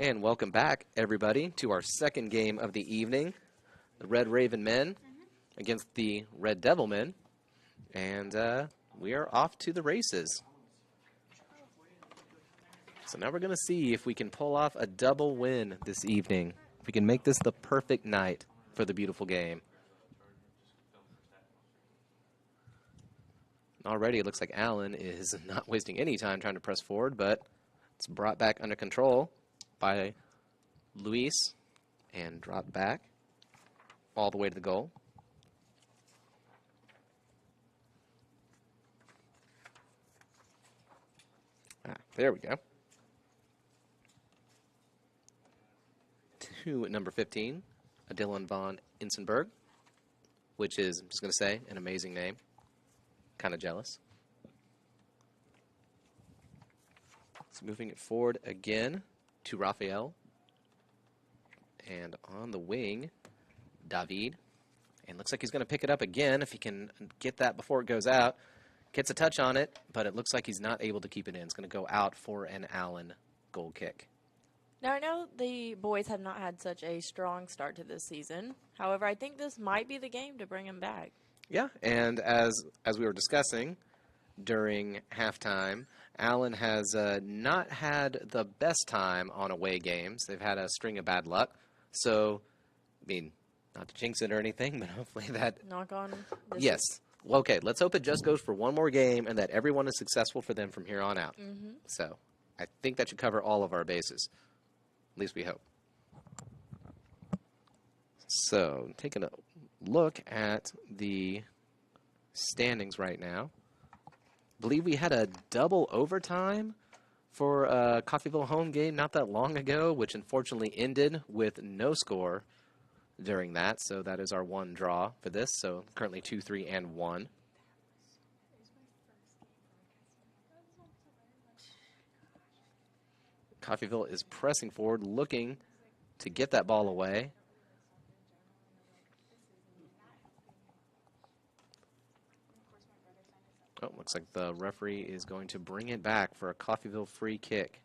And welcome back, everybody, to our second game of the evening. The Red Raven men against the Red Devil men. And we are off to the races. So now we're going to see if we can pull off a double win this evening. If we can make this the perfect night for the beautiful game. Already it looks like Allen is not wasting any time trying to press forward, but it's brought back under control by Luis and dropped back all the way to the goal. There we go. To number 15, Dylan von Insenberg, which is, I'm just going to say, an amazing name. Kind of jealous. So moving it forward again to Rafael. And on the wing, David. And looks like he's going to pick it up again if he can get that before it goes out. Gets a touch on it, but it looks like he's not able to keep it in. It's going to go out for an Allen goal kick. Now, I know the boys have not had such a strong start to this season. However, I think this might be the game to bring them back. Yeah, and as we were discussing during halftime, Allen has not had the best time on away games. They've had a string of bad luck. So, I mean, not to jinx it or anything, but hopefully that... Knock on this. Yes. Well, okay, let's hope it just goes for one more game and that everyone is successful for them from here on out. Mm-hmm. So, I think that should cover all of our bases. At least we hope. So, taking a look at the standings right now. I believe we had a double overtime for a Coffeyville home game not that long ago, which unfortunately ended with no score during that. So that is our one draw for this. So currently 2, 3, and 1. Coffeyville is pressing forward, looking to get that ball away. Oh, looks like the referee is going to bring it back for a Coffeyville free kick.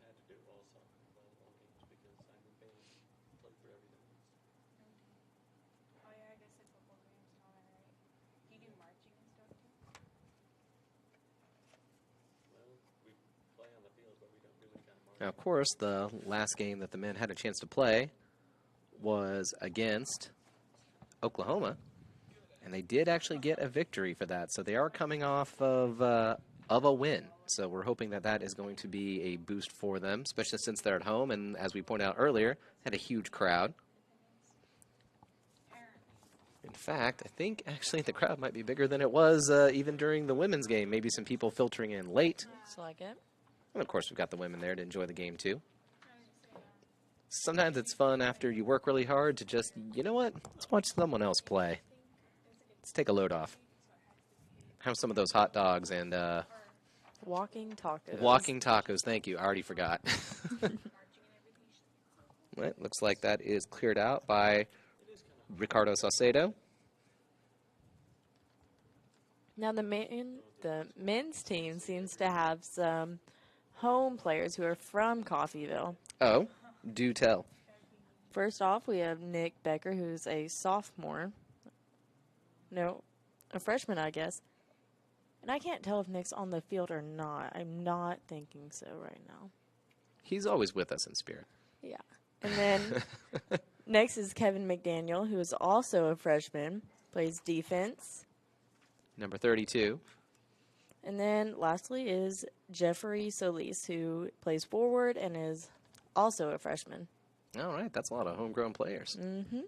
Now, of course, the last game that the men had a chance to play was against Oklahoma. And they did actually get a victory for that. So they are coming off of a win. So we're hoping that that is going to be a boost for them, especially since they're at home. And as we pointed out earlier, had a huge crowd. In fact, I think actually the crowd might be bigger than it was even during the women's game. Maybe some people filtering in late. Looks like it. And of course, we've got the women there to enjoy the game too. Sometimes it's fun after you work really hard to just, you know what, let's watch someone else play. Let's take a load off. Have some of those hot dogs and... Walking tacos. Walking tacos, thank you. I already forgot. Well, looks like that is cleared out by Ricardo Saucedo. Now, the men's team seems to have some home players who are from Coffeyville. Oh, do tell. First off, we have Nick Becker, who's a sophomore. No, a freshman, I guess. And I can't tell if Nick's on the field or not. I'm not thinking so right now. He's always with us in spirit. Yeah. And then next is Kevin McDaniel, who is also a freshman, plays defense. Number 32. And then lastly is Jeffrey Solis, who plays forward and is also a freshman. All right, that's a lot of homegrown players. Mm-hmm.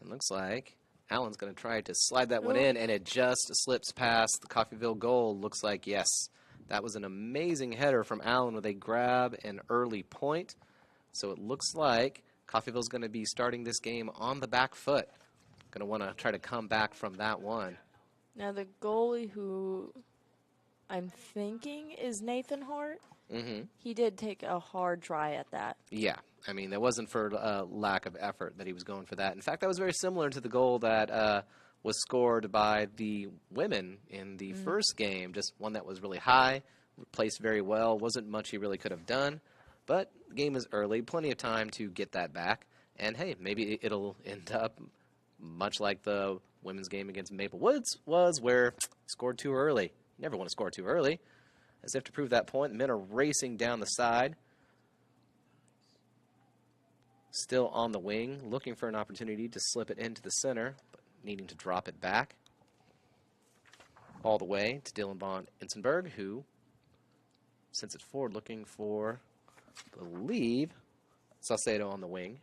It looks like Allen's going to try to slide that one in, and it just slips past the Coffeyville goal. Looks like, yes, that was an amazing header from Allen where they grab an early point. So it looks like Coffeyville's going to be starting this game on the back foot. Going to want to try to come back from that one. Now the goalie who I'm thinking is Nathan Hart. Mm-hmm. He did take a hard try at that. Yeah. I mean, that wasn't for lack of effort that he was going for that. In fact, that was very similar to the goal that was scored by the women in the first game, just one that was really high, placed very well. Wasn't much he really could have done. But the game is early, plenty of time to get that back. And hey, maybe it'll end up much like the women's game against Maple Woods was, where scored too early. You never want to score too early. As if to prove that point, the men are racing down the side. Still on the wing, looking for an opportunity to slip it into the center, but needing to drop it back. All the way to Dylan Bond Insenberg, who sends it forward looking for, I believe, Saucedo on the wing.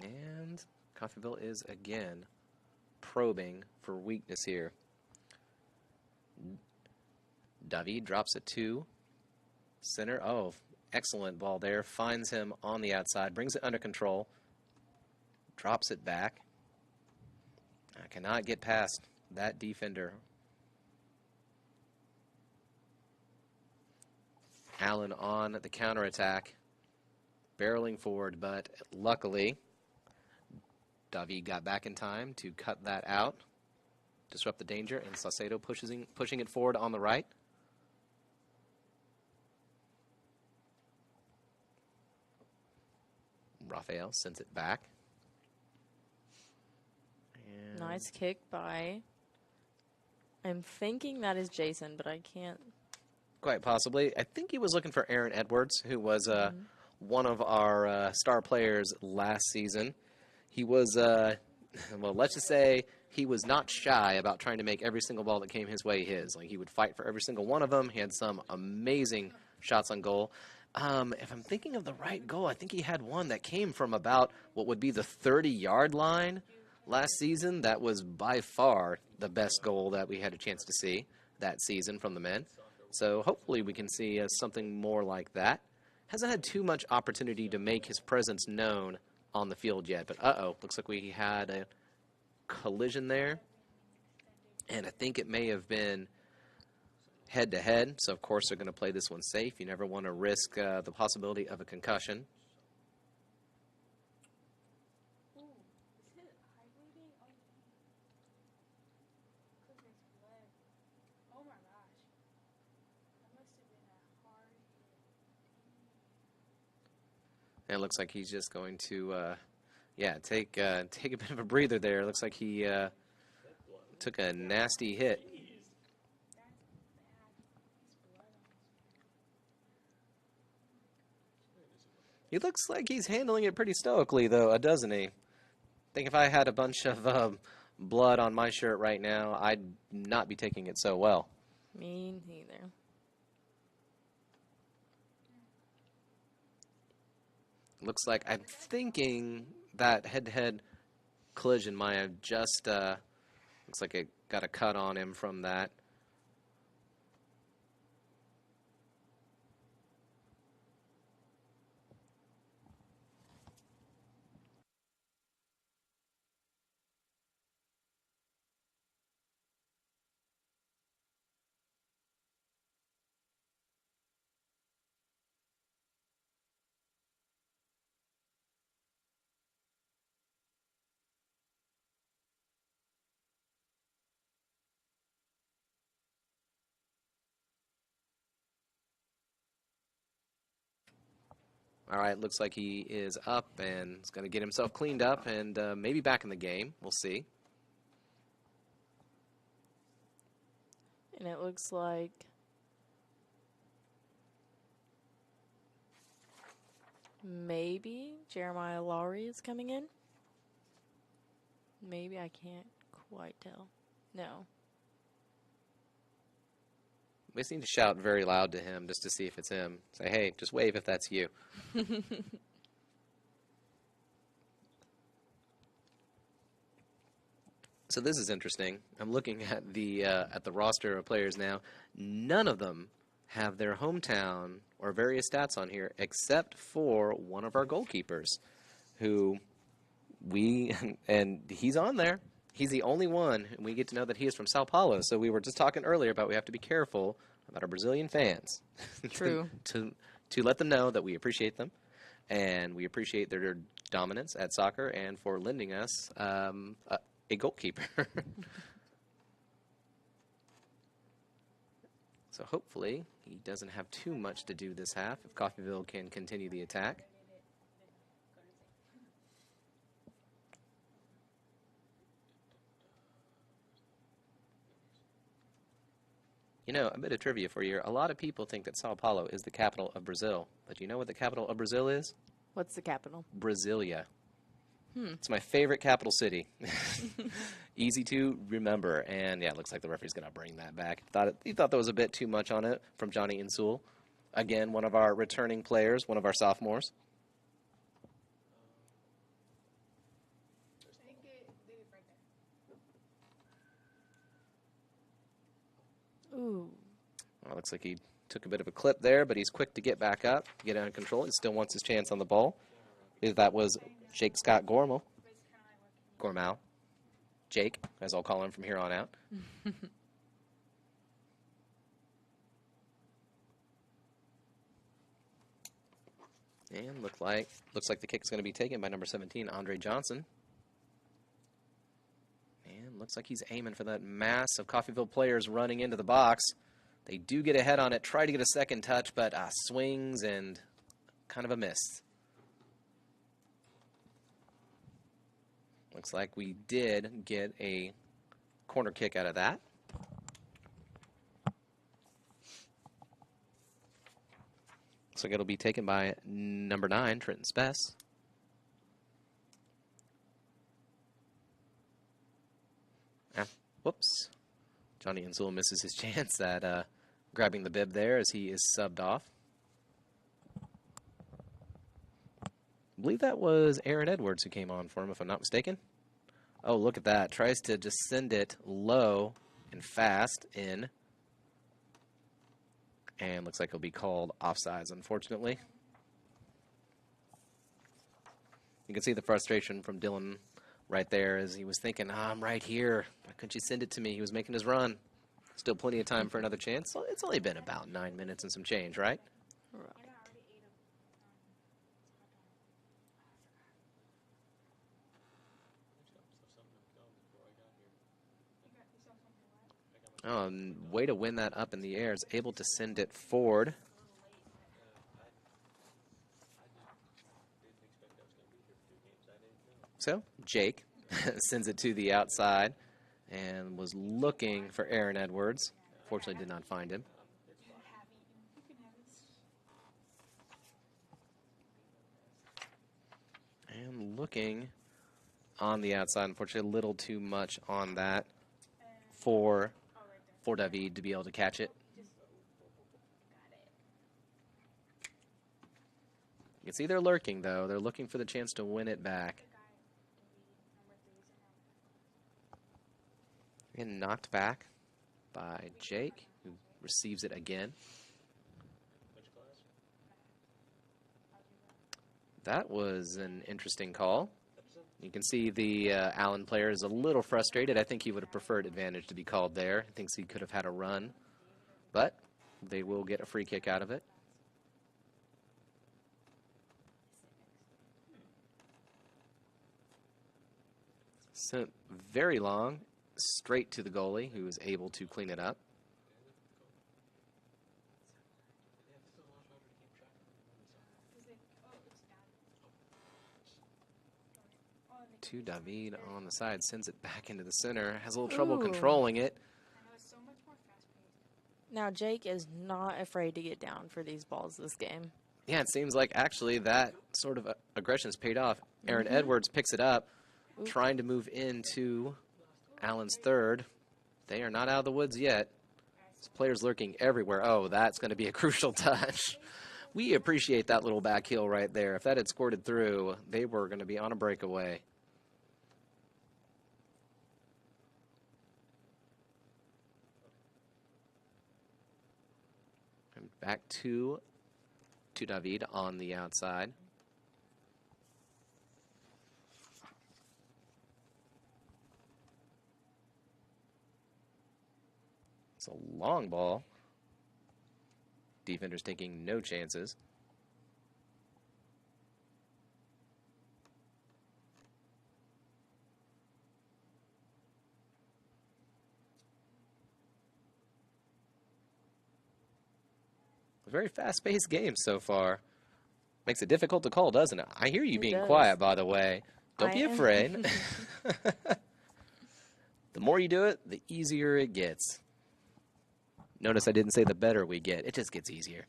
And Coffeyville is again probing for weakness here. David drops it to center. Oh, excellent ball there. Finds him on the outside, brings it under control, drops it back. I cannot get past that defender. Allen on the counterattack, barreling forward, but luckily David got back in time to cut that out, disrupt the danger, and Saucedo pushing it forward on the right. Rafael sends it back. And Nice kick by, I'm thinking that is Jason, but I can't. quite possibly. I think he was looking for Aaron Edwards, who was one of our star players last season. He was, well, let's just say he was not shy about trying to make every single ball that came his way his. Like, he would fight for every single one of them. He had some amazing shots on goal. If I'm thinking of the right goal, I think he had one that came from about what would be the 30-yard line last season. That was by far the best goal that we had a chance to see that season from the men. So hopefully we can see something more like that. Hasn't had too much opportunity to make his presence known on the field yet. But looks like we had a collision there. And I think it may have been head-to-head. So, of course, they're going to play this one safe. You never want to risk the possibility of a concussion. And it looks like he's just going to, take a bit of a breather there. It looks like he took a nasty hit. He looks like he's handling it pretty stoically, though, doesn't he? I think if I had a bunch of blood on my shirt right now, I'd not be taking it so well. Me neither. Looks like I'm thinking that head-to-head collision might have just, looks like it got a cut on him from that. All right, looks like he is up and is going to get himself cleaned up and maybe back in the game. We'll see. And it looks like maybe Jeremiah Lowry is coming in. Maybe, I can't quite tell. No. We just need to shout very loud to him just to see if it's him. Say, hey, just wave if that's you. So this is interesting. I'm looking at the roster of players now. None of them have their hometown or various stats on here except for one of our goalkeepers, who and he's on there. He's the only one, and we get to know that he is from Sao Paulo. So we were just talking earlier about we have to be careful about our Brazilian fans. True. to let them know that we appreciate them, and we appreciate their dominance at soccer, and for lending us a goalkeeper. So hopefully he doesn't have too much to do this half if Coffeyville can continue the attack. You know, a bit of trivia for you. A lot of people think that Sao Paulo is the capital of Brazil. But do you know what the capital of Brazil is? What's the capital? Brasilia. It's my favorite capital city. Easy to remember. And yeah, it looks like the referee's going to bring that back. He thought there was a bit too much on it from Johnny Insul. Again, one of our returning players, one of our sophomores. Ooh. Well, looks like he took a bit of a clip there, but he's quick to get back up, get under control. He still wants his chance on the ball. That was Jake Scott Gormal. Jake, as I'll call him from here on out. And looks like the kick is going to be taken by number 17, Andre Johnson. And looks like he's aiming for that mass of Coffeyville players running into the box. They do get a head on it, try to get a second touch, but swings and kind of a miss. Looks like we did get a corner kick out of that. Looks like it'll be taken by number 9, Trenton Spess. Whoops. Johnny Insul misses his chance at grabbing the bib there as he is subbed off. I believe that was Aaron Edwards who came on for him, if I'm not mistaken. Oh, look at that. Tries to just send it low and fast in. And looks like he'll be called offsides, unfortunately. You can see the frustration from Dylan right there as he was thinking, I'm right here. Why couldn't you send it to me? He was making his run. Still plenty of time for another chance. Well, it's only been about 9 minutes and some change, right? Right. Way to win that up in the air. Is able to send it forward. So, Jake sends it to the outside and was looking for Aaron Edwards. Fortunately, did not find him. And looking on the outside. Unfortunately, a little too much on that for David to be able to catch it. You can see they're lurking, though. They're looking for the chance to win it back. And knocked back by Jake, who receives it again. That was an interesting call. You can see the Allen player is a little frustrated. I think he would have preferred advantage to be called there. He thinks he could have had a run. But they will get a free kick out of it. Sent very long, straight to the goalie, who was able to clean it up. To David on the side, sends it back into the center, has a little trouble controlling it. Now, Jake is not afraid to get down for these balls this game. Yeah, it seems like actually that sort of aggression has paid off. Aaron Edwards picks it up, trying to move into Allen's third. They are not out of the woods yet. This player's lurking everywhere. Oh, that's going to be a crucial touch. We appreciate that little back heel right there. If that had squirted through, they were going to be on a breakaway. And back to David on the outside. It's a long ball. Defenders taking no chances. A very fast-paced game so far. Makes it difficult to call, doesn't it? I hear you It being does. quiet, by the way. Don't I be am. afraid. The more you do it, the easier it gets. Notice I didn't say the better we get. It just gets easier.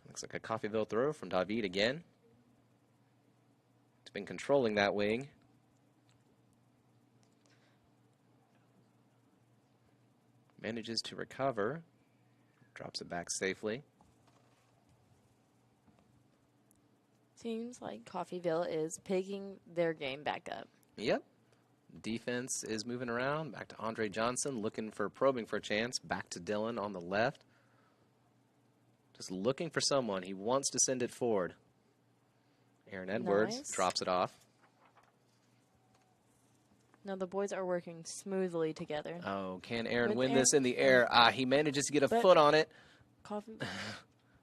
Looks like a Coffeyville throw from David again. He's been controlling that wing. Manages to recover. Drops it back safely. Seems like Coffeyville is picking their game back up. Yep. Defense is moving around. Back to Andre Johnson, looking for probing for a chance. Back to Dylan on the left. Just looking for someone. He wants to send it forward. Aaron Edwards Nice. drops it off. Now the boys are working smoothly together. Oh, can Aaron With win Aaron- this in the air? Ah, he manages to get a But- foot on it. Coffee.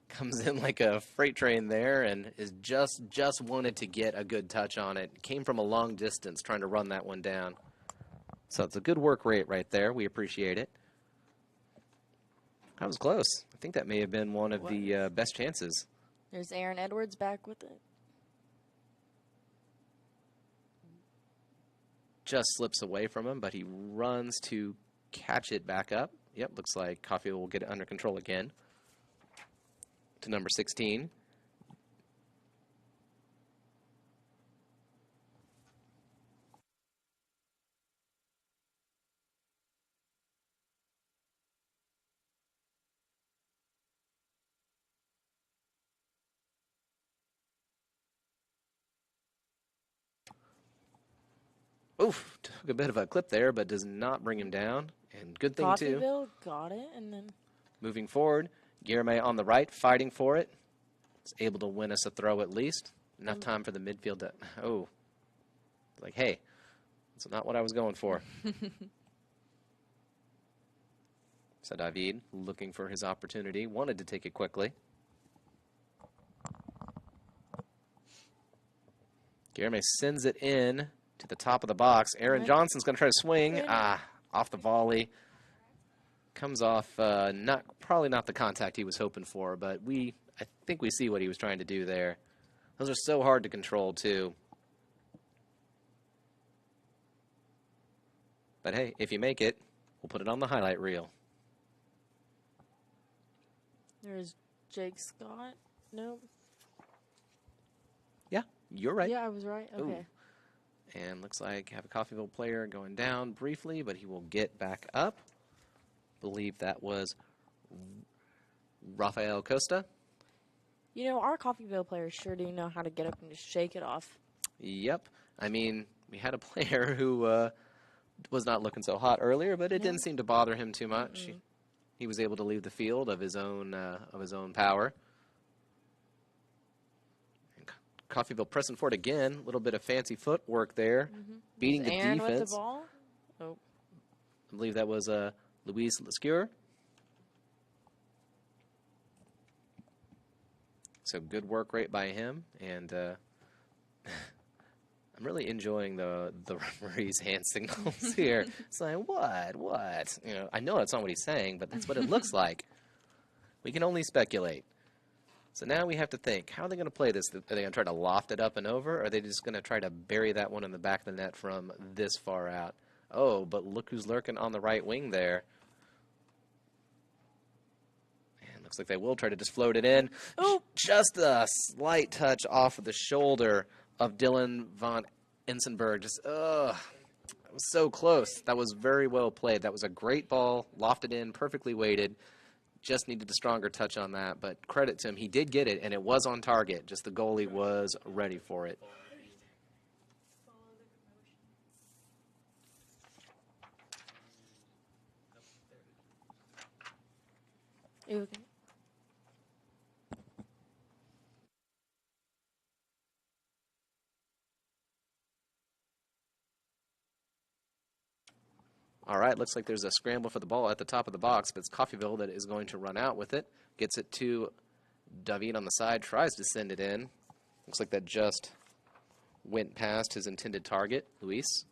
Comes in like a freight train there and is just wanted to get a good touch on it. Came from a long distance trying to run that one down. So it's a good work rate right there. We appreciate it. That was close. I think that may have been one of the best chances. There's Aaron Edwards back with it. Just slips away from him, but he runs to catch it back up. Yep, looks like Coffey will get it under control again. To number 16. Oof, took a bit of a clip there, but does not bring him down. And good thing, too. Coffeyville got it, and then Moving forward, Guillerme on the right, fighting for it. Is able to win us a throw at least. Enough time for the midfield to... Oh. Like, hey, that's not what I was going for. So David, looking for his opportunity, wanted to take it quickly. Guillerme sends it in to the top of the box. Aaron Right. Johnson's going to try to swing. Right. Off the volley. Comes off, probably not the contact he was hoping for, but I think we see what he was trying to do there. Those are so hard to control, too. But hey, if you make it, we'll put it on the highlight reel. there's Jake Scott. Nope. Yeah, you're right. Yeah, I was right. Okay. And looks like have a Coffeyville player going down briefly, but he will get back up. Believe that was Rafael Costa. You know, our Coffeyville players sure do know how to get up and just shake it off. Yep. I mean, we had a player who was not looking so hot earlier, but it didn't seem to bother him too much. He was able to leave the field of his own power. And Coffeyville pressing for it again. A little bit of fancy footwork there, beating the Aaron defense. with the ball. Oh, I believe that was Luis Lescure. So good work rate by him, and I'm really enjoying the referee's hand signals here. It's like, what? You know, I know that's not what he's saying, but that's what it looks like. We can only speculate. So now we have to think, how are they going to play this? Are they going to try to loft it up and over, or are they just going to try to bury that one in the back of the net from this far out? Oh, but look who's lurking on the right wing there. And looks like they will try to just float it in. Oh. Just a slight touch off of the shoulder of Dylan von Ensenberg. Just, that was so close. That was very well played. That was a great ball, lofted in, perfectly weighted. Just needed a stronger touch on that, but credit to him. He did get it, and it was on target. Just the goalie was ready for it. you okay? All right, looks like there's a scramble for the ball at the top of the box, but it's Coffeyville that is going to run out with it. Gets it to David on the side, tries to send it in. Looks like that just went past his intended target, Luis.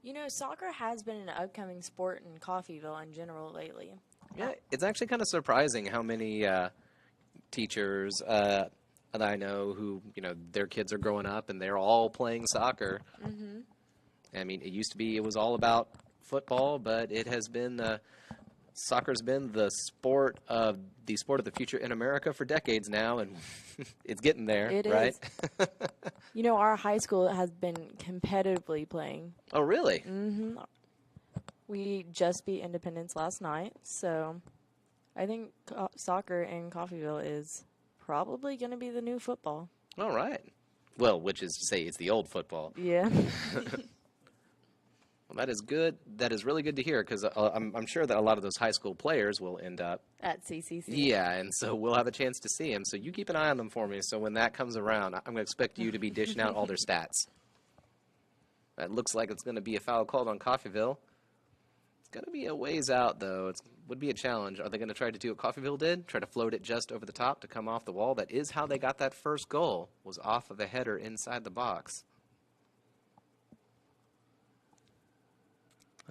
You know, soccer has been an upcoming sport in Coffeyville in general lately. Yeah, it's actually kind of surprising how many teachers that I know who, their kids are growing up and they're all playing soccer. Mm-hmm. I mean, it used to be it was all about football, but it has been soccer's been the sport of the future in America for decades now, and it's getting there, It right? is. You know, our high school has been competitively playing. Oh, really? Mm-hmm. We just beat Independence last night, so I think soccer in Coffeyville is probably going to be the new football. All right. Well, which is to say, it's the old football. Yeah. Well, that is good. That is really good to hear because I'm sure that a lot of those high school players will end up. At CCC. Yeah, and so we'll have a chance to see them. So you keep an eye on them for me. So when that comes around, I'm going to expect you to be dishing out all their stats. It looks like it's going to be a foul called on Coffeyville. It's going to be a ways out, though. It would be a challenge. Are they going to try to do what Coffeyville did? Try to float it just over the top to come off the wall? That is how they got that first goal, was off of a header inside the box.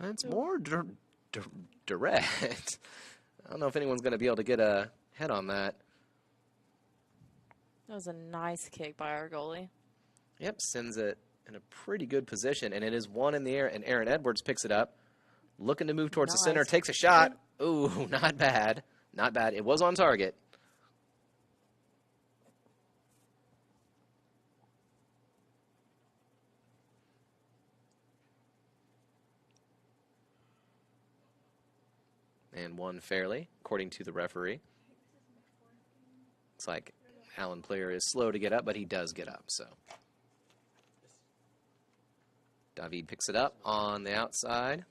It's more direct. I don't know if anyone's going to be able to get a head on that. That was a nice kick by our goalie. Yep, sends it in a pretty good position, and it is one in the air, and Aaron Edwards picks it up, looking to move towards the center, takes a shot. Ooh, not bad. Not bad. It was on target. And won fairly, according to the referee. Looks like Alan Player is slow to get up, but he does get up, so. David picks it up on the outside.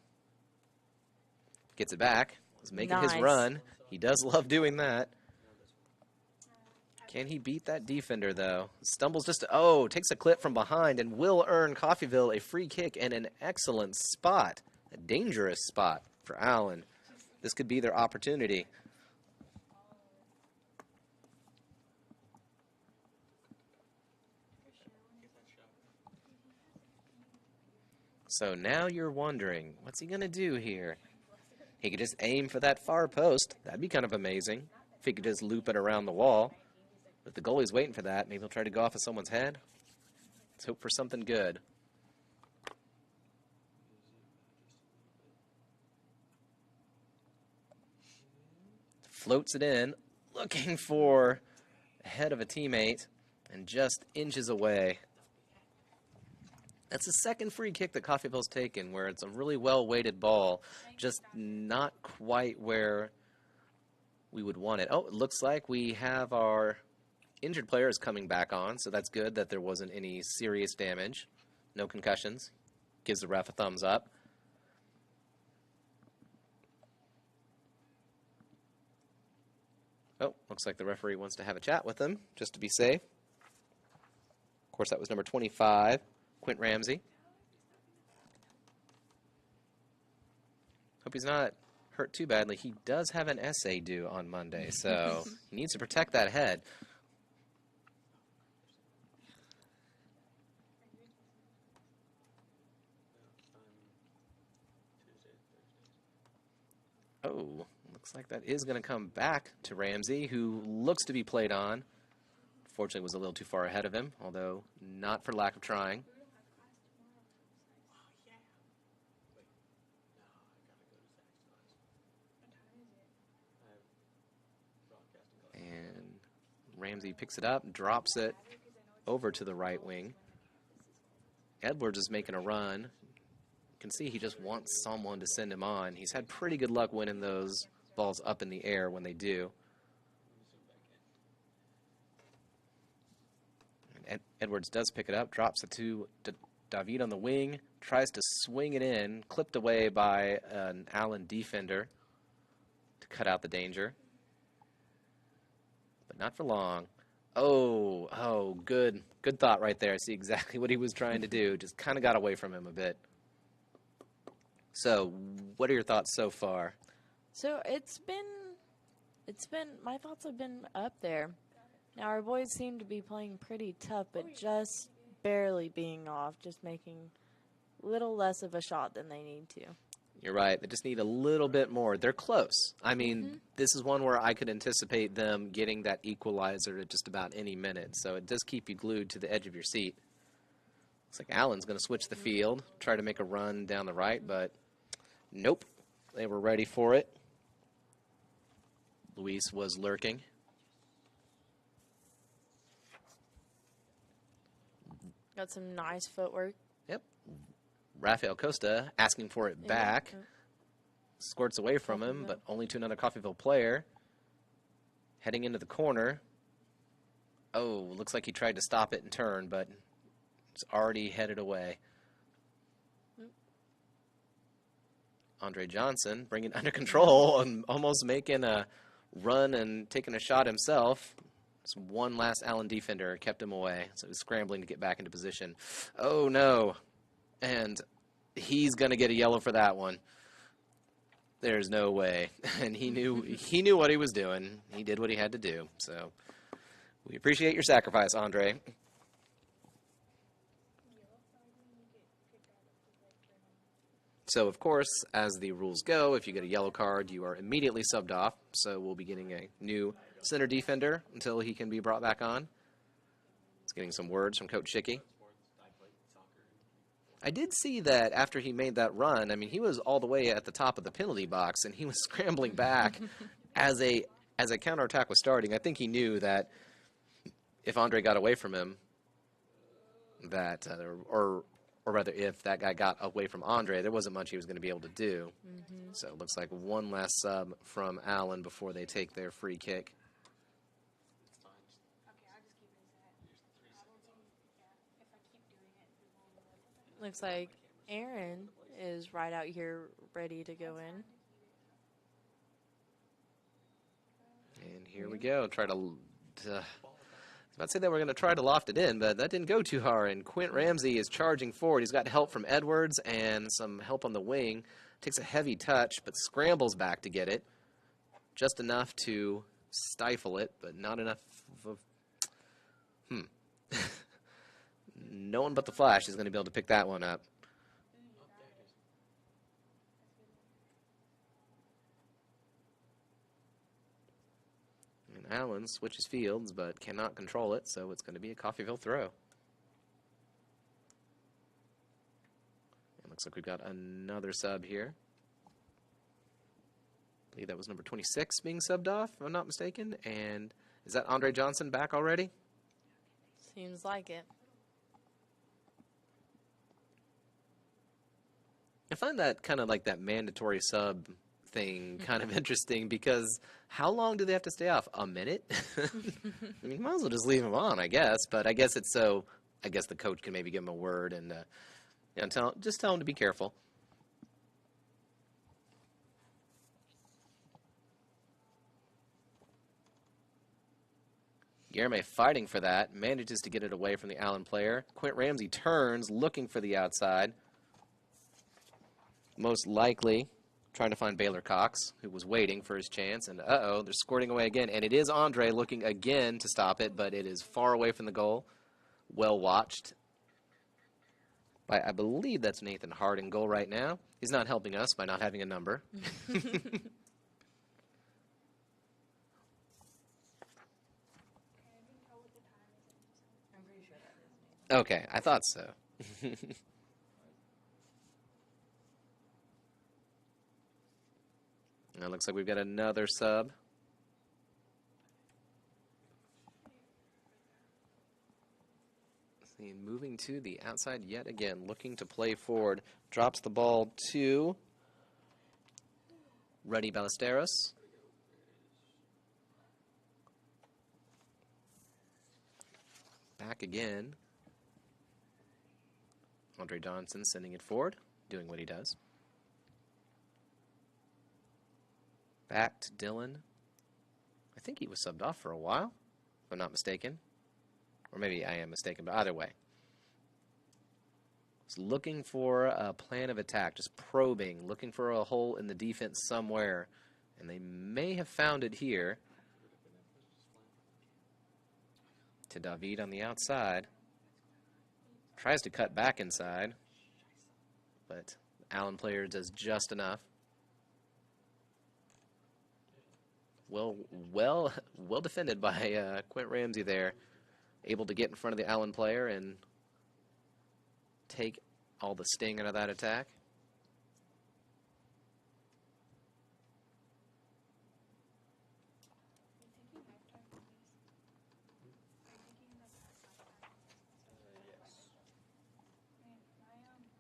Gets it back. Is making his run. He does love doing that. Can he beat that defender, though? Stumbles just, takes a clip from behind and will earn Coffeyville a free kick and an excellent spot. A dangerous spot for Allen. This could be their opportunity. So now you're wondering, what's he going to do here? He could just aim for that far post. That'd be kind of amazing if he could just loop it around the wall. But the goalie's waiting for that. Maybe he'll try to go off of someone's head. Let's hope for something good. Floats it in, looking for the head of a teammate, and just inches away. That's the second free kick that Coffeyville's taken, where it's a really well-weighted ball, just not quite where we would want it. Oh, it looks like we have our injured players coming back on, so that's good that there wasn't any serious damage. No concussions. Gives the ref a thumbs up. Oh, looks like the referee wants to have a chat with them, just to be safe. Of course, that was number 25, Quint Ramsey. Hope he's not hurt too badly. He does have an essay due on Monday, so he needs to protect that head. Oh, looks like that is going to come back to Ramsey, who looks to be played on. Fortunately, was a little too far ahead of him, although not for lack of trying. And Ramsey picks it up, drops it over to the right wing. Edwards is making a run. You can see he just wants someone to send him on. He's had pretty good luck winning those balls up in the air when they do. And Edwards does pick it up, drops it to David on the wing, tries to swing it in, clipped away by an Allen defender to cut out the danger. But not for long. Oh, good thought right there. I see exactly what he was trying to do. Just kind of got away from him a bit. So, what are your thoughts so far? So my thoughts have been up there. Now our boys seem to be playing pretty tough, but just barely being off, just making little less of a shot than they need to. You're right. They just need a little bit more. They're close. I mean, this is one where I could anticipate them getting that equalizer at just about any minute. So it does keep you glued to the edge of your seat. Looks like Allen's going to switch the field, try to make a run down the right, but nope. They were ready for it. Luis was lurking. Got some nice footwork. Yep. Rafael Costa asking for it back. Squirts away from him, but only to another Coffeyville player. Heading into the corner. Oh, looks like he tried to stop it and turn, but it's already headed away. Andre Johnson bringing it under control and almost making a run and taking a shot himself. Just one last Allen defender kept him away, so he's scrambling to get back into position. Oh, no. And he's going to get a yellow for that one. There's no way. And he knew what he was doing. He did what he had to do. So we appreciate your sacrifice, Andre. So, of course, as the rules go, if you get a yellow card, you are immediately subbed off. So we'll be getting a new center defender until he can be brought back on. It's getting some words from Coach Schicky. I did see that after he made that run, I mean, he was all the way at the top of the penalty box, and he was scrambling back as a counterattack was starting. I think he knew that if Andre got away from him, that or rather, if that guy got away from Andre, there wasn't much he was going to be able to do. So it looks like one last sub from Allen before they take their free kick. Looks like Aaron is right out here ready to go in. And here we go. I was about to say that we're going to try to loft it in, but that didn't go too hard. And Quint Ramsey is charging forward. He's got help from Edwards and some help on the wing. Takes a heavy touch, but scrambles back to get it. Just enough to stifle it, but not enough of... No one but the Flash is going to be able to pick that one up. And Allen switches fields, but cannot control it, so it's going to be a Coffeyville throw. It looks like we've got another sub here. I believe that was number 26 being subbed off, if I'm not mistaken. And is that Andre Johnson back already? Seems like it. I find that kind of like that mandatory sub thing kind of interesting because how long do they have to stay off? A minute? I mean, you might as well just leave them on, I guess. But I guess it's so, I guess the coach can maybe give them a word and just tell them to be careful. Guillerme fighting for that, manages to get it away from the Allen player. Quint Ramsey turns, looking for the outside. Most likely trying to find Baylor Cox, who was waiting for his chance. And, they're squirting away again. And it is Andre looking again to stop it, but it is far away from the goal. Well watched. By, I believe that's Nathan Hart in goal right now. He's not helping us by not having a number. Okay, I thought so. It looks like we've got another sub. See, moving to the outside yet again, looking to play forward. Drops the ball to Ruddy Ballesteros. Back again. Andre Johnson sending it forward, doing what he does. Back to Dylan. I think he was subbed off for a while, if I'm not mistaken. Or maybe I am mistaken, but either way. Just looking for a plan of attack, just probing, looking for a hole in the defense somewhere. And they may have found it here. To David on the outside. Tries to cut back inside. but Allen player does just enough. Well defended by Quint Ramsey there, able to get in front of the Allen player and take all the sting out of that attack.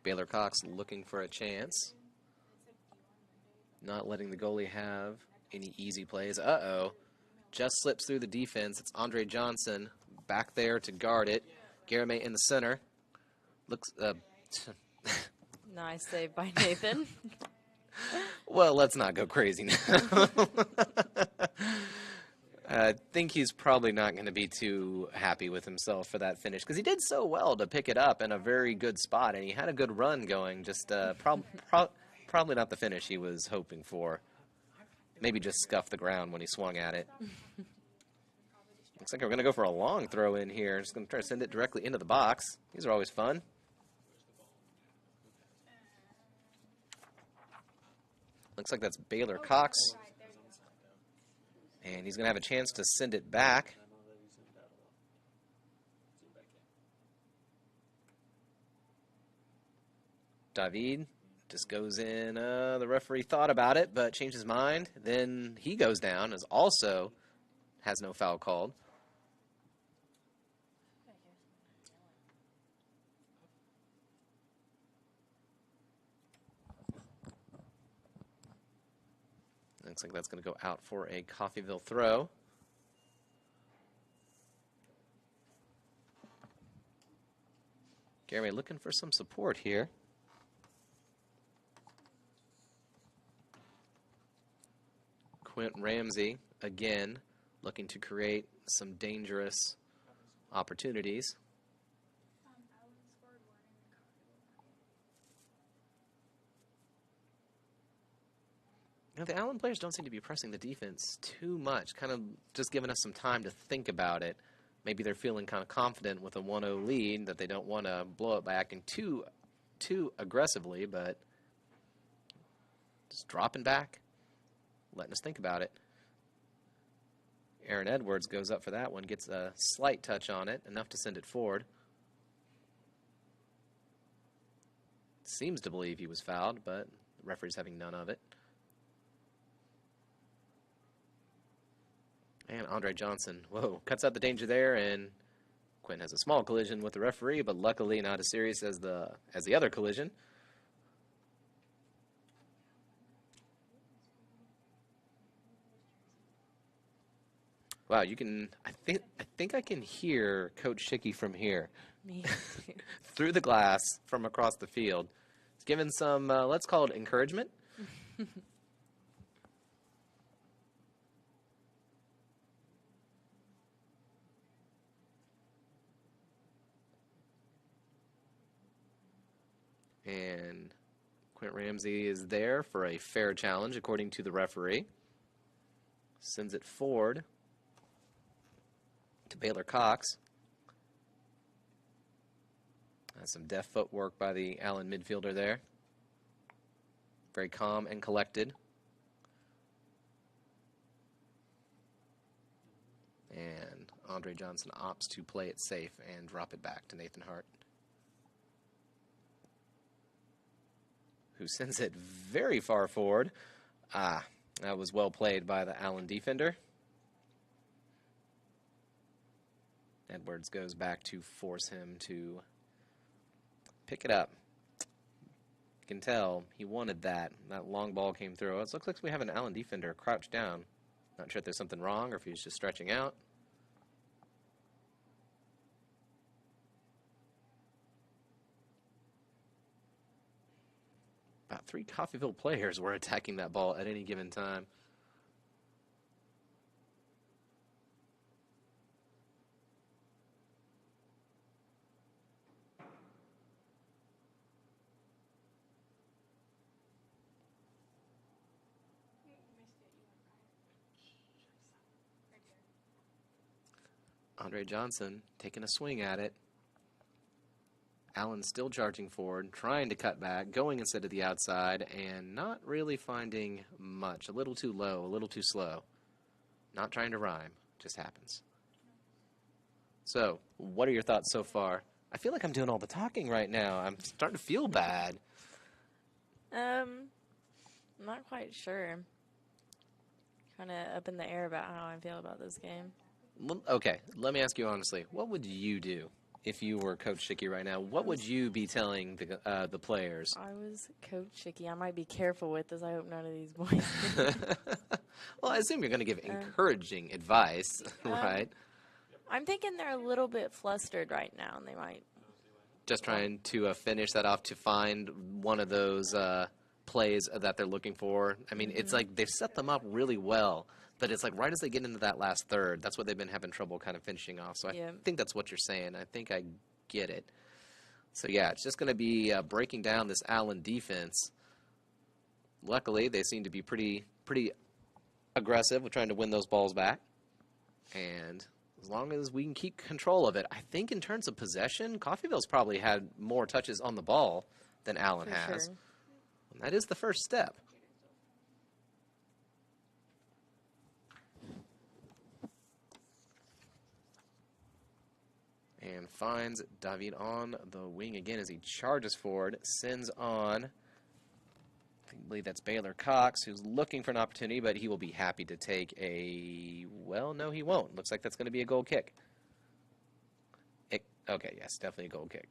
Baylor Cox looking for a chance. Not letting the goalie have any easy plays. Uh-oh. Just slips through the defense. It's Andre Johnson back there to guard it. Garamay in the center. Looks... Nice save by Nathan. Well, let's not go crazy now. I think he's probably not going to be too happy with himself for that finish because he did so well to pick it up in a very good spot, and he had a good run going. Just probably not the finish he was hoping for. Maybe just scuffed the ground when he swung at it. Looks like we're going to go for a long throw in here. Just going to try to send it directly into the box. These are always fun. Looks like that's Baylor Cox. And he's going to have a chance to send it back. David just goes in. The referee thought about it, but changed his mind. Then he goes down, as also has no foul called. Looks like that's going to go out for a Coffeyville throw. Garamay looking for some support here. Quint Ramsey, again, looking to create some dangerous opportunities. You know, the Allen players don't seem to be pressing the defense too much, kind of just giving us some time to think about it. Maybe they're feeling kind of confident with a 1-0 lead that they don't want to blow it by acting too aggressively, but just dropping back, letting us think about it. Aaron Edwards goes up for that one, gets a slight touch on it, enough to send it forward. Seems to believe he was fouled, but the referee's having none of it. And Andre Johnson, whoa, cuts out the danger there, and Quinn has a small collision with the referee, but luckily not as serious as the other collision. Wow, you can. I think I can hear Coach Schicky from here. Me too. Through the glass from across the field. He's given some, let's call it encouragement. And Quint Ramsey is there for a fair challenge, according to the referee. Sends it forward to Baylor Cox. Some deft footwork by the Allen midfielder there. Very calm and collected. And Andre Johnson opts to play it safe and drop it back to Nathan Hart, who sends it very far forward. That was well played by the Allen defender. Edwards goes back to force him to pick it up. You can tell he wanted that. That long ball came through. It looks like we have an Allen defender crouched down. Not sure if there's something wrong or if he's just stretching out. About 3 Coffeyville players were attacking that ball at any given time. Andre Johnson taking a swing at it. Allen still charging forward, trying to cut back, going instead of the outside, and not really finding much. A little too low, a little too slow. Not trying to rhyme, just happens. So, what are your thoughts so far? I feel like I'm doing all the talking right now. I'm starting to feel bad. I'm not quite sure. Kind of up in the air about how I feel about this game. Okay, let me ask you honestly. What would you do if you were Coach Shicky right now? What would you be telling the players? I was Coach Shicky. I might be careful with this. I hope none of these boys. Well, I assume you're going to give encouraging advice, right? I'm thinking they're a little bit flustered right now, and they might. Just trying to finish that off to find one of those plays that they're looking for. I mean, it's like they've set them up really well, but it's like right as they get into that last third, that's what they've been having trouble kind of finishing off. So I think that's what you're saying. I think I get it. So, yeah, it's just going to be breaking down this Allen defense. Luckily, they seem to be pretty aggressive with trying to win those balls back. And as long as we can keep control of it, I think in terms of possession, Coffeyville's probably had more touches on the ball than Allen has. Sure. And that is the first step. And finds David on the wing again as he charges forward, sends on, I believe that's Baylor Cox, who's looking for an opportunity, but he will be happy to take well, no, he won't. Looks like that's going to be a goal kick. Okay, yes, definitely a goal kick.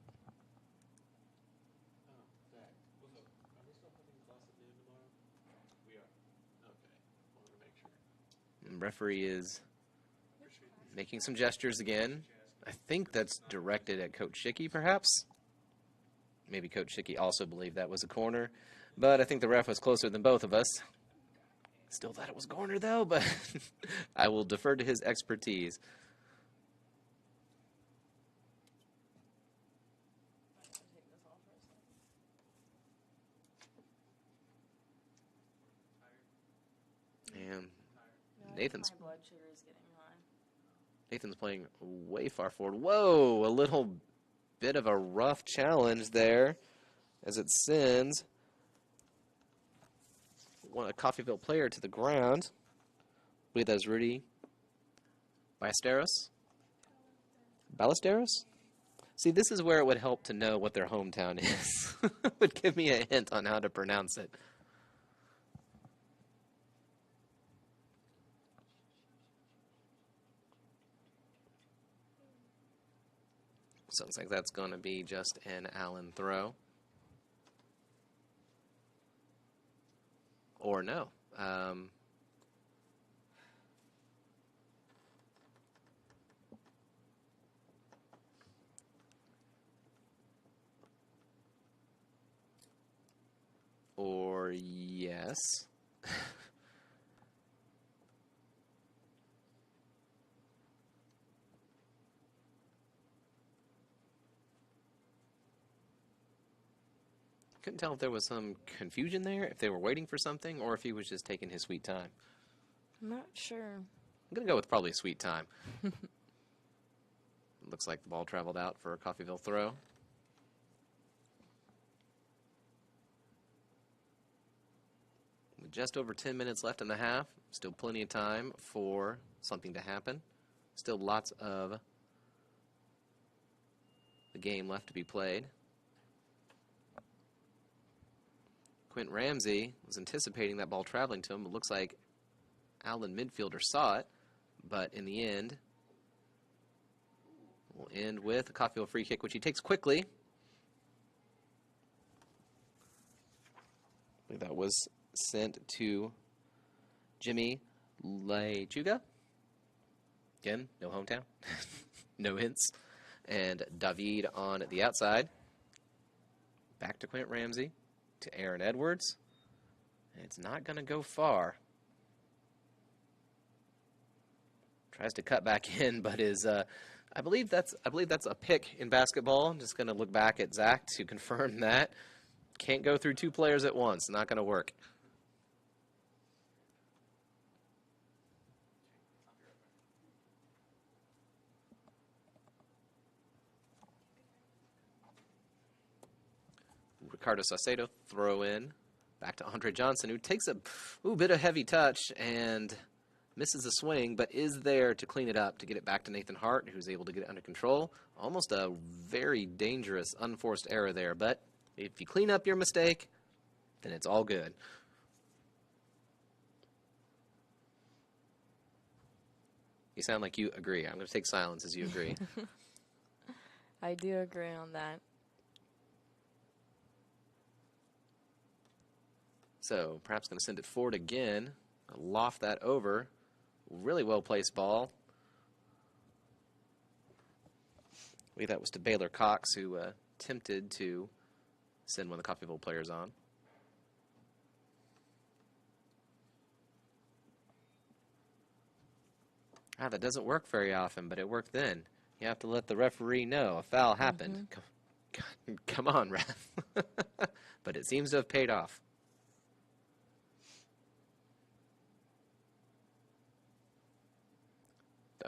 And referee is making some gestures again. I think that's directed at Coach Shicky, perhaps. Maybe Coach Shicky also believed that was a corner, but I think the ref was closer than both of us. Still thought it was a corner, though, but I will defer to his expertise. And Nathan's blood sugar is getting high. Nathan's playing way far forward. Whoa, a little bit of a rough challenge there as it sends a Coffeyville player to the ground. I believe that's Rudy Ballesteros? See, this is where it would help to know what their hometown is. It would give me a hint on how to pronounce it. Sounds like that's going to be just an Allen throw. Or no. Or yes. Couldn't tell if there was some confusion there, if they were waiting for something, or if he was just taking his sweet time. I'm not sure. I'm going to go with probably sweet time. Looks like the ball traveled out for a Coffeyville throw. With just over 10 minutes left in the half, still plenty of time for something to happen. Still lots of the game left to be played. Quint Ramsey was anticipating that ball traveling to him. It looks like Allen midfielder saw it, but in the end, we'll end with a Coffeyville free kick, which he takes quickly. I believe that was sent to Jimmy Lechuga. Again, no hometown, no hints. And David on the outside. Back to Quint Ramsey. To Aaron Edwards. And it's not going to go far. Tries to cut back in, but is I believe that's a pick in basketball. I'm just going to look back at Zach to confirm that. Can't go through two players at once. Not going to work. Ricardo Saucedo throw in. Back to Andre Johnson, who takes a bit of heavy touch and misses a swing, but is there to clean it up, to get it back to Nathan Hart, who's able to get it under control. Almost a very dangerous, unforced error there, but if you clean up your mistake, then it's all good. You sound like you agree. I'm going to take silence as you agree. I do agree on that. So perhaps going to send it forward again. Loft that over. Really well-placed ball. I believe that was to Baylor Cox, who attempted to send one of the Coffeyville players on. That doesn't work very often, but it worked then. You have to let the referee know a foul happened. Come on, ref. But it seems to have paid off.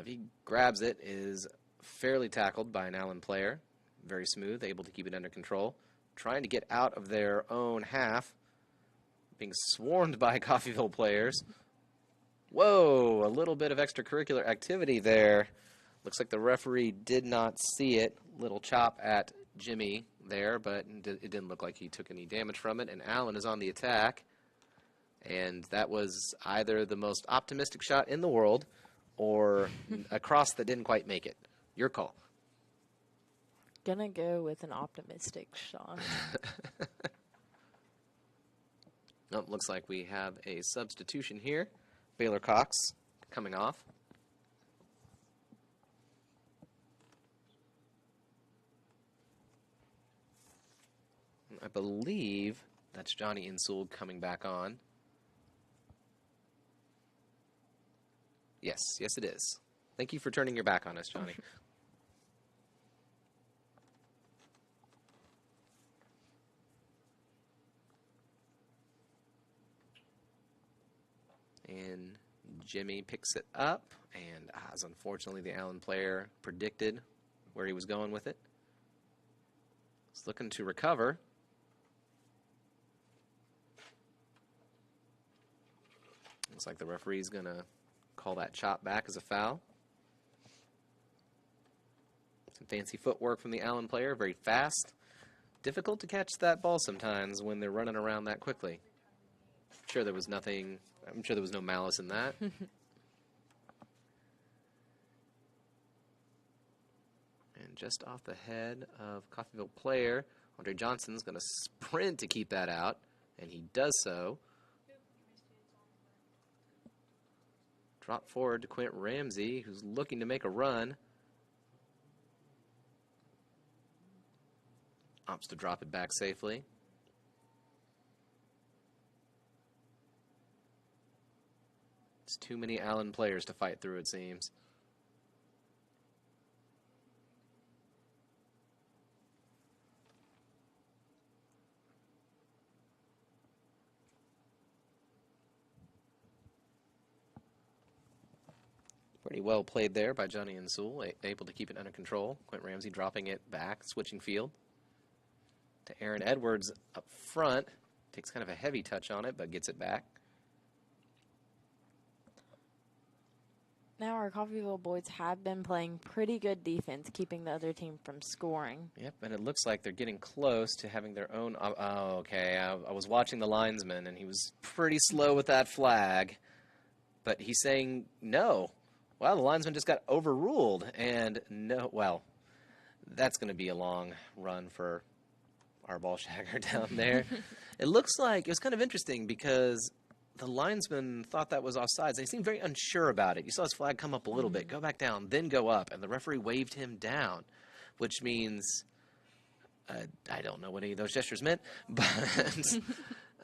He grabs it, is fairly tackled by an Allen player. Very smooth, able to keep it under control. Trying to get out of their own half. Being swarmed by Coffeyville players. Whoa, a little bit of extracurricular activity there. Looks like the referee did not see it. Little chop at Jimmy there, but it didn't look like he took any damage from it. And Allen is on the attack. And that was either the most optimistic shot in the world or a cross that didn't quite make it. Your call. Gonna go with an optimistic shot. Nope, looks like we have a substitution here. Baylor Cox coming off. I believe that's Johnny Insul coming back on. Yes, it is. Thank you for turning your back on us, Johnny. And Jimmy picks it up, and as unfortunately the Allen player predicted where he was going with it. He's looking to recover. Looks like the referee's going to call that chop back as a foul. Some fancy footwork from the Allen player, very fast. Difficult to catch that ball sometimes when they're running around that quickly. I'm sure there was no malice in that. And just off the head of Coffeyville player, Andre Johnson's going to sprint to keep that out, and he does so. Drop forward to Quint Ramsey, who's looking to make a run. Opts to drop it back safely. It's too many Allen players to fight through, it seems. Pretty well played there by Johnny Insul, able to keep it under control. Quint Ramsey dropping it back, switching field. To Aaron Edwards up front. Takes kind of a heavy touch on it, but gets it back. Now our Coffeyville boys have been playing pretty good defense, keeping the other team from scoring. Yep, and it looks like they're getting close to having their own... Oh, okay. I was watching the linesman, and he was pretty slow with that flag. But he's saying no. Well, the linesman just got overruled, and no, well, that's going to be a long run for our ball shagger down there. It looks like, it was kind of interesting because the linesman thought that was offsides. They seemed very unsure about it. You saw his flag come up a little bit, go back down, then go up, and the referee waved him down, which means, I don't know what any of those gestures meant, but...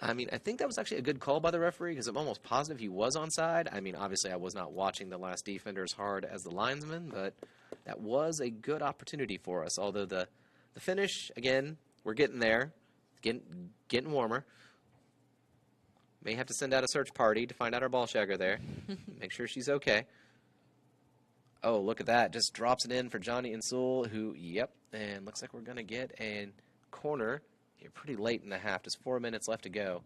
I mean, I think that was actually a good call by the referee because I'm almost positive he was onside. I mean, obviously I was not watching the last defender as hard as the linesman, but that was a good opportunity for us. Although the finish, again, we're getting there, getting warmer. May have to send out a search party to find out our ball shagger there. Make sure she's okay. Oh, look at that. Just drops it in for Johnny Insul, who, yep, and looks like we're going to get a corner You're pretty late in the half. Just 4 minutes left to go.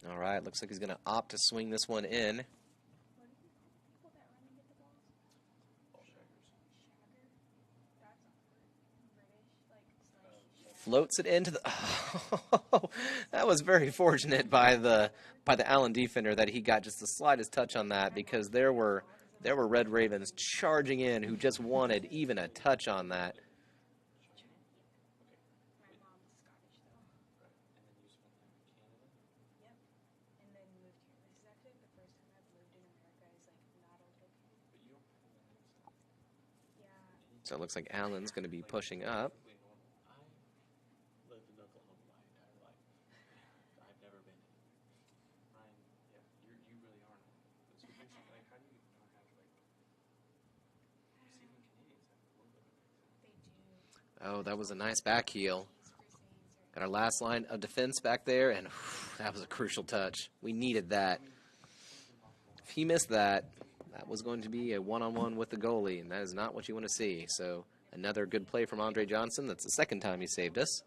All right, looks like he's going to opt to swing this one in. Floats it into the. Oh, that was very fortunate by the Allen defender that he got just the slightest touch on that, because there were Red Ravens charging in who just wanted even a touch on that. So it looks like Allen's going to be pushing up. Oh, that was a nice back heel. Got our last line of defense back there, and that was a crucial touch. We needed that. If he missed that, that was going to be a one-on-one with the goalie, and that is not what you want to see. So another good play from Andre Johnson. That's the second time he saved us.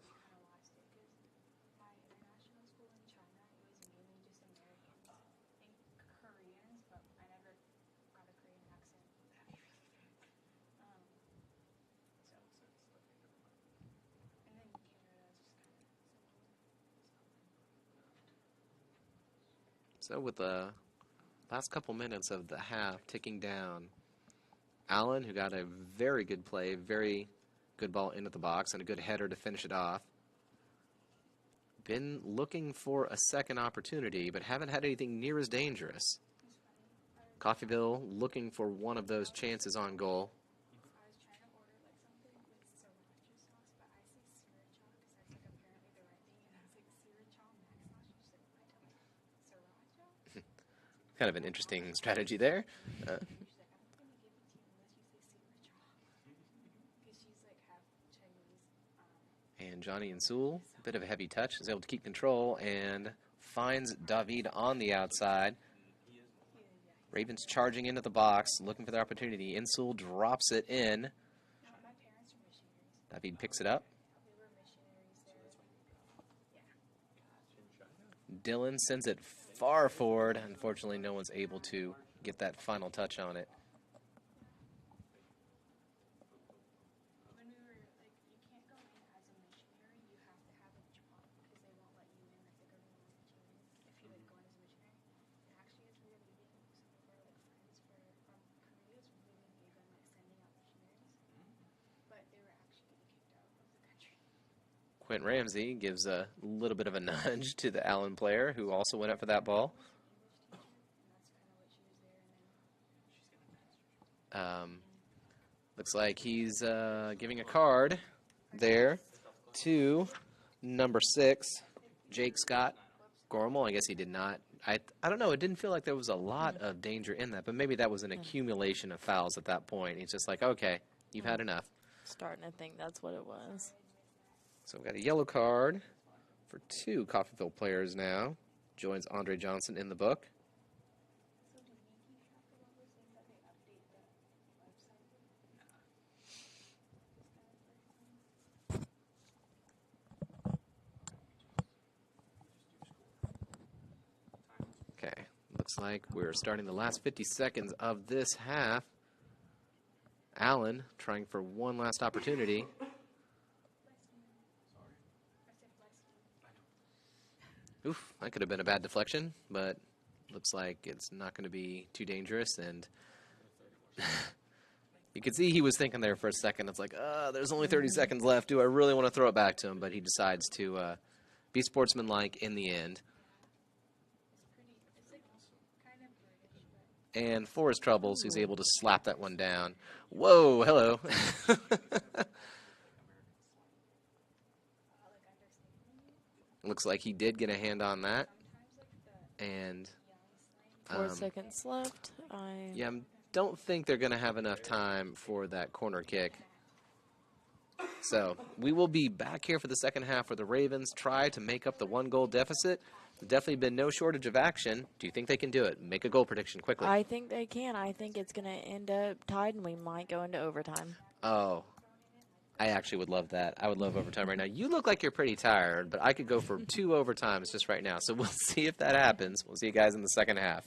So with the last couple minutes of the half ticking down, Allen, who got a very good play, very good ball into the box, and a good header to finish it off. Been looking for a second opportunity, but haven't had anything near as dangerous. Coffeyville looking for one of those chances on goal. Kind of an interesting strategy there. And Johnny and Sewell, a bit of a heavy touch, is able to keep control and finds David on the outside. Ravens charging into the box, looking for the opportunity. Insul drops it in. David picks it up. Dylan sends it far forward. Unfortunately, no one's able to get that final touch on it. Quint Ramsey gives a little bit of a nudge to the Allen player, who also went up for that ball. Looks like he's giving a card there to number 6, Jake Scott Gormel. I guess he did not. I don't know. It didn't feel like there was a lot of danger in that, but maybe that was an accumulation of fouls at that point. He's just like, okay, you've had enough. Starting to think that's what it was. So we've got a yellow card for 2 Coffeyville players now. Joins Andre Johnson in the book. Okay, looks like we're starting the last 50 seconds of this half. Allen trying for one last opportunity. Oof, that could have been a bad deflection, but looks like it's not going to be too dangerous. And you could see he was thinking there for a second. It's like, there's only 30 seconds left. Do I really want to throw it back to him? But he decides to be sportsmanlike in the end. And for his troubles, he's able to slap that one down. Whoa, hello. Looks like he did get a hand on that. And 4 seconds left. Yeah, I don't think they're going to have enough time for that corner kick. So we will be back here for the second half where the Ravens try to make up the 1-goal deficit. Definitely been no shortage of action. Do you think they can do it? Make a goal prediction quickly. I think they can. I think it's going to end up tied, and we might go into overtime. Oh, I actually would love that. I would love overtime right now. You look like you're pretty tired, but I could go for 2 overtimes just right now. So we'll see if that happens. We'll see you guys in the second half.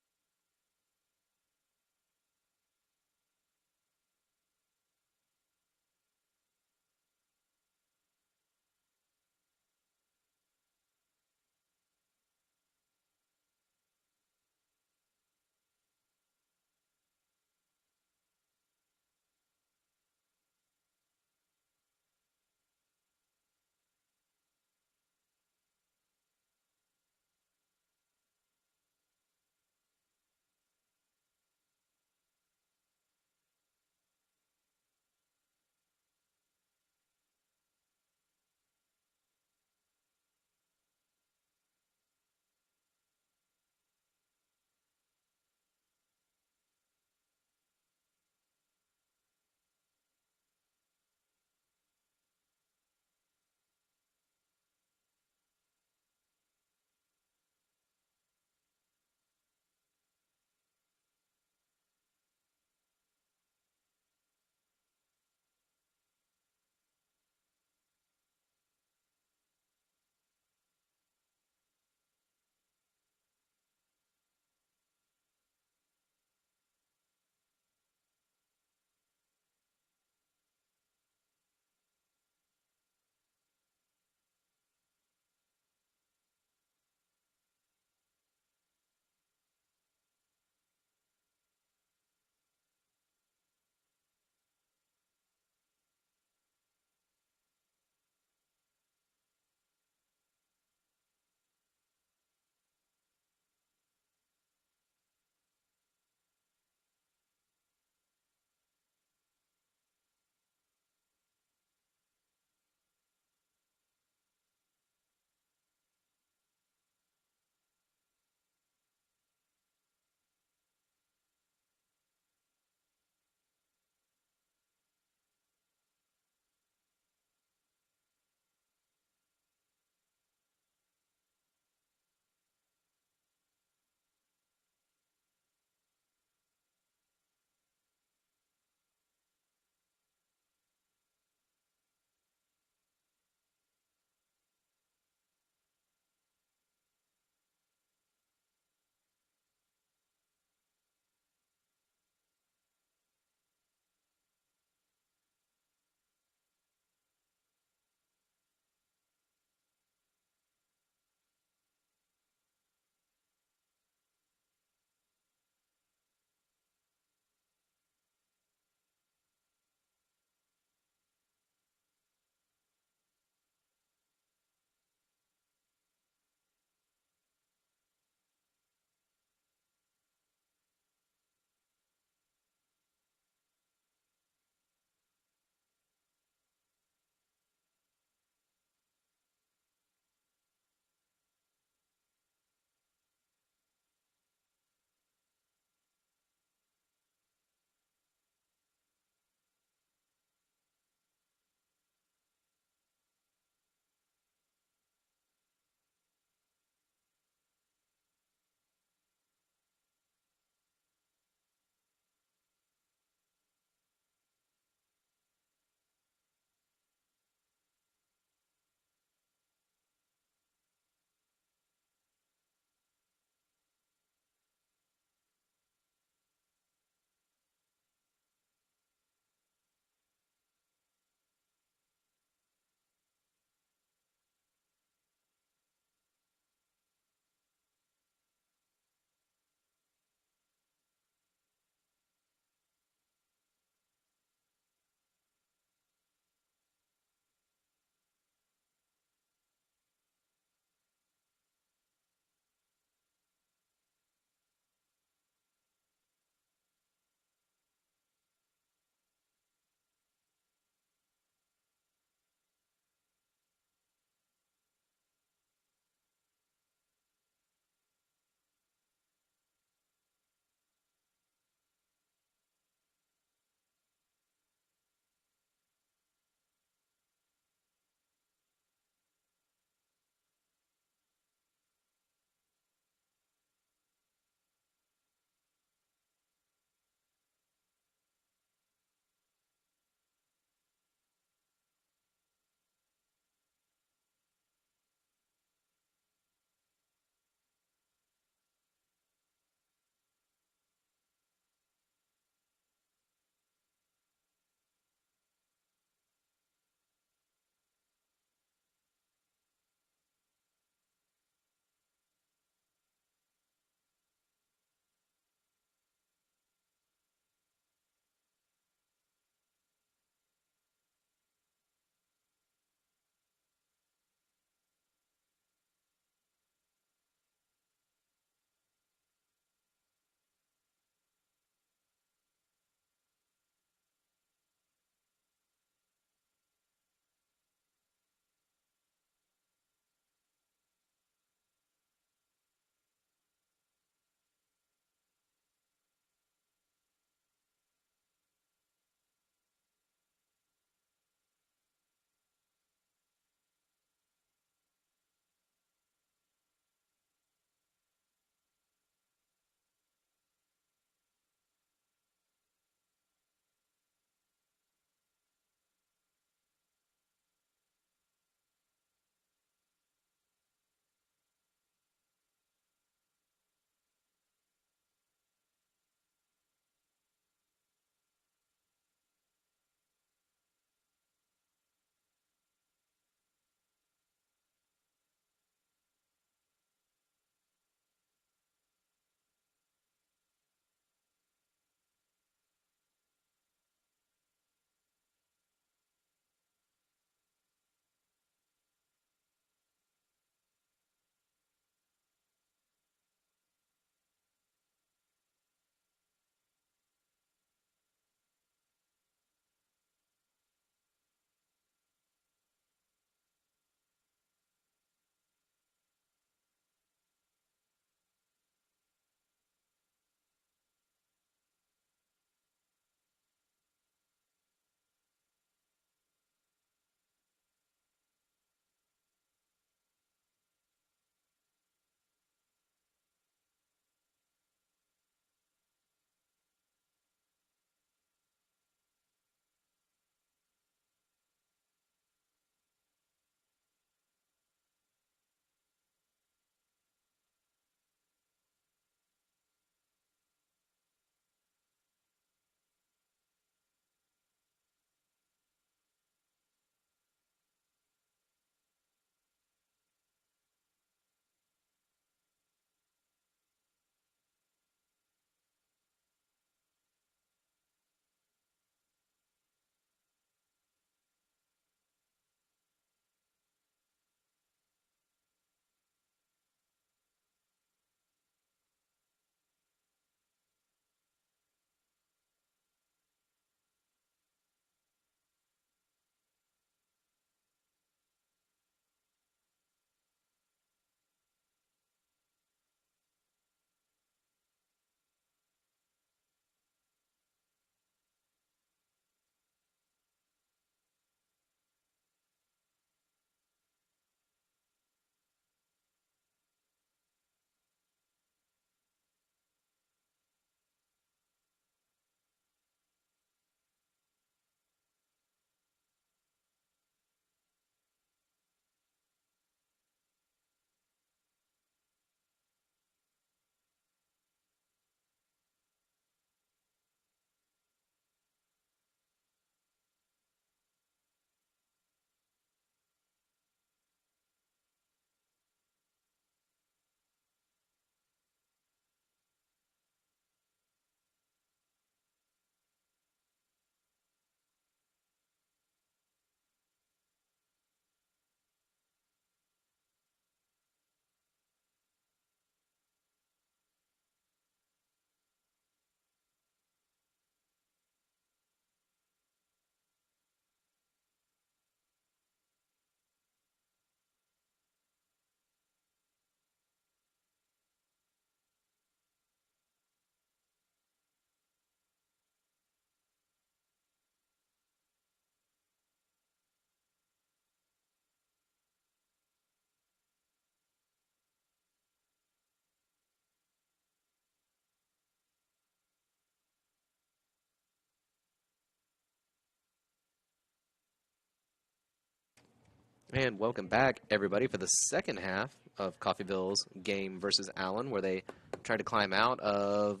And welcome back, everybody, for the second half of Coffeyville's game versus Allen, where they tried to climb out of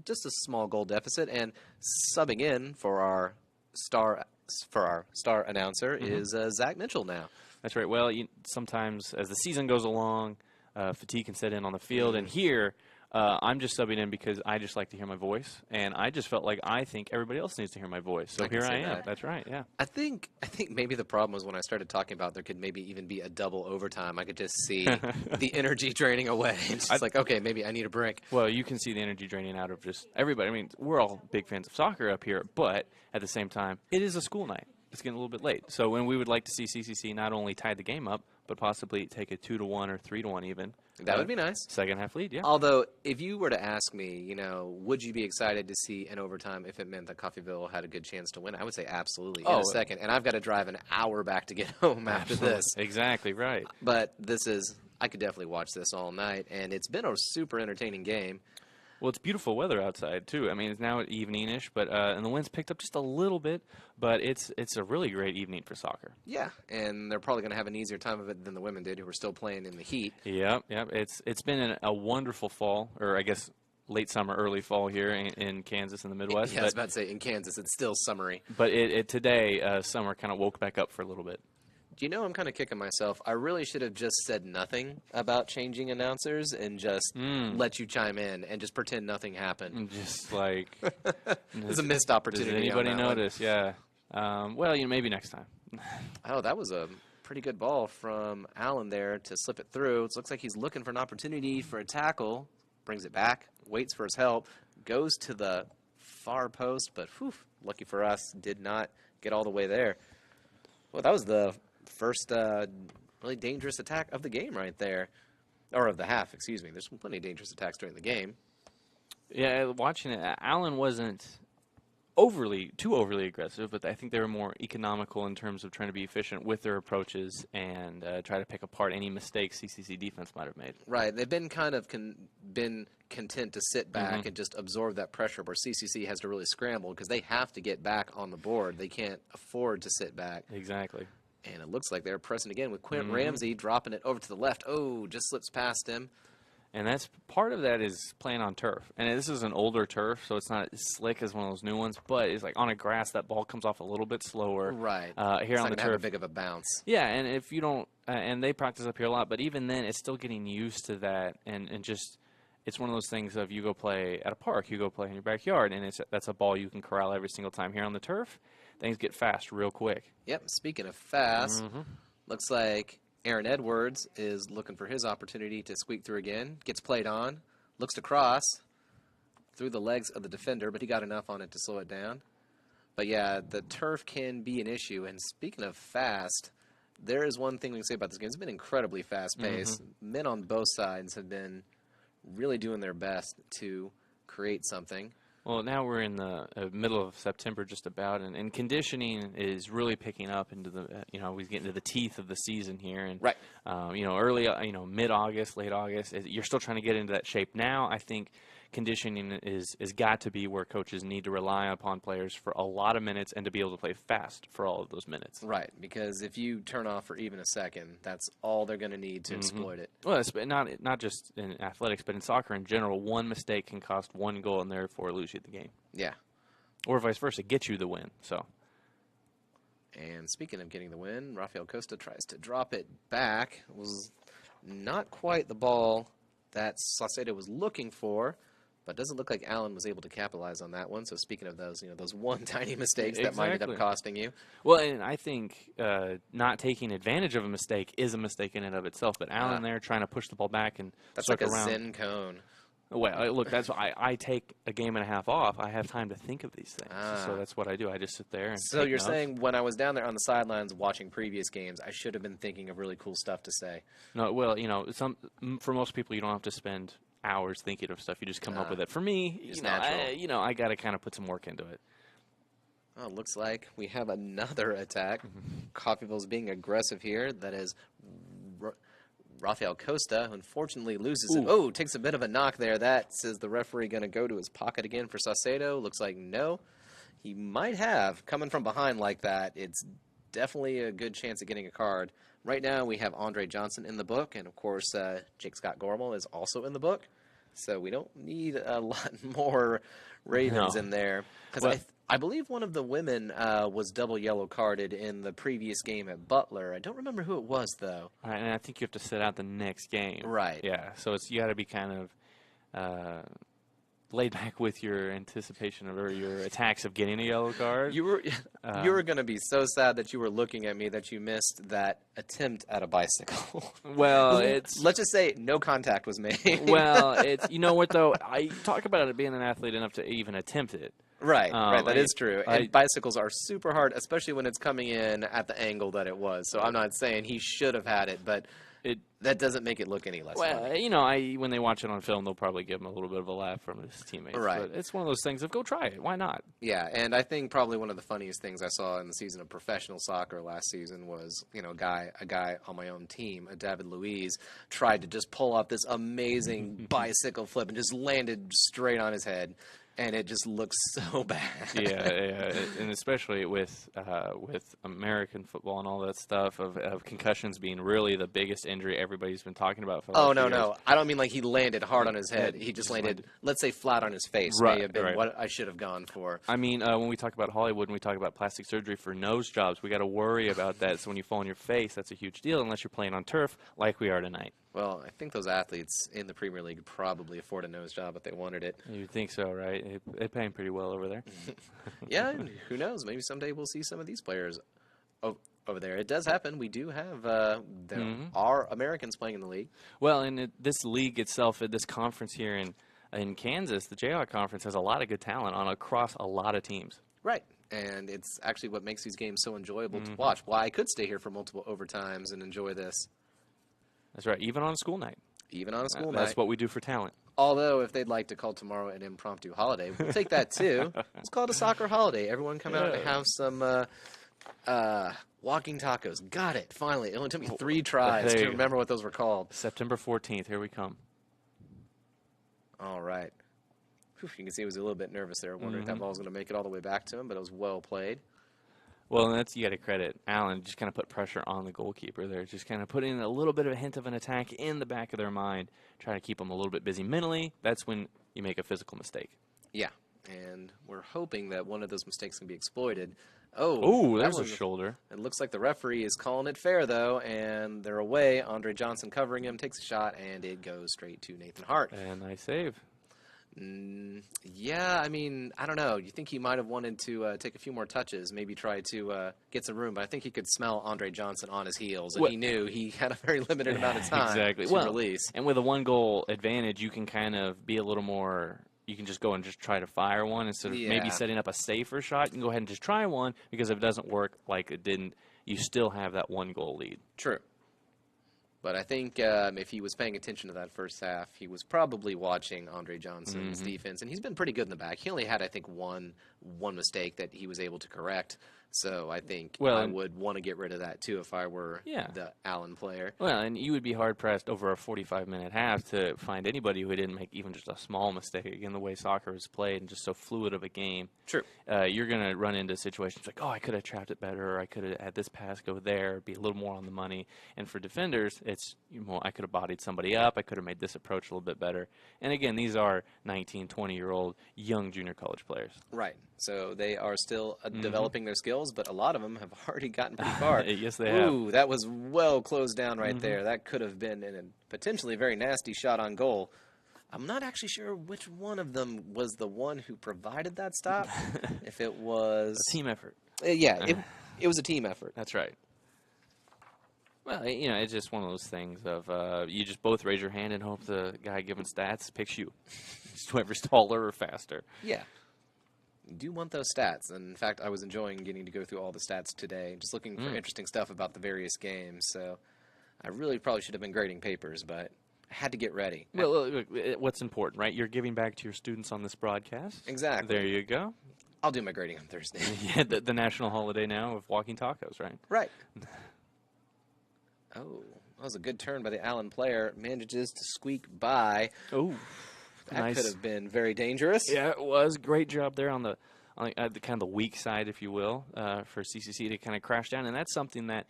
just a small goal deficit. And subbing in for our star announcer is Zach Mitchell now. That's right. Well, sometimes as the season goes along, fatigue can set in on the field. And here, I'm just subbing in because I just like to hear my voice, and I just felt like I think everybody else needs to hear my voice. So here I am. That's right. Yeah. I think maybe the problem was when I started talking about there could maybe even be a double overtime. I could just see the energy draining away. It's just like, okay, maybe I need a break. Well, you can see the energy draining out of just everybody. I mean, we're all big fans of soccer up here, but at the same time, it is a school night. It's getting a little bit late. So when we would like to see CCC not only tie the game up, but possibly take a 2-1 or 3-1 even. That would be nice. Second half lead, yeah. Although, if you were to ask me, would you be excited to see an overtime if it meant that Coffeyville had a good chance to win? I would say absolutely in a second. And I've got to drive an hour back to get home after this. Exactly, right. But I could definitely watch this all night. And it's been a super entertaining game. Well, it's beautiful weather outside, too. I mean, it's now evening-ish, but and the wind's picked up just a little bit, but it's a really great evening for soccer. Yeah, and they're probably going to have an easier time of it than the women did, who were still playing in the heat. Yep. It's been a wonderful fall, or I guess late summer, early fall here in Kansas in the Midwest. Yeah, I was about to say, in Kansas, it's still summery. But today, summer kind of woke back up for a little bit. Do you know, I'm kind of kicking myself. I really should have just said nothing about changing announcers and just let you chime in and just pretend nothing happened. Just like there's a missed opportunity. Does anybody notice? Yeah. Well, maybe next time. Oh, that was a pretty good ball from Allen there to slip it through. It looks like he's looking for an opportunity for a tackle. Brings it back, waits for his help, goes to the far post, but lucky for us, did not get all the way there. Well, that was the first really dangerous attack of the game right there. Or of the half, excuse me. There's plenty of dangerous attacks during the game. Yeah, watching it, Allen wasn't too overly aggressive, but I think they were more economical in terms of trying to be efficient with their approaches and try to pick apart any mistakes CCC defense might have made. Right. They've been kind of been content to sit back and just absorb that pressure, where CCC has to really scramble because they have to get back on the board. They can't afford to sit back. Exactly. And it looks like they're pressing again with Quint Ramsey dropping it over to the left. Oh, just slips past him. And that's part of that is playing on turf. And this is an older turf, so it's not as slick as one of those new ones. But it's like on a grass, that ball comes off a little bit slower. Right. Here it's on not the gonna have turf, a big of a bounce. Yeah, and if you don't, and they practice up here a lot, but even then, it's still getting used to that, and just. It's one of those things of you go play at a park, you go play in your backyard, and that's a ball you can corral every single time. Here on the turf, things get fast real quick. Yep, speaking of fast, looks like Aaron Edwards is looking for his opportunity to squeak through again. Gets played on, looks to cross through the legs of the defender, but he got enough on it to slow it down. But yeah, the turf can be an issue, and speaking of fast, there is one thing we can say about this game. It's been incredibly fast-paced. Men on both sides have been really doing their best to create something. Well, now we're in the middle of September just about, and conditioning is really picking up into the, we get into the teeth of the season here. And, right. Early, mid-August, late August, you're still trying to get into that shape. Now I think conditioning is got to be where coaches need to rely upon players for a lot of minutes and to be able to play fast for all of those minutes. Right, because if you turn off for even a second, that's all they're going to need to exploit it. Well, it's not just in athletics, but in soccer in general, one mistake can cost one goal and therefore lose you the game. Yeah. Or vice versa, get you the win. So. And speaking of getting the win, Rafael Costa tries to drop it back. It was not quite the ball that Saucedo was looking for. But it doesn't look like Allen was able to capitalize on that one. So speaking of those, those one tiny mistakes that might end up costing you. Well, and I think not taking advantage of a mistake is a mistake in and of itself. But Allen there trying to push the ball back and that's circle like a around. Zen cone. Well, look, that's why I take a game and a half off. I have time to think of these things. So that's what I do. I just sit there and So you're saying when I was down there on the sidelines watching previous games, I should have been thinking of really cool stuff to say. No, well, for most people, you don't have to spend hours thinking of stuff. You just come up with it. For me, I got to kind of put some work into it. Oh, looks like we have another attack. Coffeyville's being aggressive here. That is Rafael Costa, who unfortunately loses it. Oh, takes a bit of a knock there. That says the referee going to go to his pocket again for Saucedo. Looks like no. He might have. Coming from behind like that, it's definitely a good chance of getting a card. Right now, we have Andre Johnson in the book, and of course, Jake Scott Gormal is also in the book. So we don't need a lot more Ravens No. in there. Because Well- I believe one of the women was double yellow carded in the previous game at Butler. I don't remember who it was, though. Right, and I think you have to sit out the next game. Right. Yeah, so you got to be kind of laid back with your anticipation of or your attacks of getting a yellow card. You were going to be so sad that you were looking at me that you missed that attempt at a bicycle. Well, it's Let's just say no contact was made. well, it's you know what though. I talk about it being an athlete enough to even attempt it. Right, right. That is true. And I- bicycles are super hard, especially when it's coming in at the angle that it was. So I'm not saying he should have had it, but that doesn't make it look any less Well, funny. you know, when they watch it on film, they'll probably give him a little bit of a laugh from his teammates. Right. But it's one of those things of go try it. Why not? Yeah, and I think probably one of the funniest things I saw in the season of professional soccer last season was, you know, a guy on my own team, David Luiz, tried to just pull off this amazing bicycle flip and just landed straight on his head. And it just looks so bad. Yeah, and especially with American football and all that stuff of concussions being really the biggest injury everybody's been talking about for the last few years. No. I don't mean like he landed hard on his head. He just landed, let's say, flat on his face. Right, May have been right. what I should have gone for. I mean, when we talk about Hollywood and we talk about plastic surgery for nose jobs, we got to worry about that. So when you fall on your face, that's a huge deal unless you're playing on turf like we are tonight. Well, I think those athletes in the Premier League probably afford a nose job if they wanted it. You'd think so, right? They pay him pretty well over there. Yeah, and who knows? Maybe someday we'll see some of these players over there. It does happen. We do have there are Americans playing in the league. Well, and this league itself, this conference here in Kansas, the Jayhawk Conference, has a lot of good talent across a lot of teams. Right. And it's actually what makes these games so enjoyable to watch. Why I could stay here for multiple overtimes and enjoy this. That's right, even on a school night. Even on a school night. That's what we do for talent. Although, if they'd like to call tomorrow an impromptu holiday, we'll take that too. Let's call it a soccer holiday. Everyone come out and have some walking tacos. Got it, finally. It only took me 3 tries There to you go. remember what those were called. September 14th, here we come. All right. Whew, you can see he was a little bit nervous there, wondering if that ball was going to make it all the way back to him, but it was well played. Well, and that's you got to credit Allen. Just kind of put pressure on the goalkeeper there. Just kind of putting a little bit of a hint of an attack in the back of their mind, trying to keep them a little bit busy mentally. That's when you make a physical mistake. Yeah, and we're hoping that one of those mistakes can be exploited. Oh, Oh, that there's a was- shoulder. It looks like the referee is calling it fair, though, and they're away. Andre Johnson covering him, takes a shot, and it goes straight to Nathan Hart. And nice save. Yeah, I mean, I don't know. You think he might have wanted to take a few more touches, maybe try to get some room, but I think he could smell Andre Johnson on his heels, and Well- he knew he had a very limited amount of time Exactly. to Well, release. And with a 1-goal advantage, you can kind of be a little more. You can just go and just try to fire one instead of maybe Yeah. setting up a safer shot. You can go ahead and just try one because if it doesn't work like it didn't, you still have that 1-goal lead. True. But I think if he was paying attention to that first half, he was probably watching Andre Johnson's defense, and he's been pretty good in the back. He only had, I think, one mistake that he was able to correct. So I think I would want to get rid of that too if I were the Allen player. Well, and you would be hard-pressed over a 45-minute half to find anybody who didn't make even just a small mistake. Again, the way soccer is played and just so fluid of a game. True. You're going to run into situations like, oh, I could have trapped it better, or I could have had this pass go there, be a little more on the money. And for defenders, it's, I could have bodied somebody up. I could have made this approach a little bit better. And again, these are 19, 20-year-old young junior college players. Right. So they are still developing their skills, but a lot of them have already gotten pretty far. Yes, they have. Ooh, that was well closed down right there. That could have been a potentially very nasty shot on goal. I'm not actually sure which one of them was the one who provided that stop. If it was A team effort. Yeah, it was a team effort. That's right. Well, it's just one of those things of you just both raise your hand and hope the guy giving stats picks you. Just whoever's taller or faster. Yeah. You do want those stats. And in fact, I was enjoying getting to go through all the stats today, just looking for interesting stuff about the various games. So I really probably should have been grading papers, but I had to get ready. Well, look, what's important, right? You're giving back to your students on this broadcast. Exactly. There you go. I'll do my grading on Thursday. Yeah, the national holiday now of walking tacos, right? Right. Oh, that was a good turn by the Allen player. Manages to squeak by. Oh, That nice. could have been very dangerous. Yeah, it was. Great job there on the kind of the weak side, if you will, for CCC to kind of crash down. And that's something that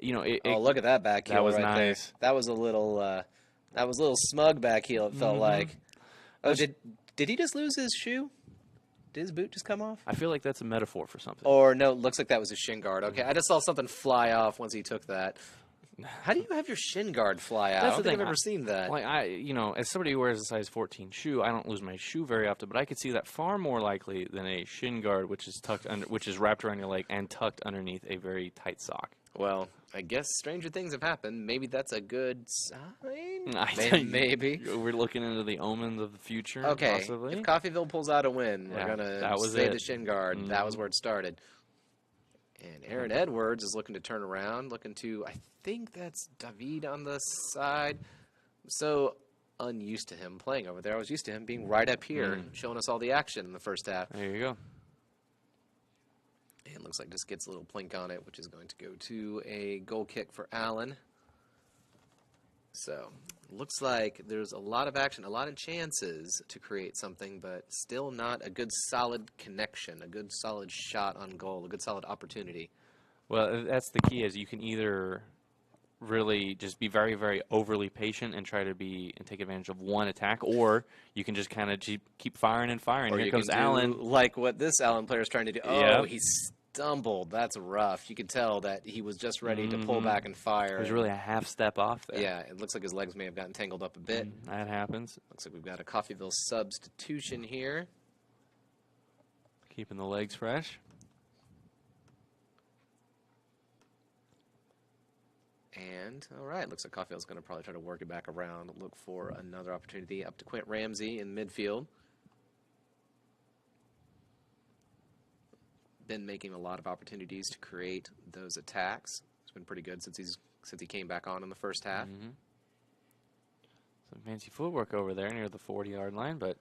Oh, look at that back heel that was right nice. there. That was a little smug back heel, it felt like. Oh, did he just lose his shoe? Did his boot just come off? I feel like that's a metaphor for something. Or no, it looks like that was his shin guard. Okay, I just saw something fly off once he took that. How do you have your shin guard fly out? That's I don't the think thing. I've ever seen that. Like as somebody who wears a size 14 shoe, I don't lose my shoe very often, but I could see that far more likely than a shin guard, which is which is wrapped around your leg and tucked underneath a very tight sock. Well, I guess stranger things have happened. Maybe that's a good sign. Maybe. We're looking into the omens of the future. Okay, Possibly. if Coffeyville pulls out a win, Yeah, we're gonna that was say it. the shin guard. That was where it started. And Aaron Edwards is looking to turn around, looking to, I think that's David on the side. So unused to him playing over there. I was used to him being right up here, showing us all the action in the first half. There you go. And looks like just gets a little plink on it, which is going to go to a goal kick for Allen. So looks like there's a lot of action, a lot of chances to create something, but still not a good solid connection, a good solid shot on goal, a good solid opportunity. Well, that's the key is you can either really just be very, very overly patient and try to take advantage of one attack, or you can just kind of keep firing and firing. Or Here you comes can do Allen. like what this Allen player is trying to do. Oh, Yep. he stumbled. That's rough. You could tell that he was just ready to pull back and fire. There's really a half step off there. Yeah, it looks like his legs may have gotten tangled up a bit. That happens. Looks like we've got a Coffeyville substitution here. Keeping the legs fresh. And, all right, looks like Coffeyville's going to probably try to work it back around, look for another opportunity up to Quint Ramsey in midfield. Been making a lot of opportunities to create those attacks. It's been pretty good since he came back on in the first half. Some fancy footwork over there near the 40-yard line, but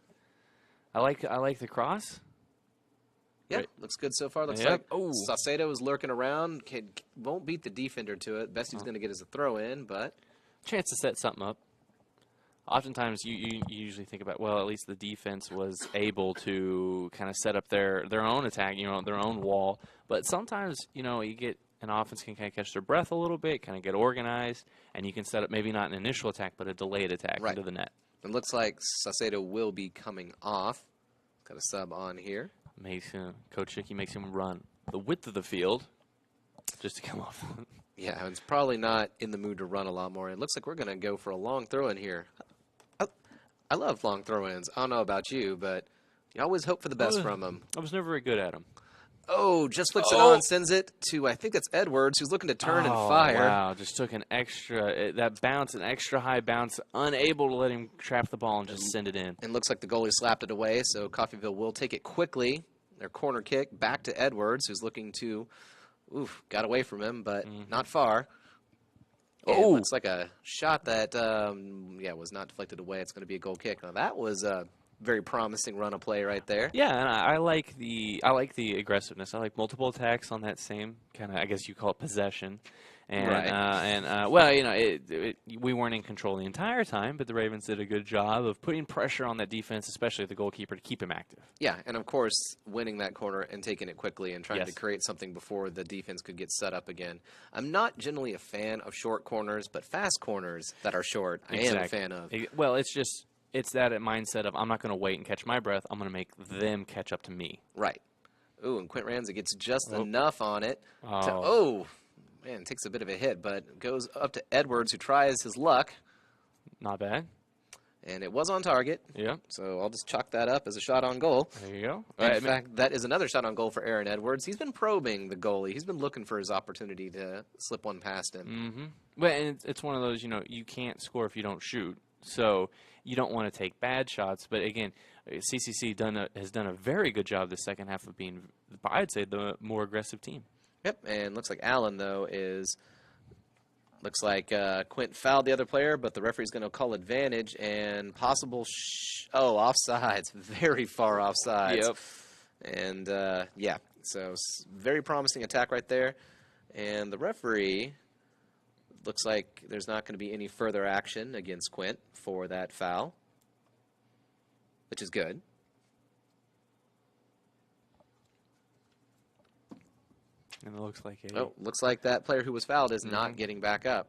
I like the cross. Yeah, Right. looks good so far. Looks Yep. like Saucedo is lurking around. Won't beat the defender to it. Best he's going to get is a throw in, but Chance to set something up. Oftentimes, you usually think about, well, at least the defense was able to kind of set up their own attack, their own wall. But sometimes, you get an offense can kind of catch their breath a little bit, kind of get organized, and you can set up maybe not an initial attack, but a delayed attack Right. into the net. it looks like Saucedo will be coming off. Got a sub on here. Coach Hickey makes him run the width of the field just to come off. Yeah, it's probably not in the mood to run a lot more. It looks like we're going to go for a long throw in here. I love long throw-ins. I don't know about you, but you always hope for the best from them. I was never very good at them. Oh, just flicks it on, sends it to, I think that's Edwards, who's looking to turn and fire. Wow, just took an extra an extra high bounce, unable to let him trap the ball and just send it in. And looks like the goalie slapped it away, so Coffeyville will take it quickly. Their corner kick back to Edwards, who's looking to, got away from him, but not far. And it looks like a shot that, was not deflected away. It's going to be a goal kick. Now, that was a very promising run of play right there. Yeah, and I like the aggressiveness. I like multiple attacks on that same kind of, I guess you call it possession. And, Right. We weren't in control the entire time, but the Ravens did a good job of putting pressure on that defense, especially the goalkeeper, to keep him active. Yeah, and of course, winning that corner and taking it quickly and trying Yes. to create something before the defense could get set up again. I'm not generally a fan of short corners, but fast corners that are short, I am a fan of. Well, it's that mindset of I'm not going to wait and catch my breath. I'm going to make them catch up to me. Right. Ooh, and Quint Ramsey gets just enough on it. Man, takes a bit of a hit, but goes up to Edwards, who tries his luck. Not bad. And it was on target. Yeah. So I'll just chalk that up as a shot on goal. There you go. In fact, that is another shot on goal for Aaron Edwards. He's been probing the goalie. He's been looking for his opportunity to slip one past him. Mm-hmm. Well, and it's one of those, you can't score if you don't shoot. So you don't want to take bad shots. But again, CCC has done a very good job this second half of being, I'd say, the more aggressive team. Yep, and looks like Allen, though, looks like Quint fouled the other player, but the referee's going to call advantage and possible offsides, very far offsides. Yep. And, so very promising attack right there. And the referee looks like there's not going to be any further action against Quint for that foul, which is good. And it looks like looks like that player who was fouled is not getting back up.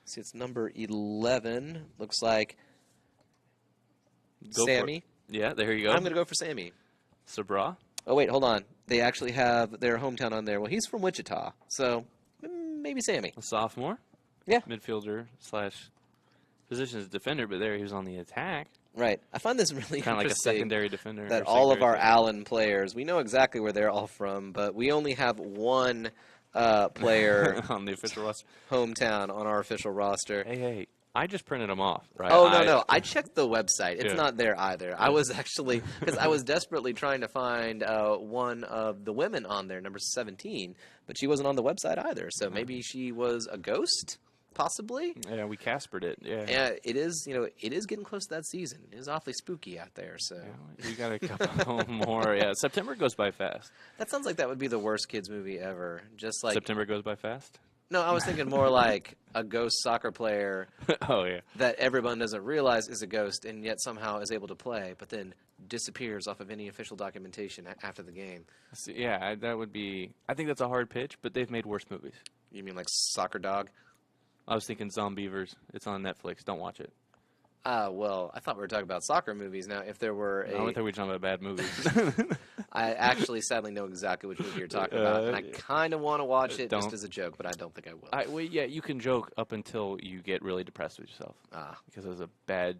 See, it's number 11. Looks like Go for Sammy. it. Yeah, there you go. I'm going to go for Sammy. Sabra. Oh, wait, hold on. They actually have their hometown on there. Well, he's from Wichita, so maybe Sammy. A sophomore. Yeah. Midfielder / position as defender, but there he was on the attack. Right. I find this really Kind of like a interesting secondary defender. that or all of secondary our defender. Allen players, we know exactly where they're all from, but we only have one player on the official roster. hometown on our official roster. Hey, I just printed them off, right? Oh, no. I checked the website. It's Yeah. not there either. I was actually, because I was desperately trying to find one of the women on there, number 17, but she wasn't on the website either. So maybe she was a ghost, possibly. Yeah, we Caspered it. Yeah. Yeah, it is, it is getting close to that season. It is awfully spooky out there. So Yeah, we got a couple more. Yeah, September goes by fast. that sounds like that would be the worst kids movie ever. Just like, September goes by fast. no, I was thinking more like a ghost soccer player Oh yeah. that everyone doesn't realize is a ghost and yet somehow is able to play, but then disappears off of any official documentation after the game. So, yeah, that would be. I think that's a hard pitch, but they've made worse movies. You mean like Soccer Dog? I was thinking Zombievers. It's on Netflix. Don't watch it. Well, I thought we were talking about soccer movies. Now, if there were I don't think we're talking about bad movies. I actually sadly know exactly which movie you're talking about, and I kind of want to watch it just don't. as a joke, but I don't think I will. Well, yeah, you can joke up until you get really depressed with yourself. Because it was a bad,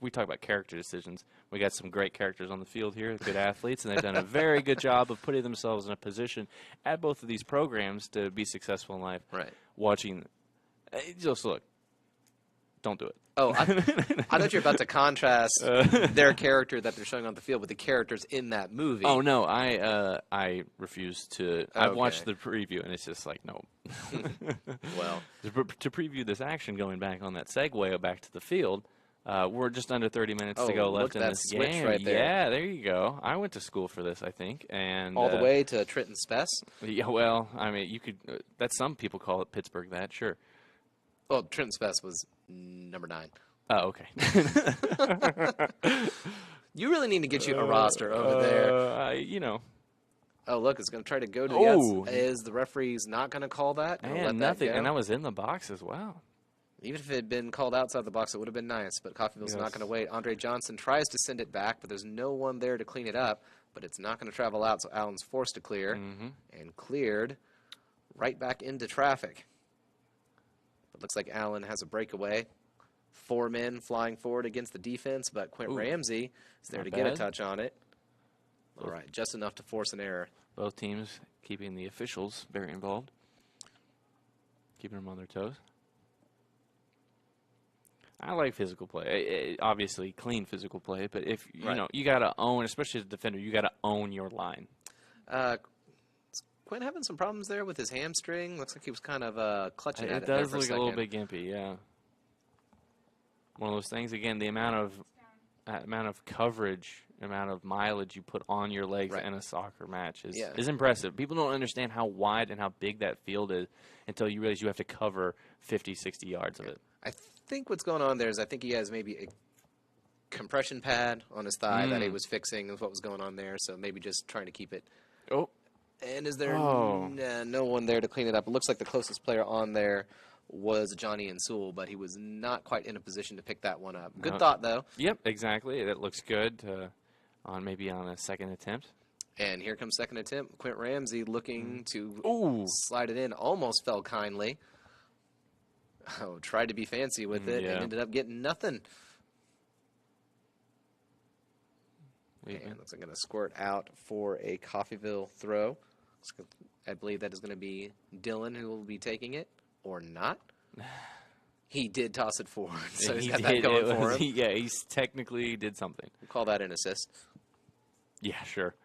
we talk about character decisions. We got some great characters on the field here, good athletes, and they've done a very good job of putting themselves in a position at both of these programs to be successful in life. Right. Watching, just look, don't do it. Oh, I thought you were about to contrast their character that they're showing on the field with the characters in that movie. Oh no, I refuse to. I've Okay. watched the preview, and it's just like no. Well, to preview this action, going back on that segue back to the field, we're just under 30 minutes to go look left in at that this switch game. right there. Yeah, there you go. I went to school for this, I think, and all the way to Trenton Spess. Yeah, well, I mean, you could. That's some people call it Pittsburgh. That sure. Well, Trenton Spess was number 9. Oh, okay. You really need to get you a roster over there. Oh, look, it's going to try to go to the outs. Is the referee's not going to call that? Gonna let And that nothing, go? and that was in the box as well. Even if it had been called outside the box, it would have been nice, but Coffeyville's not Yes. going to wait. Andre Johnson tries to send it back, but there's no one there to clean it up, but it's not going to travel out, so Allen's forced to clear, and cleared right back into traffic. But looks like Allen has a breakaway. 4 men flying forward against the defense, but Quint Ramsey is there Not to get a bad. touch on it. All right, just enough to force an error. Both teams keeping the officials very involved, keeping them on their toes. I like physical play. Obviously, clean physical play. But if you got to own, especially as a defender, you got to own your line. Is Quinn having some problems there with his hamstring? Looks like he was kind of clutching at It it there does for a look a little second. bit gimpy. Yeah. One of those things. Again, the amount of coverage, amount of mileage you put on your legs in a soccer match is impressive. People don't understand how wide and how big that field is until you realize you have to cover 50, 60 yards of it. I think what's going on there is I think he has maybe a compression pad on his thigh that he was fixing is what was going on there. So maybe just trying to keep it. Oh. And is there no one there to clean it up? It looks like the closest player on there was Johnny Insul, but he was not quite in a position to pick that one up. Good thought, though. Yep, exactly. That looks good on a second attempt. And here comes second attempt. Quint Ramsey looking to slide it in. Almost fell kindly. Oh, tried to be fancy with it and ended up getting nothing. And looks like going to squirt out for a Coffeyville throw. I believe that is going to be Dylan who will be taking it, or not. He did toss it forward, so he's got that going for him. Yeah, he's technically did something. We'll call that an assist. Yeah, sure.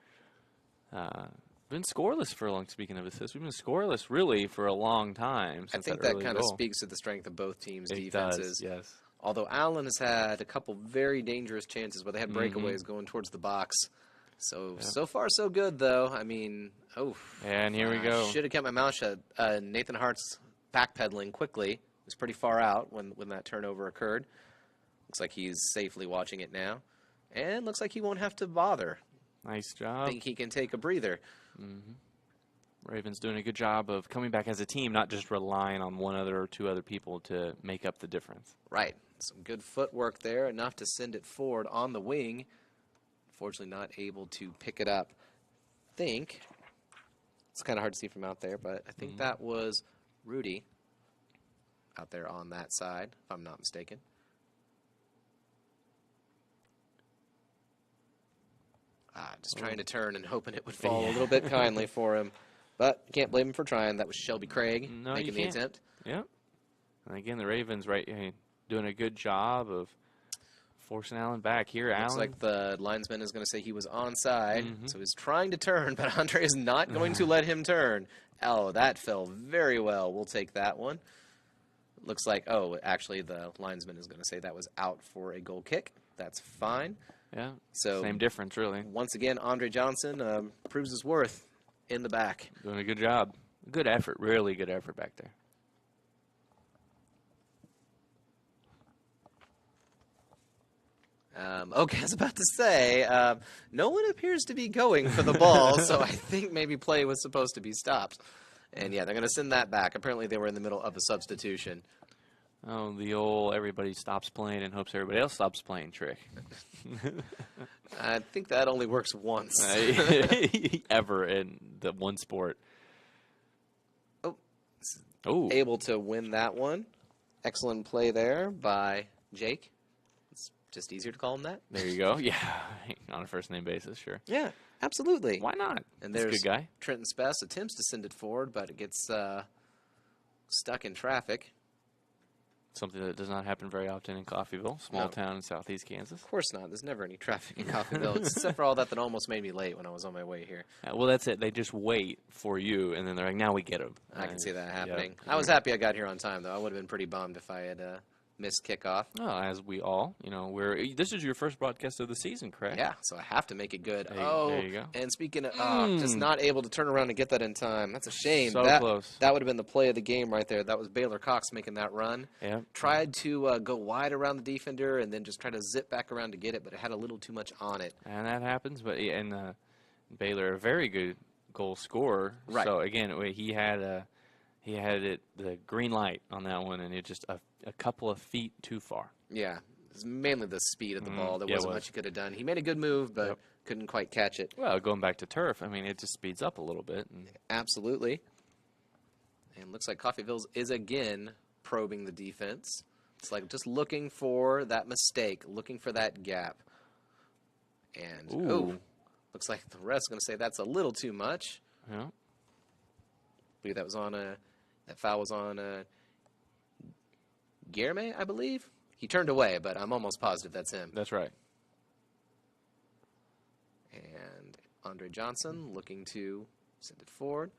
Been scoreless for a long. Speaking of assists, we've been scoreless really for a long time. I think that kind of speaks to the strength of both teams' defenses. Does, yes. Although Allen has had a couple very dangerous chances where they had breakaways going towards the box. So far so good though. I mean, and here we go. Should have kept my mouth shut. Nathan Hart's backpedaling quickly. It was pretty far out when that turnover occurred. Looks like he's safely watching it now, and looks like he won't have to bother. Nice job. I think he can take a breather. Ravens doing a good job of coming back as a team, not just relying on one other or two other people to make up the difference. Right. Some good footwork there, enough to send it forward on the wing. Fortunately, not able to pick it up. Think it's kind of hard to see from out there, but I think that was Rudy out there on that side, if I'm not mistaken. Just trying to turn and hoping it would fall a little bit kindly for him. But you can't blame him for trying. That was Shelby Craig making the attempt. Yep. And again, the Ravens doing a good job of forcing Allen back here. Looks like the linesman is going to say he was onside, so he's trying to turn, but Andre is not going to let him turn. Oh, that fell very well. We'll take that one. Looks like, actually the linesman is going to say that was out for a goal kick. That's fine. Yeah, so same difference, really. Once again, Andre Johnson proves his worth in the back. Doing a good job. Good effort, really good effort back there. Okay, I was about to say, no one appears to be going for the ball, so I think maybe play was supposed to be stopped. And, yeah, they're going to send that back. Apparently they were in the middle of a substitution. Oh, the old everybody stops playing and hopes everybody else stops playing trick. I think that only works once. Ever in the one sport. Oh. Able to win that one. Excellent play there by Jake. It's just easier to call him that. There you go. Yeah, on a first-name basis, sure. Yeah, absolutely. Why not? And That's there's a good guy. Trenton Spess attempts to send it forward, but it gets stuck in traffic. Something that does not happen very often in Coffeyville, small town in southeast Kansas. Of course not. There's never any traffic in Coffeyville, except for all that almost made me late when I was on my way here. Well, that's it. They just wait for you, and then they're like, now we get them. I can see that happening. I was happy I got here on time, though. I would have been pretty bummed if I had missed kickoff. Oh, as we all, this is your first broadcast of the season, correct? Yeah, so I have to make it good. There you go. And speaking of, just not able to turn around and get that in time. That's a shame. So close. That would have been the play of the game right there. That was Baylor Cox making that run. Yeah. Tried to go wide around the defender and then just try to zip back around to get it, but it had a little too much on it. And that happens, but Baylor, a very good goal scorer. Right. So again, he had the green light on that one, and it just a couple of feet too far. Yeah, it's mainly the speed of the ball. There wasn't much he could have done. He made a good move, but couldn't quite catch it. Well, going back to turf, I mean, it just speeds up a little bit. Absolutely. And looks like Coffeyville's is again probing the defense. It's like just looking for that mistake, looking for that gap. And, looks like the ref's going to say that's a little too much. Yeah. I believe that was on that foul was on Guillerme, I believe. He turned away, but I'm almost positive that's him. That's right. And Andre Johnson looking to send it forward.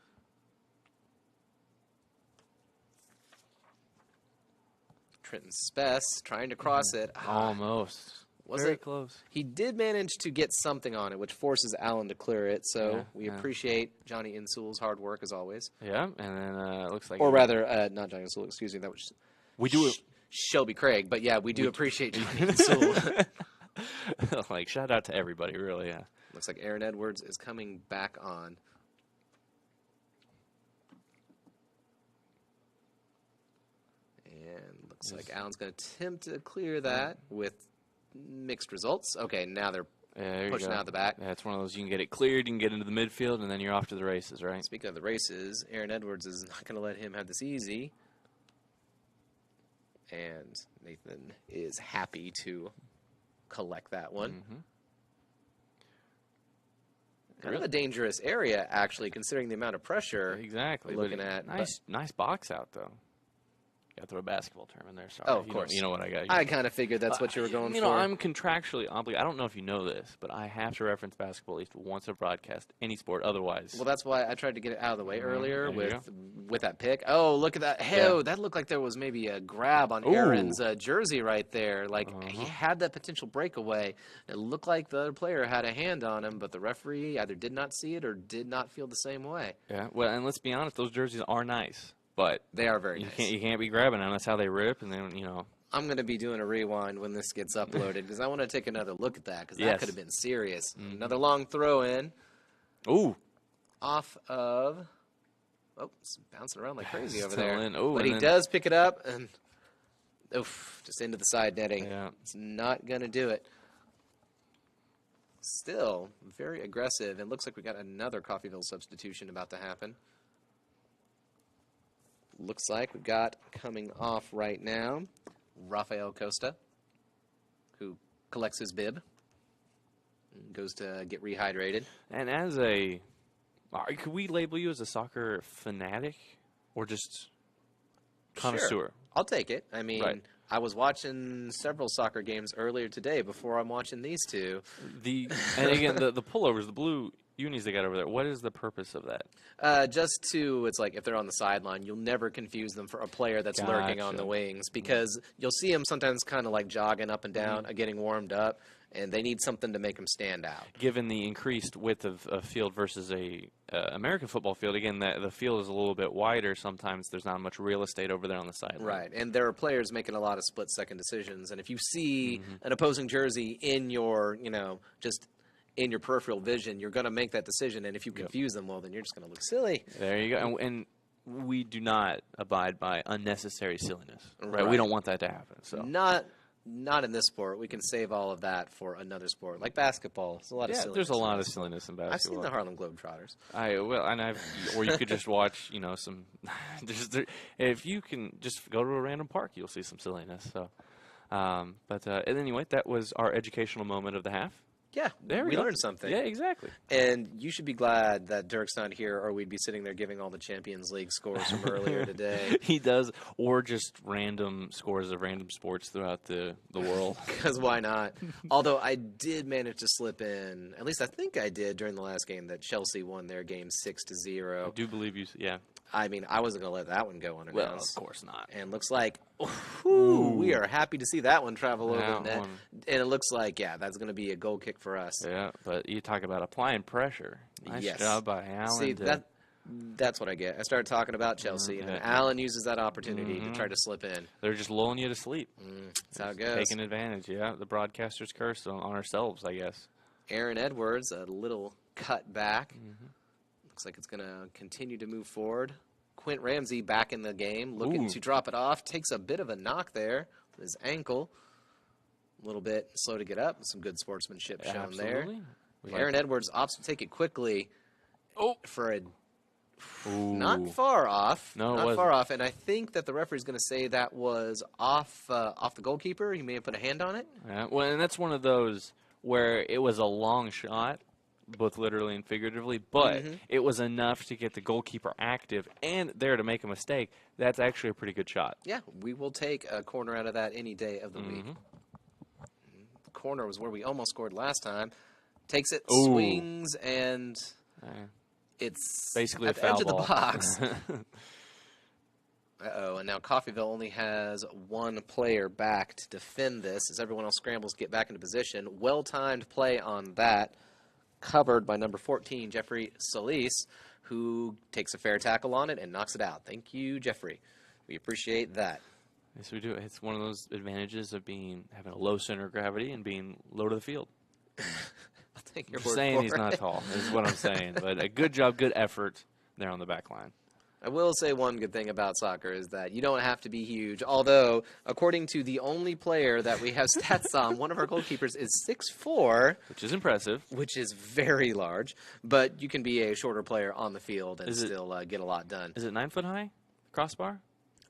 Trenton Spess trying to cross it. Almost. Very close. He did manage to get something on it, which forces Allen to clear it. So we appreciate Johnny Insul's hard work as always. Yeah, and then it looks like, or rather, not Johnny Insul. Excuse me. That was we do it. Shelby Craig. But yeah, we do appreciate Johnny Insul. Like shout out to everybody, really. Yeah. Looks like Aaron Edwards is coming back on. And looks like Allen's going to attempt to clear that with mixed results. Okay, now they're pushing out the back. Yeah, it's one of those you can get it cleared, you can get into the midfield, and then you're off to the races, right? Speaking of the races, Aaron Edwards is not going to let him have this easy. And Nathan is happy to collect that one. Kind of a dangerous area, actually, considering the amount of pressure. Exactly. Looking at nice box out though. Got to throw a basketball term in there. Sorry. Oh, of course. You know what I got. I kind of figured that's what you were going for. You know, I'm contractually obligated. I don't know if you know this, but I have to reference basketball at least once a broadcast, any sport. Otherwise, well, that's why I tried to get it out of the way earlier with that pick. Oh, look at that! Hey, that looked like there was maybe a grab on Aaron's jersey right there. Like he had that potential breakaway. It looked like the other player had a hand on him, but the referee either did not see it or did not feel the same way. Yeah. Well, and let's be honest, those jerseys are nice. But they are very nice. You can't be grabbing them. That's how they rip, and then I'm going to be doing a rewind when this gets uploaded because I want to take another look at that because that could have been serious. Another long throw in. Ooh. Off of Oh, it's bouncing around like crazy over Still there. in. Oh, but and he then- does pick it up, and just into the side netting. Yeah. It's not going to do it. Still very aggressive. And looks like we got another Coffeyville substitution about to happen. Looks like we've got coming off right now Rafael Costa, who collects his bib and goes to get rehydrated. And could we label you as a soccer fanatic or just connoisseur? Sure. I'll take it. I mean, Right. I was watching several soccer games earlier today before I'm watching these two. And again, the pullovers, the blue unis they got over there. What is the purpose of that? It's like if they're on the sideline, you'll never confuse them for a player that's lurking on the Gotcha. wings, because you'll see them sometimes kind of like jogging up and down, getting warmed up, and they need something to make them stand out. Given the increased width of a field versus a American football field, again, the field is a little bit wider. Sometimes there's not much real estate over there on the sideline. Right, and there are players making a lot of split-second decisions, and if you see an opposing jersey in your, just in your peripheral vision, you're going to make that decision, and if you confuse them, well, then you're just going to look silly. There you go. And we do not abide by unnecessary silliness. Right? Right. We don't want that to happen. So Not in this sport. We can save all of that for another sport, like basketball. There's a lot of silliness. there's a in lot that of sport. silliness in I've basketball. seen the Harlem Globetrotters. Or you could just watch, some. If you can just go to a random park, you'll see some silliness. So, and anyway, that was our educational moment of the half. Yeah, There we we go. learned something. Yeah, exactly. And you should be glad that Dirk's not here, or we'd be sitting there giving all the Champions League scores from earlier today. He does, or just random scores of random sports throughout the world. Because why not? Although I did manage to slip in, at least I think I did during the last game, that Chelsea won their game 6-0. I do believe you. Yeah. I mean, I wasn't going to let that one go Well, unannounced. of course not. And looks like, we are happy to see that one travel over That the net. one. And it looks like, that's going to be a goal kick for us. Yeah, but you talk about applying pressure. Nice Yes. job by Allen. See, that's what I get. I started talking about Chelsea, and Yeah. Allen uses that opportunity to try to slip in. They're just lulling you to sleep. That's how it goes. Taking advantage, yeah. The broadcaster's curse on ourselves, I guess. Aaron Edwards, a little cut back. Looks like it's going to continue to move forward. Quint Ramsey back in the game, looking Ooh. to drop it off. Takes a bit of a knock there with his ankle. A little bit slow to get up. Some good sportsmanship shown there. Absolutely. We Aaron Edwards opts to take it quickly. Oh. For a Ooh. not far off. No, it not wasn't. far off. And I think that the referee's going to say that was off the goalkeeper. He may have put a hand on it. Yeah, well, and that's one of those where it was a long shot, both literally and figuratively, but it was enough to get the goalkeeper active and there to make a mistake. That's actually a pretty good shot. Yeah, we will take a corner out of that any day of the week. The corner was where we almost scored last time. Takes it, Ooh. swings, and it's Basically at a the edge foul of the ball. box. Uh-oh, and now Coffeyville only has one player back to defend this as everyone else scrambles to get back into position. Well-timed play on that, covered by number 14, Jeffrey Solis, who takes a fair tackle on it and knocks it out. Thank you, Jeffrey. We appreciate that. Yes, we do. It's one of those advantages of having a low center of gravity and being low to the field. I'll take your I'm word saying for he's it. not tall, is what I'm saying. But a good job, good effort there on the back line. I will say one good thing about soccer is that you don't have to be huge. Although, according to the only player that we have stats on, one of our goalkeepers is 6'4", Which is impressive. which is very large. But you can be a shorter player on the field and Is it- still get a lot done. Is it 9 foot high? Crossbar?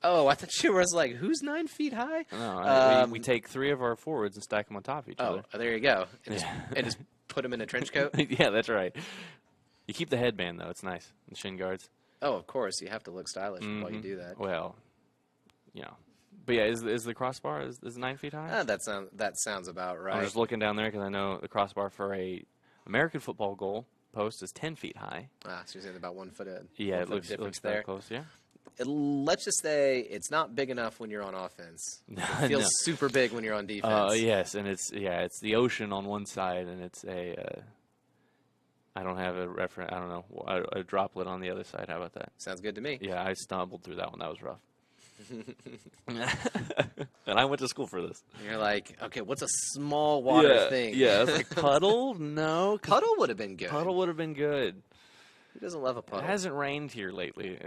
Oh, I thought you were like, who's 9 feet high? No, we take 3 of our forwards and stack them on top of each Oh, other. there you go. And, Yeah. and just put him in a trench coat? Yeah, that's right. You keep the headband, though. It's nice. And shin guards. Oh, of course. You have to look stylish while you do that. Well, But yeah, is the crossbar is 9 feet high? That sounds about I'm right. just looking down there because I know the crossbar for a American football goal post is 10 feet high. So you're saying about 1 foot of Yeah, one it foot looks difference very there. close. Yeah. Let's just say it's not big enough when you're on offense. It feels No. super big when you're on defense. Yes, and it's the ocean on one side, and it's I don't have a reference. I don't know a droplet on the other side. How about that? Sounds good to me. Yeah, I stumbled through that one. That was rough. And I went to school for this. You're like, okay, what's a small water thing? Yeah, it's like puddle. No, Puddle would have been good. Puddle would have been good. Who doesn't love a It puddle? hasn't rained here lately.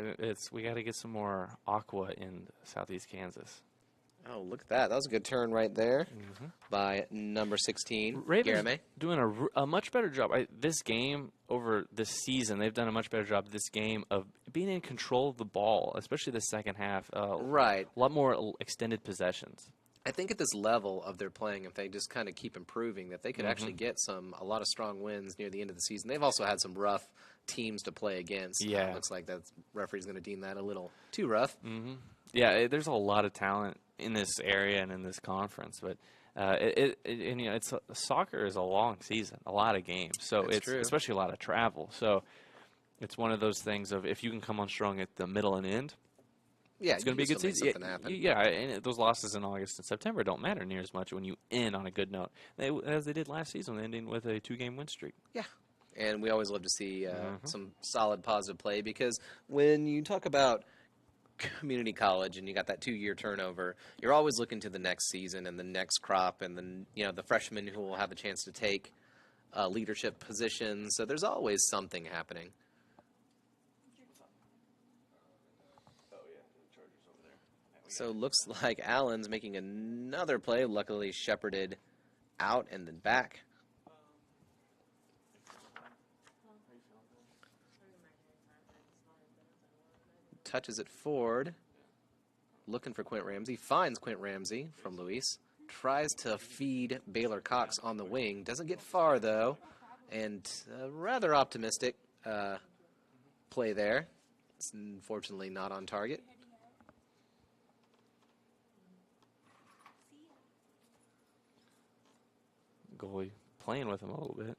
We got to get some more aqua in southeast Kansas. Oh, look at that. That was a good turn right there by number 16, Ravens Garame. doing a much better job. This game over this season, they've done a much better job this game of being in control of the ball, especially the second half. Right. A lot more extended possessions. I think at this level of their playing, if they just kind of keep improving, that they could actually get a lot of strong wins near the end of the season. They've also had some rough teams to play against. Yeah. Looks like that referee's going to deem that a little too rough. Yeah, there's a lot of talent in this area and in this conference, but soccer is a long season, a lot of games, so That's it's true. especially a lot of travel. So it's one of those things of if you can come on strong at the middle and end, Yeah, it's going to be a good season. Something happen. Yeah, and those losses in August and September don't matter near as much when you end on a good note, as they did last season, ending with a 2-game win streak. Yeah. And we always love to see some solid positive play because when you talk about community college and you got that 2-year turnover, you're always looking to the next season and the next crop and then the freshmen who will have a chance to take leadership positions. So there's always something happening. So it looks like Allen's making another play, luckily shepherded out and then back. Touches it forward, looking for Quint Ramsey, finds Quint Ramsey from Luis, tries to feed Baylor Cox on the wing, doesn't get far though, and rather optimistic play there. It's unfortunately not on target. Goalie playing with him a little bit.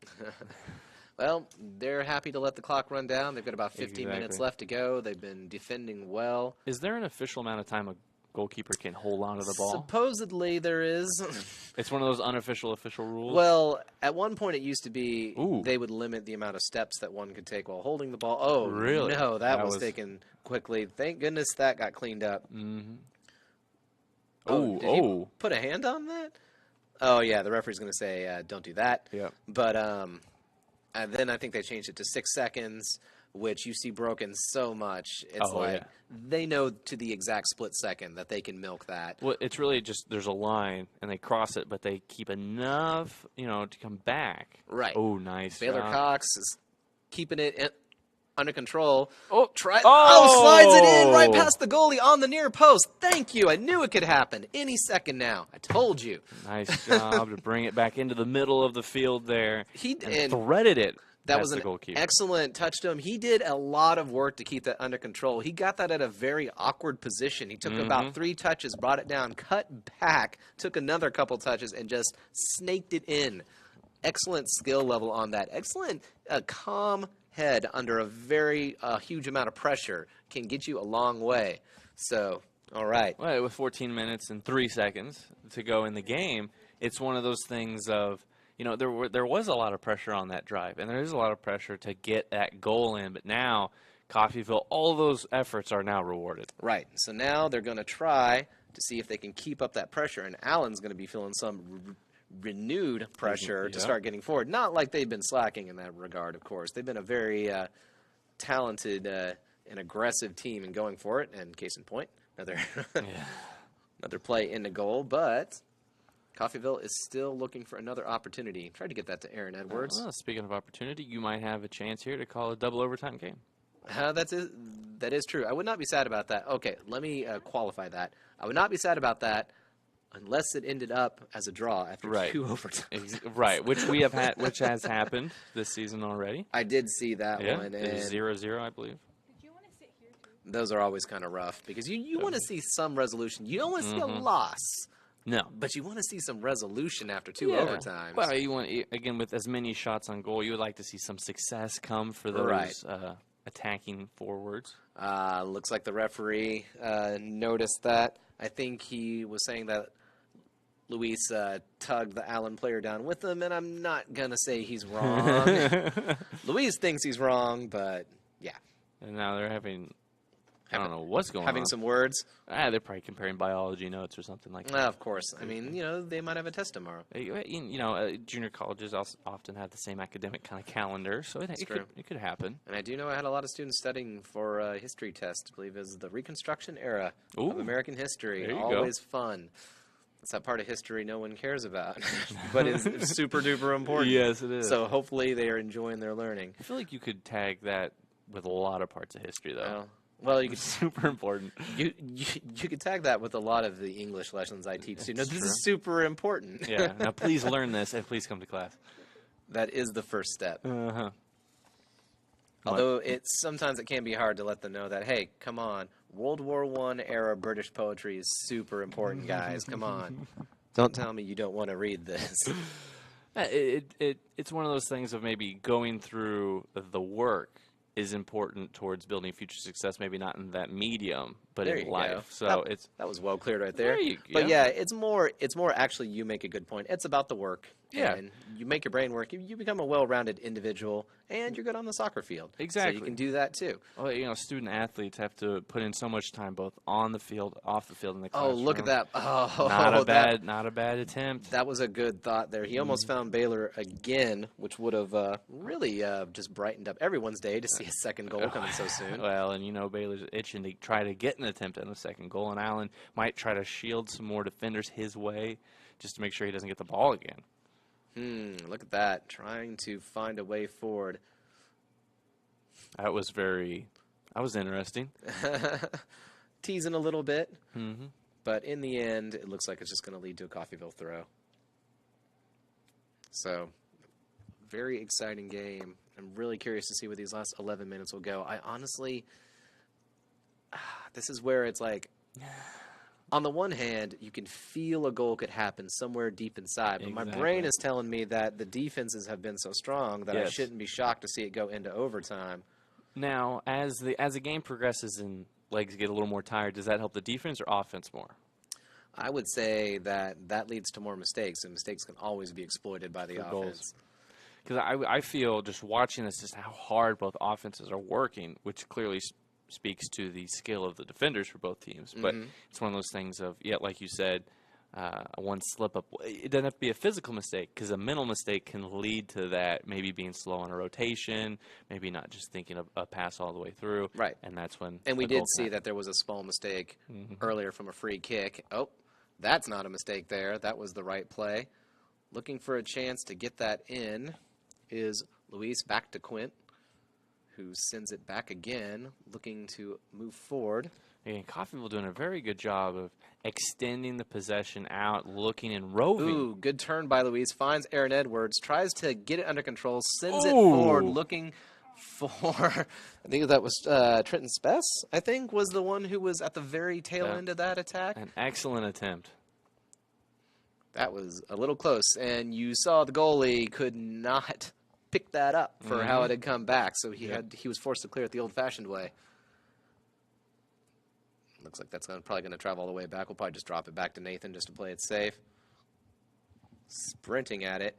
Well, they're happy to let the clock run down. They've got about 15 minutes Exactly. left to go. They've been defending well. Is there an official amount of time a goalkeeper can hold on to the ball? Supposedly there is. It's one of those unofficial official rules. Well, at one point it used to be Ooh. they would limit the amount of steps that one could take while holding the ball. Oh, Really? no, that That was was- taken quickly. Thank goodness that got cleaned up. Mm-hmm. Oh, Oh, did he put a hand on that? Oh, yeah, the referee's going to say, don't do that. Yeah. But and then I think they changed it to 6 seconds, which you see broken so much. It's Oh, like yeah. they know to the exact split second that they can milk that. Well, it's really just there's a line and they cross it, but they keep enough, to come back. Right. Oh, nice. Baylor job. Cox is keeping it under control. Oh, Slides it in right past the goalie on the near post. Thank you. I knew it could happen any second now. I told you. Nice job to bring it back into the middle of the field there. And Threaded it. that past was the an goalkeeper. excellent touch to him. He did a lot of work to keep that under control. He got that at a very awkward position. He took about 3 touches, brought it down, cut back, took another couple touches, and just snaked it in. Excellent skill level on that. Excellent calm head under a very huge amount of pressure can get you a long way. So, all right. Well, with 14 minutes and 3 seconds to go in the game, it's one of those things of, there was a lot of pressure on that drive, and there is a lot of pressure to get that goal in. But now, Coffeyville, all those efforts are now rewarded. Right. So now they're going to try to see if they can keep up that pressure, and Allen's going to be feeling some renewed pressure to start getting forward. Not like they've been slacking in that regard, of course. They've been a very talented and aggressive team in going for it, and case in point, another play into goal, but Coffeyville is still looking for another opportunity. Tried to get that to Aaron Edwards. Speaking of opportunity, you might have a chance here to call a double overtime game. That is true. I would not be sad about that. Okay, let me qualify that. I would not be sad about that unless it ended up as a draw after 2 overtimes. Right, which has happened this season already. I did see that one. It And was 0-0, I believe. those are always kind of rough because you want to see some resolution. You don't want to see a loss. No. But you want to see some resolution after 2 overtimes. Well, you want, again, with as many shots on goal, you would like to see some success come for those attacking forwards. Looks like the referee noticed that. I think he was saying that Luis tugged the Allen player down with him, and I'm not going to say he's wrong. Luis thinks he's wrong, but yeah. And now they're having I don't know what's going Having on. some words. They're probably comparing biology notes or something like that. Of course. I mean, they might have a test tomorrow. Junior colleges also often have the same academic kind of calendar, so it could happen. And I do know I had a lot of students studying for a history test, I believe is the Reconstruction era of Ooh, American history. there you Always fun. It's that part of history no one cares about, but is super duper important. Yes, it is. So hopefully they are enjoying their learning. I feel like you could tag that with a lot of parts of history, though. Well, you could It's super important. you could tag that with a lot of the English lessons I teach students. This true. is super important. Yeah. Now, please learn this and please come to class. That is the first step. Uh-huh. Although sometimes it can be hard to let them know that, hey, come on, World War I era British poetry is super important, guys. Come on. Don't tell me you don't want to read this. It's one of those things of maybe going through the work is important towards building future success, maybe not in that medium, but There in you life. go. So That was well cleared right there. But yeah, it's more actually you make a good point. It's about the work. Yeah. And you make your brain work. You become a well-rounded individual, and you're good on the soccer field. Exactly. So you can do that too. Well, student athletes have to put in so much time both on the field, off the field, in the Oh, classroom. look at that. Oh, Not a bad attempt. That was a good thought there. He almost found Baylor again, which would have really just brightened up everyone's day to see a second goal coming so soon. Well, and Baylor's itching to try to get an attempt at a second goal, and Allen might try to shield some more defenders his way just to make sure he doesn't get the ball again. Look at that. Trying to find a way forward. That was interesting. Teasing a little bit. Mm-hmm. But in the end, it looks like it's just going to lead to a Coffeyville throw. So, very exciting game. I'm really curious to see where these last 11 minutes will go. I honestly, this is where it's like, on the one hand, you can feel a goal could happen somewhere deep inside, but my brain is telling me that the defenses have been so strong that I shouldn't be shocked to see it go into overtime. Now, as the game progresses and legs get a little more tired, does that help the defense or offense more? I would say that leads to more mistakes, and mistakes can always be exploited by the offense. Because I feel just watching this, just how hard both offenses are working, which clearly speaks to the skill of the defenders for both teams. But it's one of those things of, like you said, one slip up. It doesn't have to be a physical mistake, because a mental mistake can lead to that maybe being slow on a rotation, maybe not just thinking of a pass all the way through. Right. And that's when. And we did see that there was a small mistake earlier from a free kick. Oh, that's not a mistake there. That was the right play. Looking for a chance to get that in is Luis back to Quint, who sends it back again, looking to move forward. And Coffeyville doing a very good job of extending the possession out, looking and roving. Ooh, good turn by Luis. Finds Aaron Edwards, tries to get it under control, sends it forward, looking for, I think that was Trenton Spess, I think, was the one who was at the very tail end of that attack. An excellent attempt. That was a little close, and you saw the goalie could not pick that up for how it had come back, so he was forced to clear it the old-fashioned way. Looks like that's probably going to travel all the way back. We'll probably just drop it back to Nathan just to play it safe. Sprinting at it,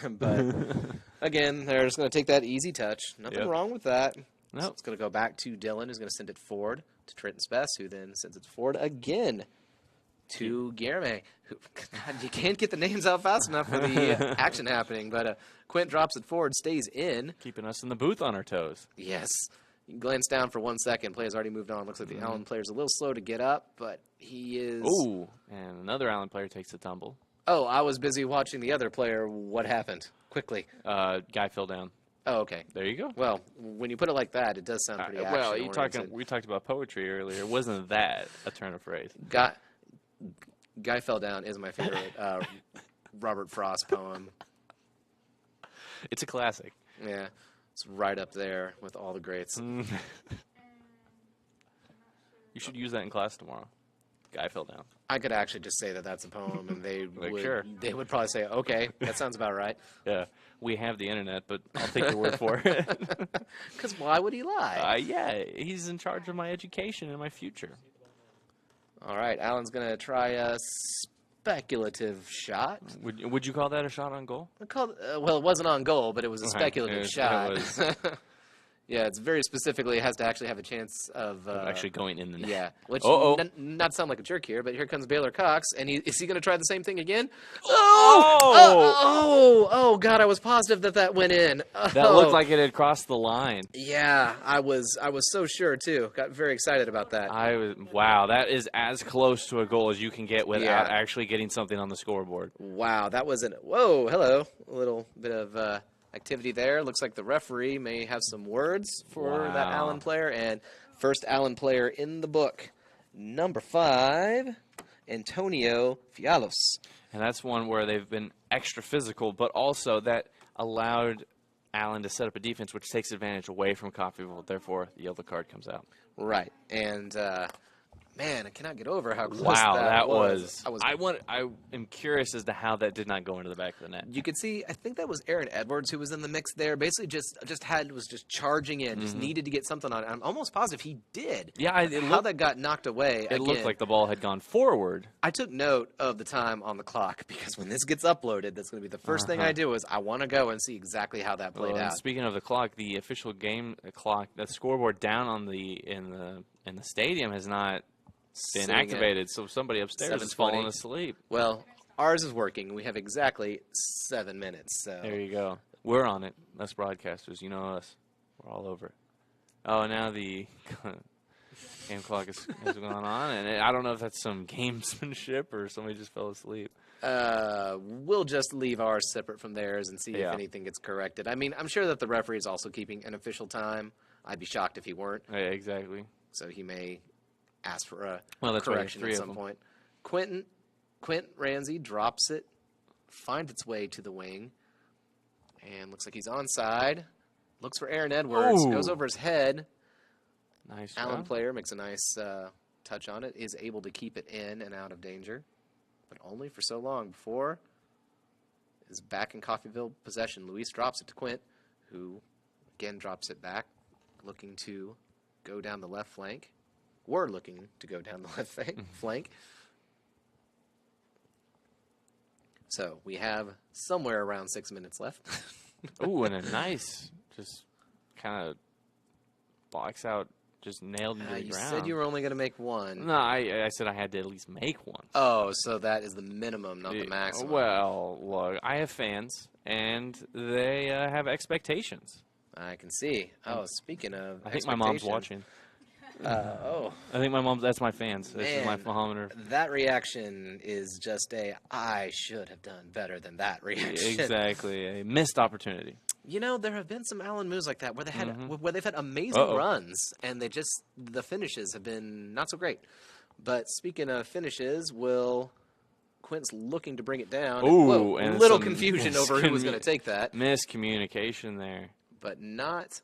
but again, they're just going to take that easy touch. Nothing wrong with that. Nope. So it's going to go back to Dylan, who's going to send it forward to Trenton Spess, who then sends it forward again to Guillerme. God, you can't get the names out fast enough for the action happening, but Quint drops it forward, stays in. Keeping us in the booth on our toes. Yes. You can glance down for 1 second. Player's already moved on. Looks like the Allen player's a little slow to get up, but he is... Ooh, and another Allen player takes a tumble. Oh, I was busy watching the other player. What happened? Quickly. Guy fell down. Oh, okay. There you go. Well, when you put it like that, it does sound pretty action-oriented. We talked about poetry earlier. Wasn't that a turn of phrase? Guy Fell Down is my favorite Robert Frost poem. It's a classic. Yeah. It's right up there with all the greats. You should use that in class tomorrow. Guy fell down. I could actually just say that that's a poem, and they Sure. They would probably say, okay, that sounds about right. Yeah, we have the internet, but I'll take your word for it. Because why would he lie? Yeah, he's in charge of my education and my future. All right, Allen's going to try a speculative shot. Would you call that a shot on goal? Well, it wasn't on goal, but it was a speculative shot. It was. Yeah, it's very specifically, it has to actually have a chance of actually going in the net. Yeah, which Uh-oh. not sound like a jerk here, but here comes Baylor Cox, and is he going to try the same thing again? Oh, God, I was positive that went in. That looked like it had crossed the line. Yeah, I was so sure too. Got very excited about that. Wow, that is as close to a goal as you can get without Yeah. actually getting something on the scoreboard. Wow, that was whoa, hello, a little bit of activity there. Looks like the referee may have some words for that Wow. Allen player, and first Allen player in the book, number 5, Antonio Fialos. And that's one where they've been extra physical, but also that allowed Allen to set up a defense which takes advantage away from Coffeyville. Therefore, the yellow card comes out. Right, and man, I cannot get over how close Wow, that was. I was. I am curious as to how that did not go into the back of the net. You could see, I think that was Aaron Edwards who was in the mix there. Basically, was just charging in, just needed to get something on it. I'm almost positive he did. Yeah, How that got knocked away. It looked like the ball had gone forward. I took note of the time on the clock because when this gets uploaded, that's going to be the first thing I do is I want to go and see exactly how that played out. Speaking of the clock, the official game clock, the scoreboard down on in the stadium has not been Sitting at activated, so somebody upstairs is falling 7:20. asleep. Well, ours is working. We have exactly 7 minutes. So There you go. We're on it. Us broadcasters, you know us. We're all over it. Oh, now the game clock is going on, and I don't know if that's some gamesmanship or somebody just fell asleep. we'll just leave ours separate from theirs and see Yeah. if anything gets corrected. I mean, I'm sure that the referee is also keeping an official time. I'd be shocked if he weren't. Yeah, exactly. So he may ask for a Well, that's right, correction three at of some them. point. Quint Ramsey drops it, finds its way to the wing, and looks like he's onside. Looks for Aaron Edwards, Ooh. goes over his head. Nice Allen job. player makes a nice touch on it, is able to keep it in and out of danger, but only for so long before is back in Coffeyville possession. Luis drops it to Quint, who again drops it back, looking to go down the left flank. We're looking to go down the left flank. So we have somewhere around 6 minutes left. Ooh, and a nice, just kind of box out, just nailed into the You ground. said you were only going to make one. No, I said I had to at least make one. Oh, so that is the minimum, not the maximum. Well, look, I have fans, and they have expectations. I can see. Oh, speaking of I think my mom's expectation, watching. Oh, I think my mom's, that's my fans. This is my man, thermometer. that reaction is just I should have done better than that reaction. Exactly. A missed opportunity. You know, there have been some Allen moves like that where they've had amazing Uh-oh. runs, and the finishes have been not so great. But speaking of finishes, Quint's looking to bring it down. Ooh, Whoa, and little some confusion over who was going to take that, Miscommunication there. but not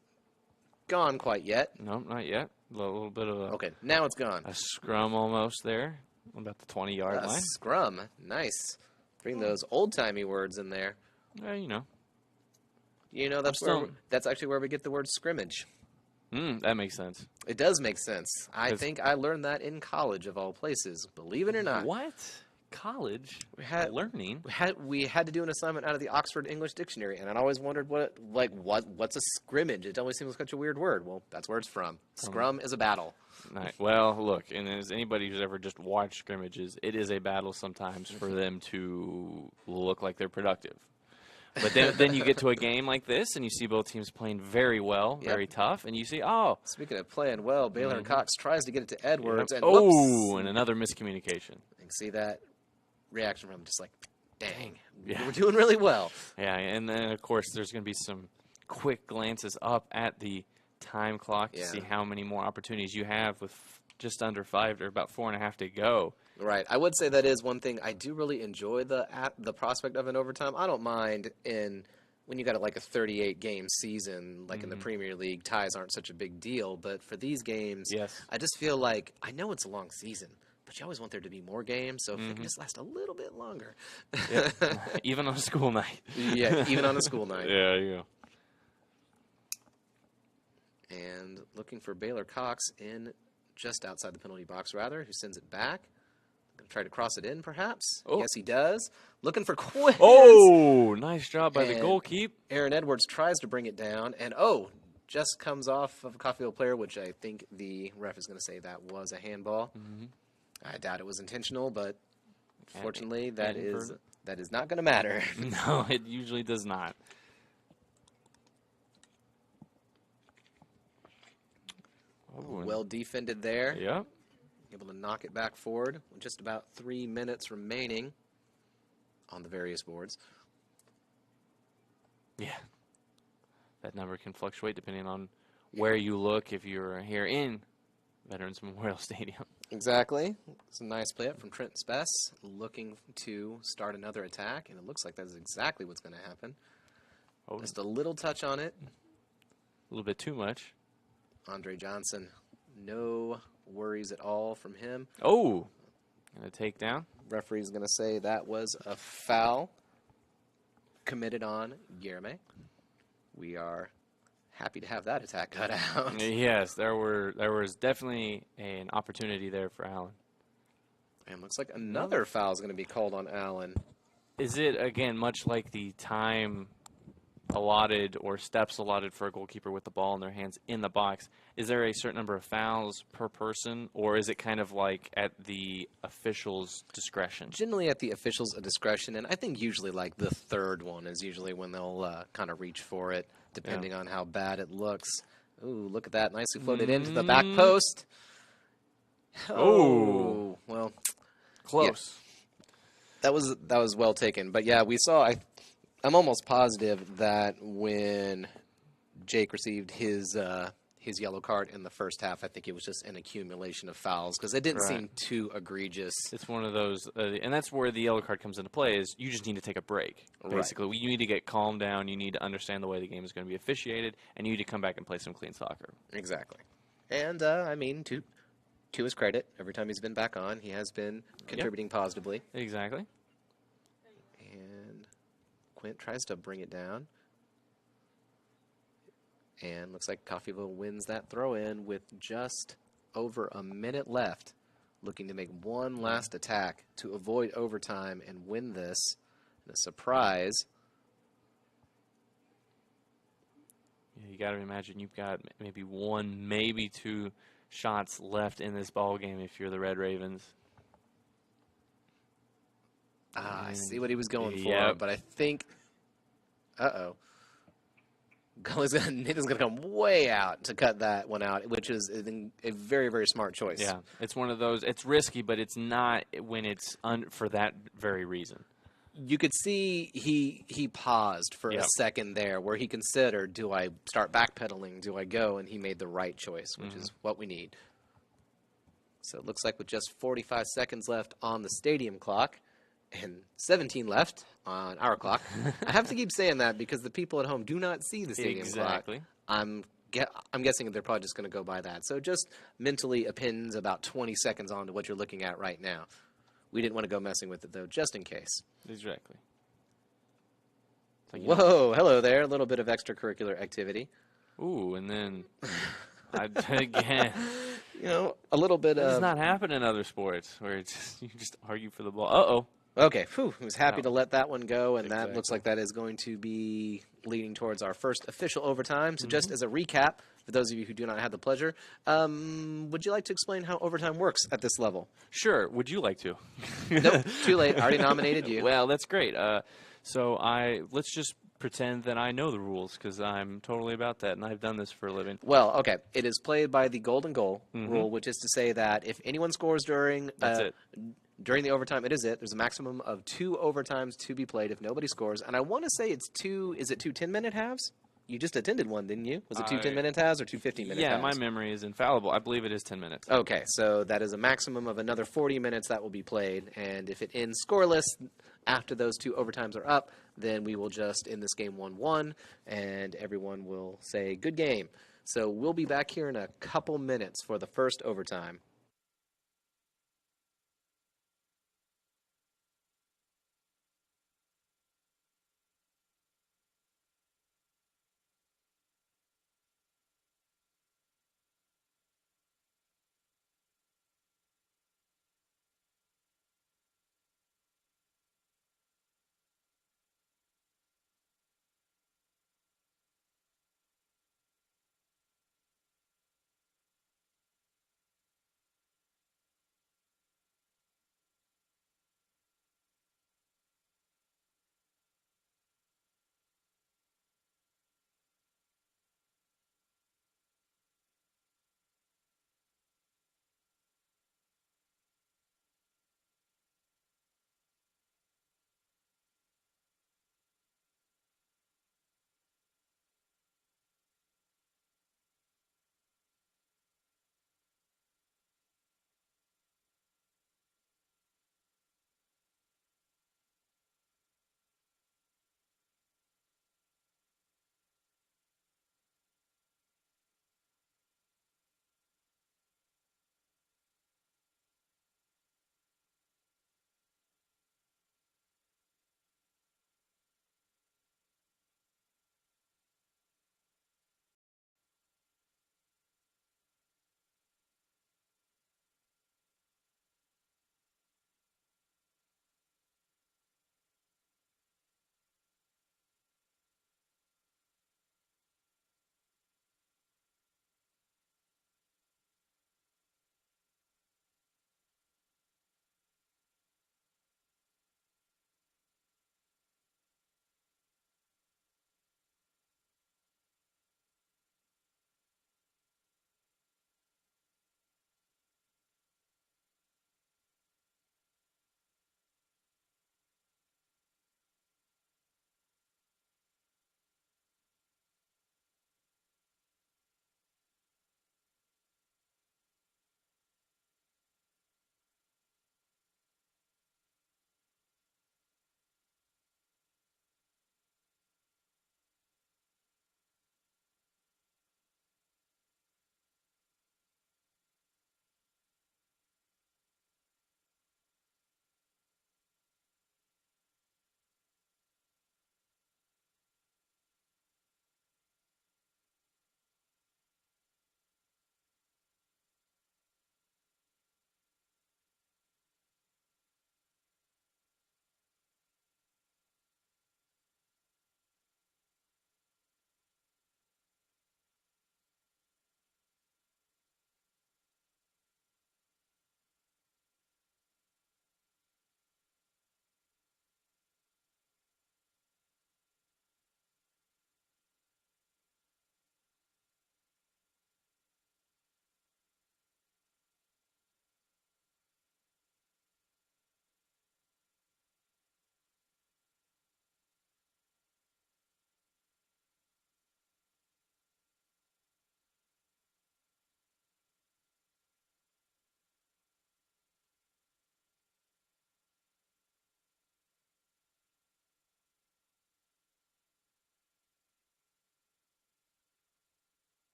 gone quite yet. Nope, not yet. A little bit of Okay, now it's gone. a scrum almost there, about the 20-yard A line. scrum, nice. Bring those old-timey words in there. You know. You know, that's actually where we get the word scrimmage. That makes sense. It does make sense. I 'Cause- think I learned that in college, of all places. Believe it or not. What? College? Learning? We had to do an assignment out of the Oxford English Dictionary, and I always wondered what's a scrimmage? It always seems like such a weird word. Well, that's where it's from. Scrum is a battle. Right. Well, look, and as anybody who's ever just watched scrimmages, it is a battle sometimes for them to look like they're productive. But then you get to a game like this, and you see both teams playing very well, Yep. very tough, and you see, oh. Speaking of playing well, Baylor and Cox tries to get it to Edwards, and Oh, whoops. and another miscommunication. You can see that reaction from him, just like, dang, Yeah. we're doing really well. Yeah, and then, of course, there's going to be some quick glances up at the time clock to see how many more opportunities you have with just under 5 or about 4.5 to go. Right. I would say that is one thing. I do really enjoy the prospect of an overtime. I don't mind when you got like a 38-game season, like in the Premier League, ties aren't such a big deal. But for these games, Yes. I just feel like I know it's a long season, but you always want there to be more games. So if it can just last a little bit longer. Yeah. Even on a school night. Yeah, even on a school night. Yeah, yeah. And looking for Baylor Cox in just outside the penalty box, rather, who sends it back. Going to try to cross it in, perhaps. Oh. Yes, he does. Looking for Quinn. Oh, nice job by the And goalkeeper. Aaron Edwards tries to bring it down, and just comes off of a Coffeyville player, which I think the ref is going to say that was a handball. I doubt it was intentional, but fortunately, that is not going to matter. No, it usually does not. Well defended there. Yep. Able to knock it back forward with just about 3 minutes remaining on the various boards. Yeah. That number can fluctuate depending on where you look if you're here in Veterans Memorial Stadium. Exactly. It's a nice play up from Trent Spess, looking to start another attack, and it looks like that's exactly what's going to happen. Oh, Just a little touch on it. a little bit too much. Andre Johnson, no worries at all from him. Oh, and a takedown. Referee's going to say that was a foul committed on Guillerme. We are happy to have that attack cut out. Yes, there was definitely an opportunity there for Allen. And looks like another foul is going to be called on Allen. Is it, again, much like the time allotted or steps allotted for a goalkeeper with the ball in their hands in the box? Is there a certain number of fouls per person, or is it kind of like at the official's discretion? Generally at the official's discretion, and I think usually like the third one is usually when they'll kind of reach for it, depending on how bad it looks. Ooh, look at that. Nicely floated into the back post. Oh, well. Close. Yeah. That was well taken. But, yeah, we saw I'm almost positive that when Jake received his yellow card in the first half, I think it was just an accumulation of fouls because it didn't seem too egregious. It's one of those, and that's where the yellow card comes into play, is you just need to take a break, basically. You need to get calmed down. You need to understand the way the game is going to be officiated, and you need to come back and play some clean soccer. Exactly. And, I mean, to his credit, every time he's been back on, he has been contributing positively. Exactly. And Quint tries to bring it down. And looks like Coffeyville wins that throw-in with just over a minute left, looking to make one last attack to avoid overtime and win this. And a surprise. Yeah, you got to imagine you've got maybe one, maybe two shots left in this ball game if you're the Red Ravens. I see what he was going for, but I think, Nathan's going to come way out to cut that one out, which is a very, very smart choice. Yeah, it's one of those. It's risky, but it's not when it's for that very reason. You could see he paused for a second there where he considered, do I start backpedaling? Do I go? And he made the right choice, which is what we need. So it looks like with just 45 seconds left on the stadium clock and 17 left on our clock. I have to keep saying that because the people at home do not see the stadium clock. I'm guessing they're probably just going to go by that. So just mentally append about 20 seconds onto what you're looking at right now. We didn't want to go messing with it, though, just in case. Exactly. Whoa, hello there. A little bit of extracurricular activity. Ooh, and then, again. You know, a little bit of... It does not happen in other sports where you just argue for the ball. Uh-oh. Okay, I was happy to let that one go, and that looks like that is going to be leading towards our first official overtime. So just as a recap, for those of you who do not have the pleasure, would you like to explain how overtime works at this level? Sure. Would you like to? Nope, too late. I already nominated you. Well, that's great. Let's just pretend that I know the rules because I'm totally about that, and I've done this for a living. Well, okay. It is played by the golden goal rule, which is to say that if anyone scores during... That's it. During the overtime, there's a maximum of 2 overtimes to be played if nobody scores. And I want to say is it 2 10-minute halves? You just attended one, didn't you? Was it 2 10-minute halves or 2 15-minute halves? Yeah, my memory is infallible. I believe it is 10 minutes. Okay, so that is a maximum of another 40 minutes that will be played. And if it ends scoreless after those 2 overtimes are up, then we will just end this game 1-1, and everyone will say, good game. So we'll be back here in a couple minutes for the first overtime.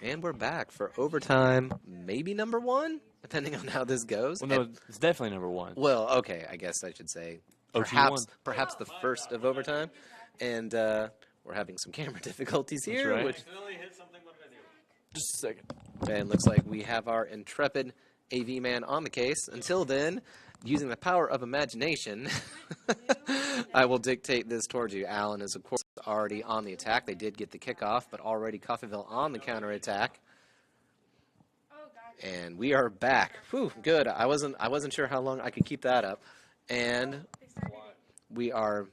And we're back for overtime, maybe number 1, depending on how this goes. Well, no, it's definitely number 1. Well, okay, I guess I should say OT1. perhaps the first of overtime. And we're having some camera difficulties here, right. which Just a second. and looks like we have our intrepid AV man on the case. Until then, using the power of imagination, I will dictate this towards you. Allen is, of course, already on the attack. They did get the kickoff, but already Coffeyville on the counterattack. And we are back. Whew, good. I wasn't sure how long I could keep that up. And we are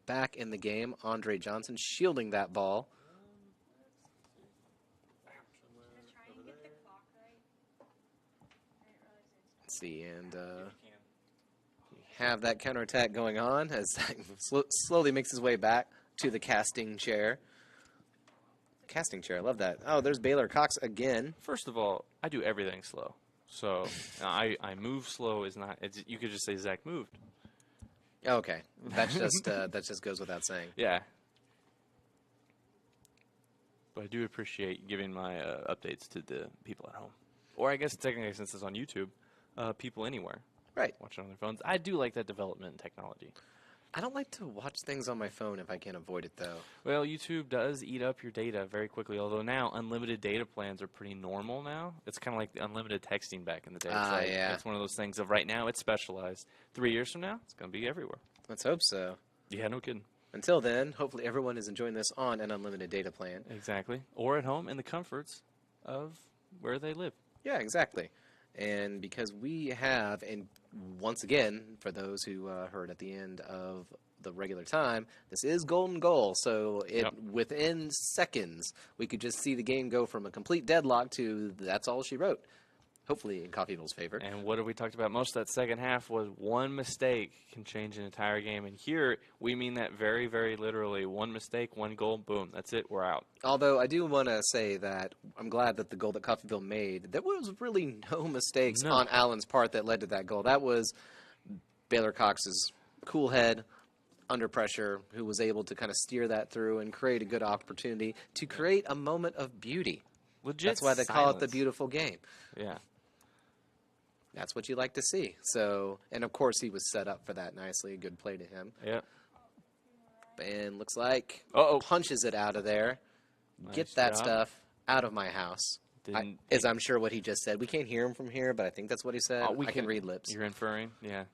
back in the game. Andre Johnson shielding that ball. Let's see, and have that counterattack going on as Zach slowly makes his way back to the casting chair. Casting chair, I love that. Oh, there's Baylor Cox again. First of all, I do everything slow. So I move slow is not. You could just say Zach moved. Okay, that's just that just goes without saying. Yeah. But I do appreciate giving my updates to the people at home, or I guess technically since it's on YouTube, people anywhere. Right. Watching on their phones. I do like that development in technology. I don't like to watch things on my phone if I can avoid it, though. Well, YouTube does eat up your data very quickly, although now unlimited data plans are pretty normal now. It's kind of like the unlimited texting back in the day. Yeah. It's one of those things of right now it's specialized. 3 years from now, it's going to be everywhere. Let's hope so. Yeah, no kidding. Until then, hopefully everyone is enjoying this on an unlimited data plan. Exactly. Or at home in the comforts of where they live. Yeah, exactly. And because we have, and once again, for those who heard at the end of the regular time, this is golden goal. So within seconds, we could just see the game go from a complete deadlock to that's all she wrote. Hopefully in Coffeyville's favor. And what have we talked about most of that second half was one mistake can change an entire game. And here, we mean that very, very literally. One mistake, one goal, boom, that's it, we're out. Although I do want to say that I'm glad that the goal that Coffeyville made, there was really no mistakes on Allen's part that led to that goal. That was Baylor Cox's cool head, under pressure, who was able to kind of steer that through and create a good opportunity to create a moment of beauty. Legit That's why they call it the beautiful game. Yeah. That's what you like to see. So, and of course he was set up for that nicely. A good play to him. Yep. And looks like Uh-oh. punches it out of there. Nice Get that job. stuff out of my house. Is I'm sure what he just said. We can't hear him from here, but I think that's what he said. I can read lips. You're inferring? Yeah.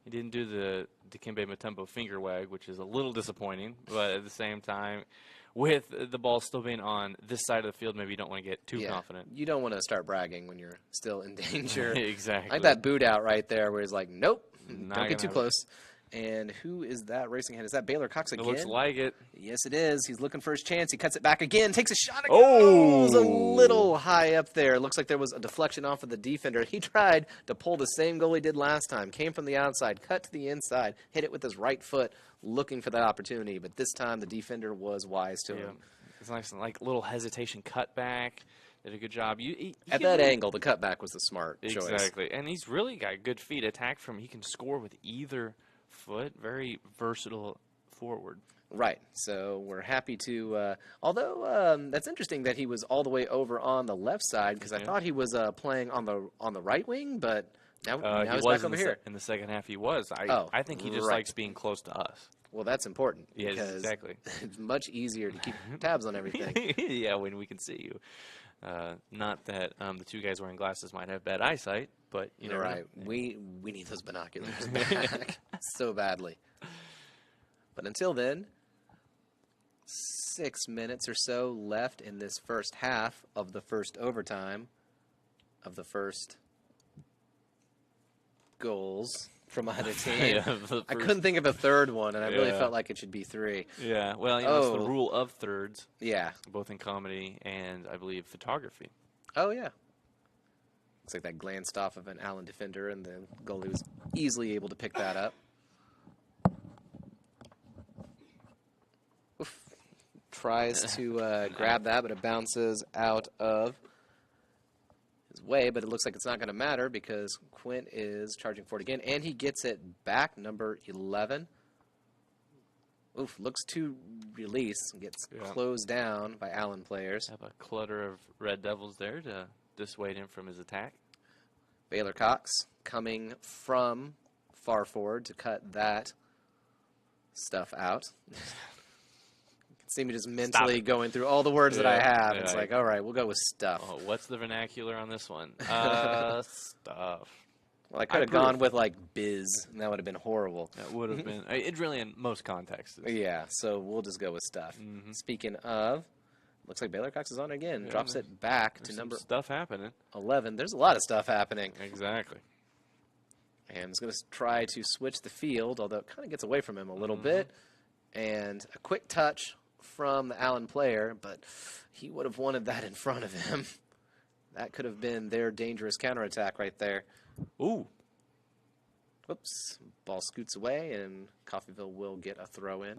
He didn't do the Dikembe Mutombo finger wag, which is a little disappointing. But at the same time, with the ball still being on this side of the field, maybe you don't want to get too confident. You don't want to start bragging when you're still in danger. Exactly. Like that boot out right there where he's like, nope, Not don't get too gonna close. And who is that racing ahead? Is that Baylor Cox again? It looks like it. Yes, it is. He's looking for his chance. He cuts it back again, takes a shot again. Oh! It was a little high up there. Looks like there was a deflection off of the defender. He tried to pull the same goal he did last time. Came from the outside, cut to the inside, hit it with his right foot, looking for that opportunity. But this time the defender was wise to him. It's nice, like little hesitation cut back. Did a good job. At that angle, the cutback was the smart choice. Exactly. And he's really got good feet. Attack from, he can score with either foot. Very versatile forward. Right. So we're happy to, although that's interesting that he was all the way over on the left side because I thought he was playing on the right wing, but now he's back over here. In the second half, he was. I think he just likes being close to us. Well, that's important. Yes, because exactly. It's much easier to keep tabs on everything. Yeah, when we can see you. Not that the two guys wearing glasses might have bad eyesight, but you know. Right. We need those binoculars back so badly. But until then, 6 minutes or so left in this first half of the first overtime of the first goals from either team. I couldn't think of a third one, and I really felt like it should be 3. Yeah, well, it's the rule of thirds. Yeah. Both in comedy and, I believe, photography. Oh, yeah. Looks like that glanced off of an Allen defender, and the goalie was easily able to pick that up. Oof. Tries to grab that, but it bounces out of his way, but it looks like it's not going to matter because Quint is charging for it again, and he gets it back, number 11. Oof, looks to release. Gets Yeah. closed down by Allen players. Have a clutter of Red Devils there to dissuade him from his attack. Baylor Cox coming from far forward to cut that stuff out. You can see me just mentally it. going through all the words that I Yeah, have. yeah, It's I like, agree. all right, we'll go with stuff. Oh, what's the vernacular on this one? Stuff. Well, I could have approve. gone with like biz, and that would have been horrible. That would have been. It really, in most contexts. Yeah, so we'll just go with stuff. Speaking of, looks like Baylor Cox is on again. Yeah, Drops it back to There's number some stuff happening. 11. There's a lot of stuff happening. Exactly. And is going to try to switch the field, although it kind of gets away from him a little bit. And a quick touch from the Allen player, but he would have wanted that in front of him. That could have been their dangerous counterattack right there. Ooh. Whoops. Ball scoots away, and Coffeyville will get a throw in.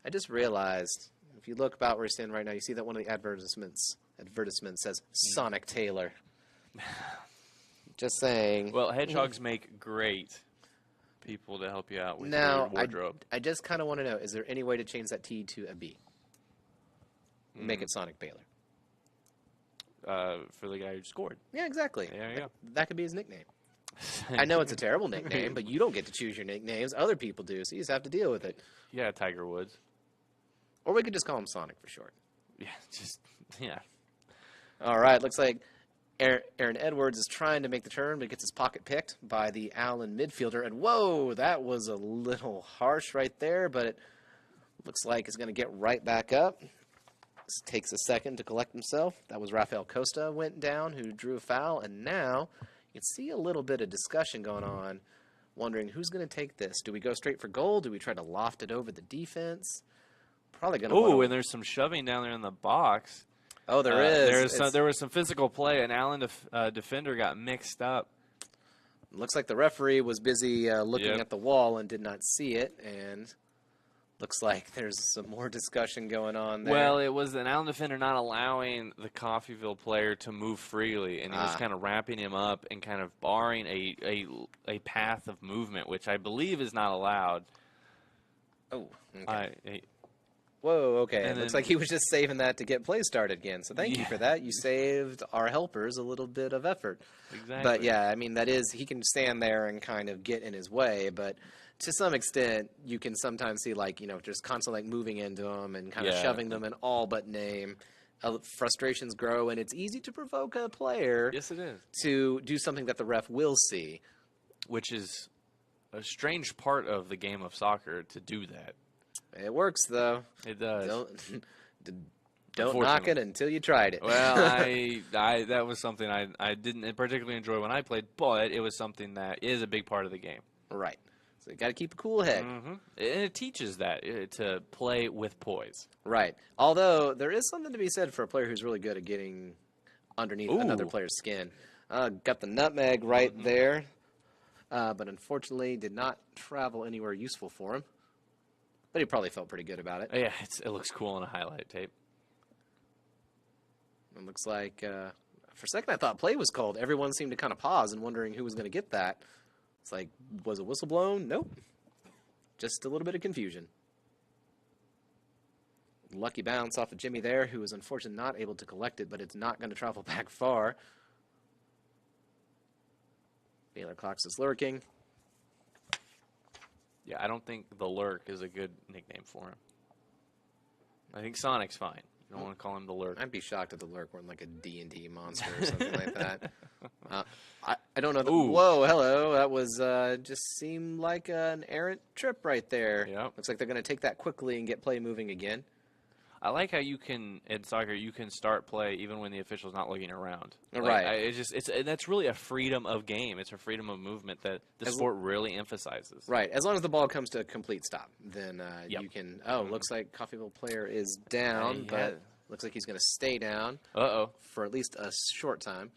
I just realized, if you look about where we stand right now, you see that one of the advertisements says Sonic Taylor. Just saying. Well, hedgehogs make great people to help you out with Now, your wardrobe. I just kind of want to know, is there any way to change that T to a B? Make it Sonic Baylor. For the guy who scored. Yeah, exactly. There you go. That could be his nickname. I know it's a terrible nickname, but you don't get to choose your nicknames. Other people do, so you just have to deal with it. Yeah, Tiger Woods. Or we could just call him Sonic for short. Yeah. All right, looks like Aaron Edwards is trying to make the turn, but gets his pocket picked by the Allen midfielder. And whoa, that was a little harsh right there, but it looks like it's going to get right back up. This takes a second to collect himself. That was Rafael Costa went down, who drew a foul, and now you can see a little bit of discussion going on, wondering who's going to take this. Do we go straight for goal? Do we try to loft it over the defense? Probably going to. Oh, and there's some shoving down there in the box. Oh, there is. There was some physical play. An Allen defender got mixed up. Looks like the referee was busy looking Yep. at the wall and did not see it, and looks like there's some more discussion going on there. Well, it was an Allen defender not allowing the Coffeyville player to move freely, and he was kind of wrapping him up and kind of barring a path of movement, which I believe is not allowed. Oh, okay. I Whoa, okay. And It looks then- like he was just saving that to get play started again. So thank you for that. You saved our helpers a little bit of effort. Exactly. But yeah, I mean, that is, he can stand there and kind of get in his way, but to some extent, you can sometimes see, like, you know, just constantly like moving into them and kind of Yeah. shoving them in all but name. Frustrations grow, and it's easy to provoke a player Yes, it is. to do something that the ref will see. Which is a strange part of the game of soccer to do that. It works, though. It does. Don't knock it Unfortunately. until you tried it. Well, that was something I didn't particularly enjoy when I played, but it was something that is a big part of the game. Right. So you got to keep a cool head. And it teaches that to play with poise. Right. Although there is something to be said for a player who's really good at getting underneath another Ooh. player's skin. Got the nutmeg right there, but unfortunately did not travel anywhere useful for him. But he probably felt pretty good about it. Yeah, it looks cool on a highlight tape. It looks like, for a second I thought play was called. Everyone seemed to kind of pause and wondering who was going to get that. It's like, was a whistle blown? Nope. Just a little bit of confusion. Lucky bounce off of Jimmy there, who was unfortunately not able to collect it, but it's not going to travel back far. Baylor Cox is lurking. Yeah, I don't think the Lurk is a good nickname for him. I think Sonic's fine. You don't want to call him the Lurk. I'd be shocked if the lurk weren't like a D&D monster or something like that. I don't know. Ooh. Whoa, hello. That was just seemed like an errant trip right there. Yep. Looks like they're going to take that quickly and get play moving again. I like how you can in soccer you can start play even when the official's not looking around. Right. That's really a freedom of game. It's a freedom of movement that the sport really emphasizes. Right. As long as the ball comes to a complete stop, then Yep. you can. Oh, looks like Coffeyville player is down, Yeah. but looks like he's going to stay down Uh-oh. for at least a short time.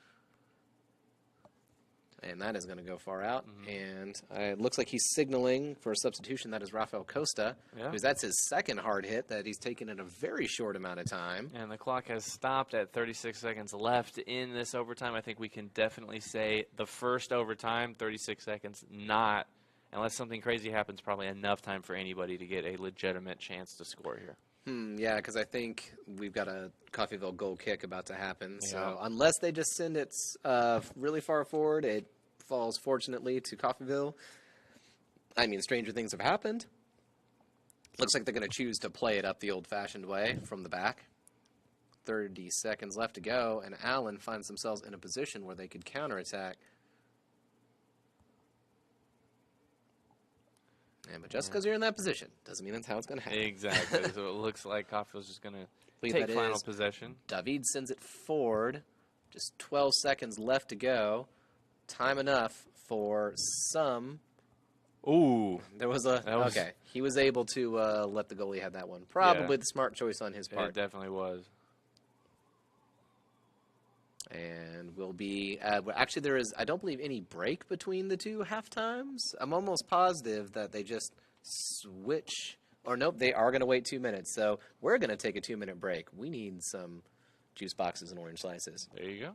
And that is going to go far out. And it looks like he's signaling for a substitution. That is Rafael Costa, Yeah. because that's his second hard hit that he's taken in a very short amount of time. And the clock has stopped at 36 seconds left in this overtime. I think we can definitely say the first overtime, 36 seconds, not unless something crazy happens, probably enough time for anybody to get a legitimate chance to score here. Yeah, because I think we've got a Coffeyville goal kick about to happen. So Yeah. unless they just send it really far forward, it falls fortunately to Coffeyville. I mean, stranger things have happened. Looks like they're going to choose to play it up the old-fashioned way from the back. 30 seconds left to go, and Allen finds themselves in a position where they could counterattack. But just because you're in that position doesn't mean that's how it's going to happen. Exactly. So it looks like Coffeyville's just going to Believe take that final is possession. David sends it forward. Just 12 seconds left to go. Time enough for some. Ooh. There was a. Okay. He was able to let the goalie have that one. Probably the smart choice on his part. It definitely was. And will be. Actually, there is, I don't believe, any break between the two half times. I'm almost positive that they just switch. Or nope, they are going to wait 2 minutes. So we're going to take a 2-minute break. We need some juice boxes and orange slices. There you go.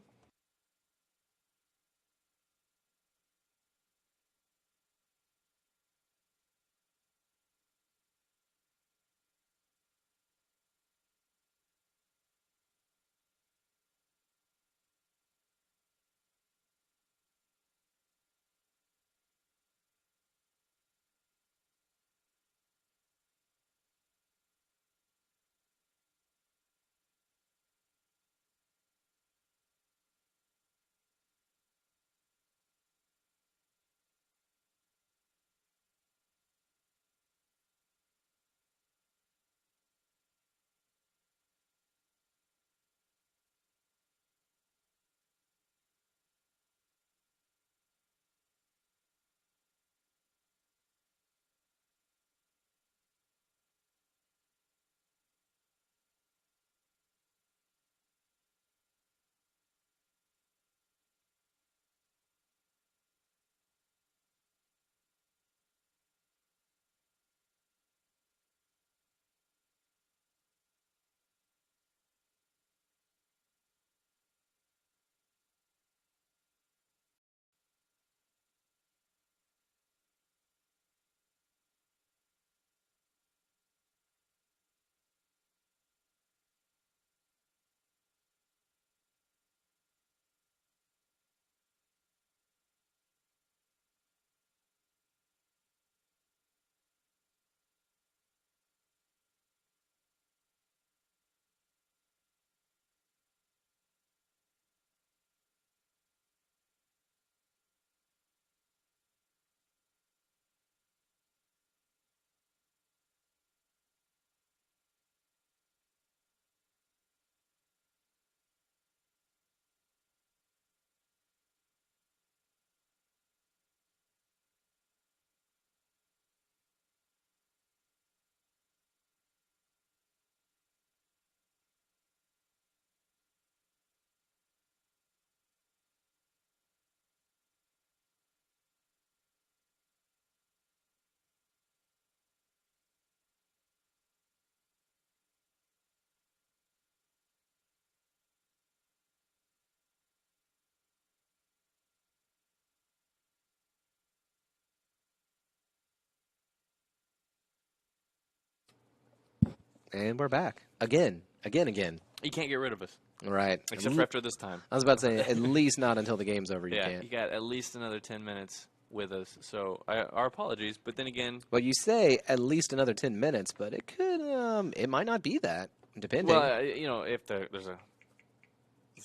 And we're back. Again. You can't get rid of us. Right. Except for after this time. I was about to say, at least not until the game's over. You Yeah, can't. you got at least another 10 minutes with us. So our apologies. But then again, Well, you say at least another 10 minutes, but it could, it might not be that, depending. well, if there's a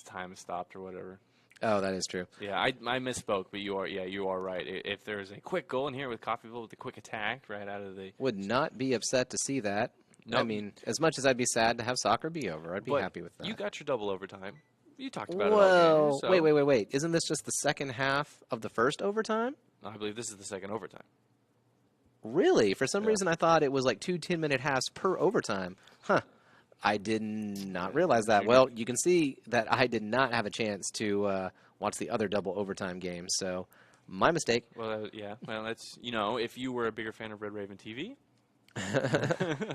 time stopped or whatever. Oh, that is true. Yeah, I misspoke, but you are right. If there's a quick goal in here with Coffeyville with a quick attack right out of the. Would not be upset to see that. Nope. I mean, as much as I'd be sad to have soccer be over, I'd be happy with that. You got your double overtime. You talked about it Well, all game. So wait. Isn't this just the second half of the first overtime? I believe this is the second overtime. Really? For some Yeah. reason, I thought it was like 2 10-minute halves per overtime. Huh. I did not realize that. Well, you can see that I did not have a chance to watch the other double overtime game, so my mistake. Well, yeah. Well, that's if you were a bigger fan of Red Raven TV,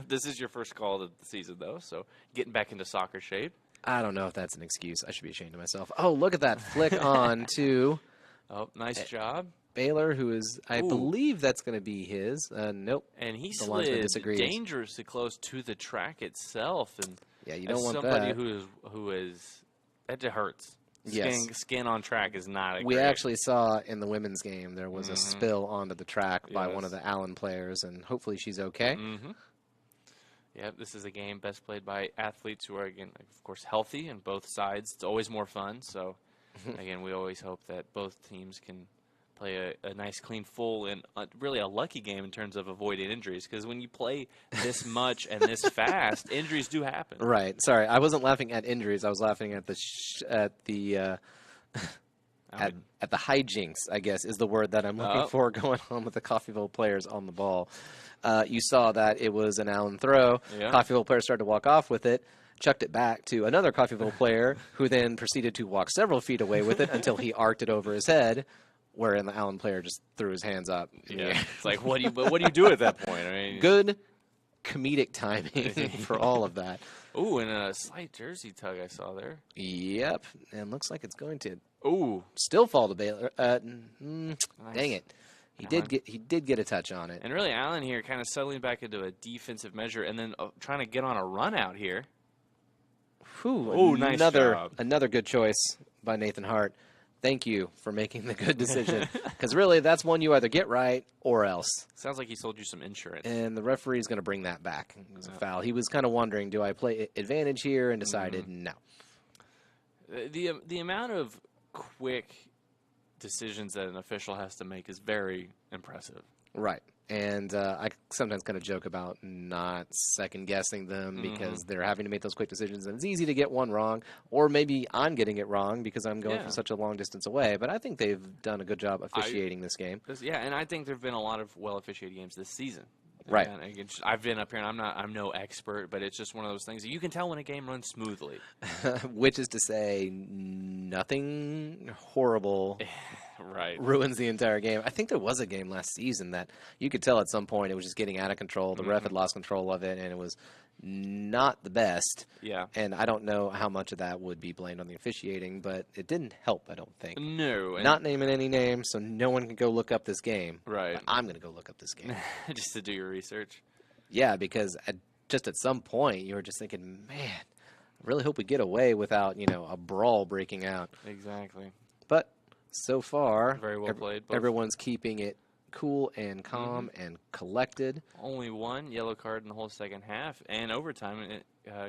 this is your first call of the season, though. So getting back into soccer shape. I don't know if that's an excuse. I should be ashamed of myself. Oh, look at that flick on to. Oh, nice job. Baylor, who is, I Ooh. believe that's going to be his. Nope. And he The linesman slid disagrees. dangerously close to the track itself. And Yeah, you as don't want somebody that. who is, that just hurts. Yes. Skin on track is not a We great. actually saw in the women's game there was a spill onto the track by one of Yes. the Allen players, and hopefully she's okay. Mm-hmm. Yeah, this is a game best played by athletes who are, again, of course, healthy on both sides. It's always more fun. So, again, we always hope that both teams can play a nice, clean, full, and really a lucky game in terms of avoiding injuries. Because when you play this much and this fast, injuries do happen. Right. Sorry, I wasn't laughing at injuries. I was laughing at the at the hijinks, I guess, is the word that I'm looking for going on with the Coffeyville players on the ball. You saw that it was an Allen throw. Yeah. Coffeyville player started to walk off with it, chucked it back to another Coffeyville player, who then proceeded to walk several feet away with it until he arced it over his head, wherein the Allen player just threw his hands up. Yeah, it's like, what do you do at that point? I mean, Good comedic timing for all of that. Ooh, and a slight jersey tug I saw there. Yep, and looks like it's going to Ooh, still fall to Baylor. nice. Dang it. He did get a touch on it. And really, Allen here kind of settling back into a defensive measure and then trying to get on a run out here. Whew, Ooh, nice job. Another good choice by Nathan Hart. Thank you for making the good decision. Because really, that's one you either get right or else. Sounds like he sold you some insurance. And the referee is going to bring that back. It was a foul. He was kind of wondering, do I play advantage here? And decided no. The amount of quick decisions that an official has to make is very impressive. Right. And I sometimes kind of joke about not second-guessing them because they're having to make those quick decisions. And it's easy to get one wrong, or maybe I'm getting it wrong because I'm going from such a long distance away. But I think they've done a good job officiating this game. Yeah, and I think there have been a lot of well-officiated games this season. Right. And again, I've been up here, and I'm no expert, but it's just one of those things that you can tell when a game runs smoothly. Which is to say, nothing horrible Right. ruins the entire game. I think there was a game last season that you could tell at some point it was just getting out of control. The ref had lost control of it, and it was not the best. Yeah. And I don't know how much of that would be blamed on the officiating, but it didn't help, I don't think. No. Not naming any names, so no one can go look up this game. Right. But I'm going to go look up this game. Just to do your research. Yeah, because just at some point you were just thinking, man, I really hope we get away without, a brawl breaking out. Exactly. But so far, Very well played. Both. everyone's keeping it cool and calm and collected. Only one yellow card in the whole second half, and overtime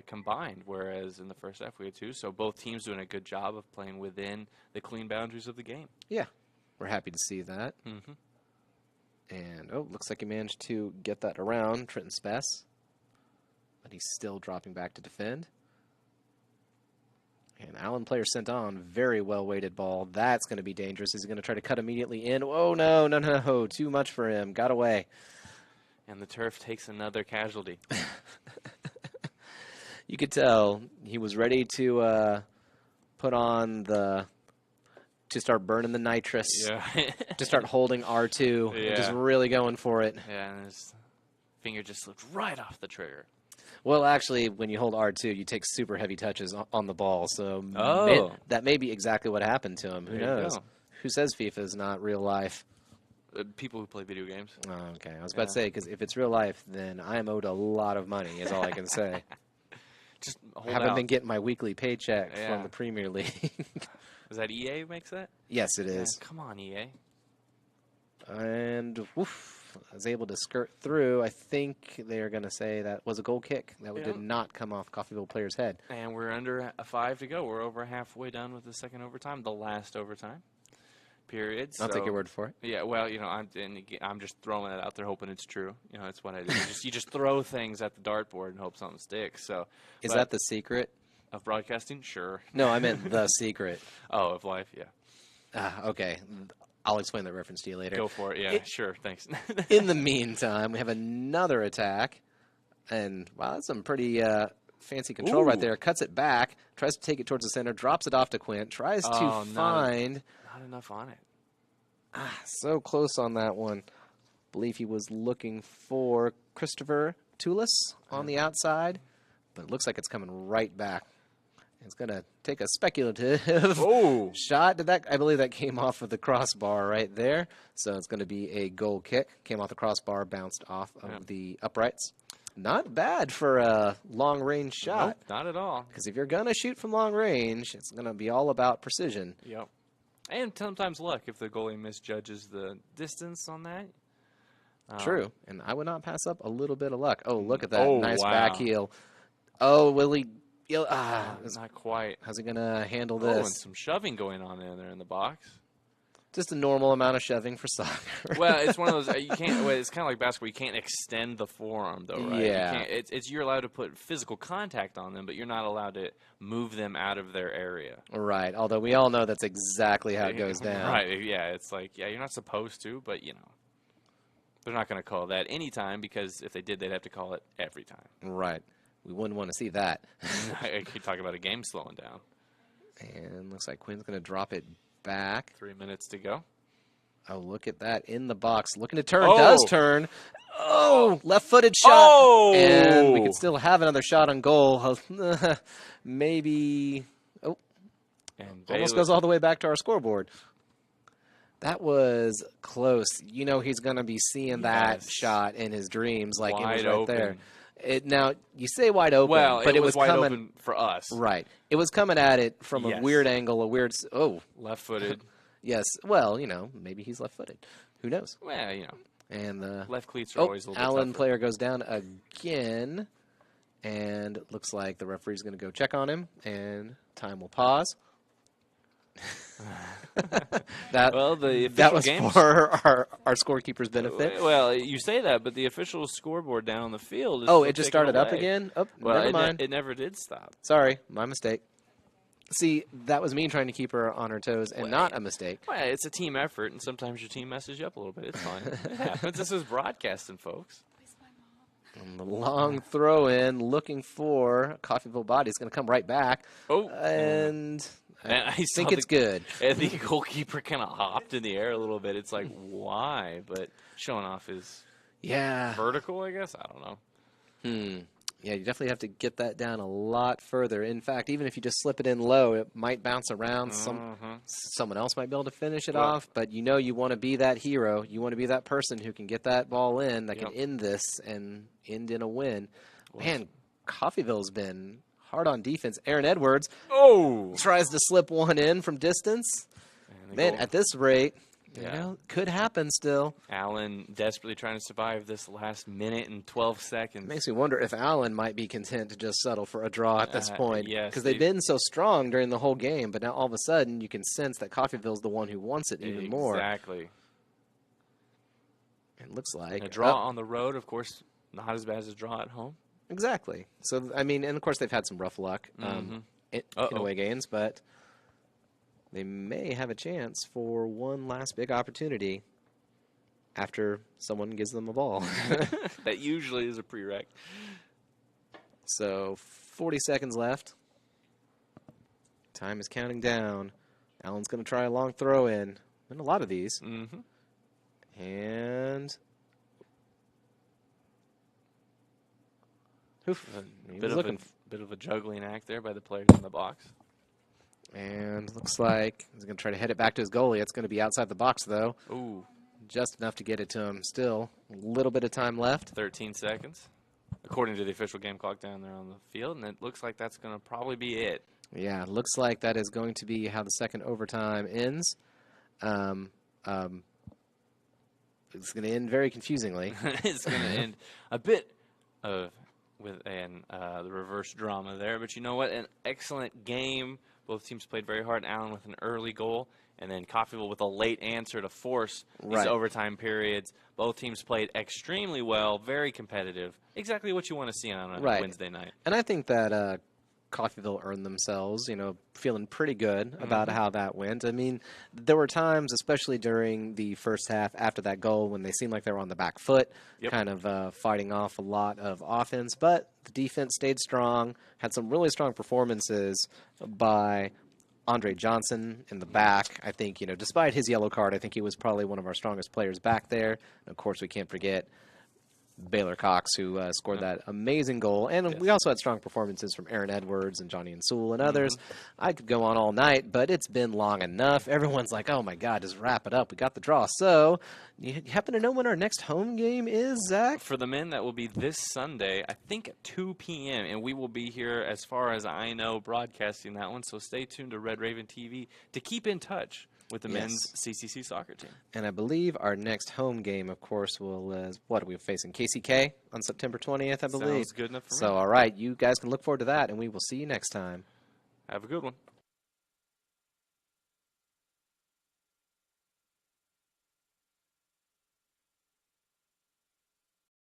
combined, whereas in the first half we had two. So both teams doing a good job of playing within the clean boundaries of the game. Yeah, we're happy to see that. Mm-hmm. And, looks like he managed to get that around Trenton Spess. But he's still dropping back to defend. And Allen player sent on. Very well-weighted ball. That's going to be dangerous. Is he going to try to cut immediately in? Oh, no. Too much for him. Got away. And the turf takes another casualty. You could tell he was ready to put on to start burning the nitrous. Yeah. To start holding R2. Yeah. Just really going for it. Yeah, and his finger just slipped right off the trigger. Well, actually, when you hold R2, you take super heavy touches on the ball. So that may be exactly what happened to him. Who There you knows? go. Who says FIFA is not real life? People who play video games. Oh, okay. I was about to say, because if it's real life, then I am owed a lot of money, is all I can say. Just I hold haven't out. been getting my weekly paycheck Yeah. from the Premier League. Is that EA makes that? Yes, it is. Yeah, come on, EA. And woof, I was able to skirt through. I think they're going to say that was a goal kick. That did not come off Coffeyville player's head. And we're under a 5 to go. We're over halfway done with the second overtime, the last overtime period. I'll take your word for it. Yeah, well, I'm just throwing it out there, hoping it's true. That's what I do. You just throw things at the dartboard and hope something sticks. So, Is that the secret? Of broadcasting? Sure. No, I meant the secret. Oh, of life? Yeah. Okay. I'll explain that reference to you later. Go for it. Yeah, sure. Thanks. In the meantime, we have another attack. And, wow, that's some pretty fancy control right there. Cuts it back, tries to take it towards the center, drops it off to Quint, tries to find. Not enough on it. So close on that one. Believe he was looking for Christopher Toulis on the outside, but it looks like it's coming right back. is going to take a speculative Oh. shot. I believe that came off of the crossbar right there. So it's going to be a goal kick. Came off the crossbar, bounced off of the uprights. Not bad for a long-range shot. Nope, not at all. Because if you're going to shoot from long range, it's going to be all about precision. Yep. And sometimes luck if the goalie misjudges the distance on that. True. And I would not pass up a little bit of luck. Oh, look at that. Oh, Nice wow. back heel. Oh, will he? Not quite. How's he going to handle Oh, and this? some shoving going on in there in the box. Just a normal amount of shoving for soccer. Well, it's one of those you can't. Well, it's kind of like basketball. You can't extend the forearm, though, right? Yeah. You can't, you're allowed to put physical contact on them, but you're not allowed to move them out of their area. Right. Although we all know that's exactly how it goes down. Right. Yeah. It's like you're not supposed to, but they're not going to call that any time because if they did, they'd have to call it every time. Right. We wouldn't want to see that. I could talk about a game slowing down. And looks like Quinn's going to drop it back. 3 minutes to go. Oh, look at that in the box. Looking to turn. Oh. Does turn. Oh, left-footed shot. Oh! And we could still have another shot on goal. Maybe. Oh, And almost goes all the way back to our scoreboard. That was close. You know he's going to be seeing that Yes. shot in his dreams like it was Wide right open. there. Now, you say wide open, Well, but it was wide coming, open for us. Right. It was coming at it from a Yes. weird angle, oh, Left-footed. yes. Well, maybe he's left-footed. Who knows? Well, And the left cleats are always a little bit Allen tougher. player goes down again, and looks like the referee's going to go check on him, and time will pause. that The official that was games. for our scorekeeper's benefit. Well, you say that, but the official scoreboard down on the field is Oh, still it just ticking started up away. again. Oh, Well, never mind. it never did stop. Sorry, my mistake. See, that was me trying to keep her on her toes, and not a mistake. Well, it's a team effort, and sometimes your team messes you up a little bit. It's fine. It happens. This is broadcasting, folks. And the long throw in, looking for Coffeyville body. Is going to come right back. Oh, And I I saw think it's good. And the goalkeeper kind of hopped in the air a little bit. It's like, why? But showing off his Yeah. vertical, I guess. I don't know. Yeah, you definitely have to get that down a lot further. In fact, even if you just slip it in low, it might bounce around. Someone else might be able to finish it Well- off. But you want to be that hero. You want to be that person who can get that ball in, that Yep. can end this and end in a win. Man, Coffeyville's been hard on defense. Aaron Edwards Oh! tries to slip one in from distance. And the Man, goal- at this rate, Yeah. could happen still. Allen desperately trying to survive this last minute and 12 seconds. Makes me wonder if Allen might be content to just settle for a draw at this point. yes, Because they've been so strong during the whole game, but now all of a sudden you can sense that Coffeyville's the one who wants it even more. Exactly. It looks like. A draw on the road, of course, not as bad as a draw at home. Exactly. So, I mean, and of course they've had some rough luck in away games, but they may have a chance for one last big opportunity after someone gives them a ball. That usually is a prereq. So 40 seconds left. Time is counting down. Allen's going to try a long throw in. Been a lot of these. And he was looking. Bit of a juggling act there by the players in the box. And looks like he's going to try to head it back to his goalie. It's going to be outside the box, though. Ooh, Just enough to get it to him. Still a little bit of time left. 13 seconds, according to the official game clock down there on the field, and it looks like that's going to probably be it. Yeah, looks like that is going to be how the second overtime ends. It's going to end very confusingly. It's going to end a bit of the reverse drama there, but you know what? An excellent game. Both teams played very hard. Allen with an early goal, and then Coffeyville with a late answer to force these overtime periods. Both teams played extremely well, very competitive. Exactly what you want to see on a Wednesday night. And I think that Coffeyville earned themselves, feeling pretty good about how that went. I mean, there were times, especially during the first half after that goal, when they seemed like they were on the back foot, kind of fighting off a lot of offense. But the defense stayed strong, had some really strong performances by Andre Johnson in the back. I think, despite his yellow card, I think he was probably one of our strongest players back there. And of course, we can't forget Baylor Cox, who scored that amazing goal. And we also had strong performances from Aaron Edwards and Johnny and Sewell and others. I could go on all night, but it's been long enough. Everyone's like, oh, my God, just wrap it up. We got the draw. So you happen to know when our next home game is, Zach? For the men, that will be this Sunday, I think at 2 p.m., and we will be here, as far as I know, broadcasting that one. So stay tuned to Red Raven TV to keep in touch with the men's CCC soccer team. And I believe our next home game, of course, what are we facing? KCK on September 20th, I believe. Sounds good enough for me. So, all right, you guys can look forward to that, and we will see you next time. Have a good one.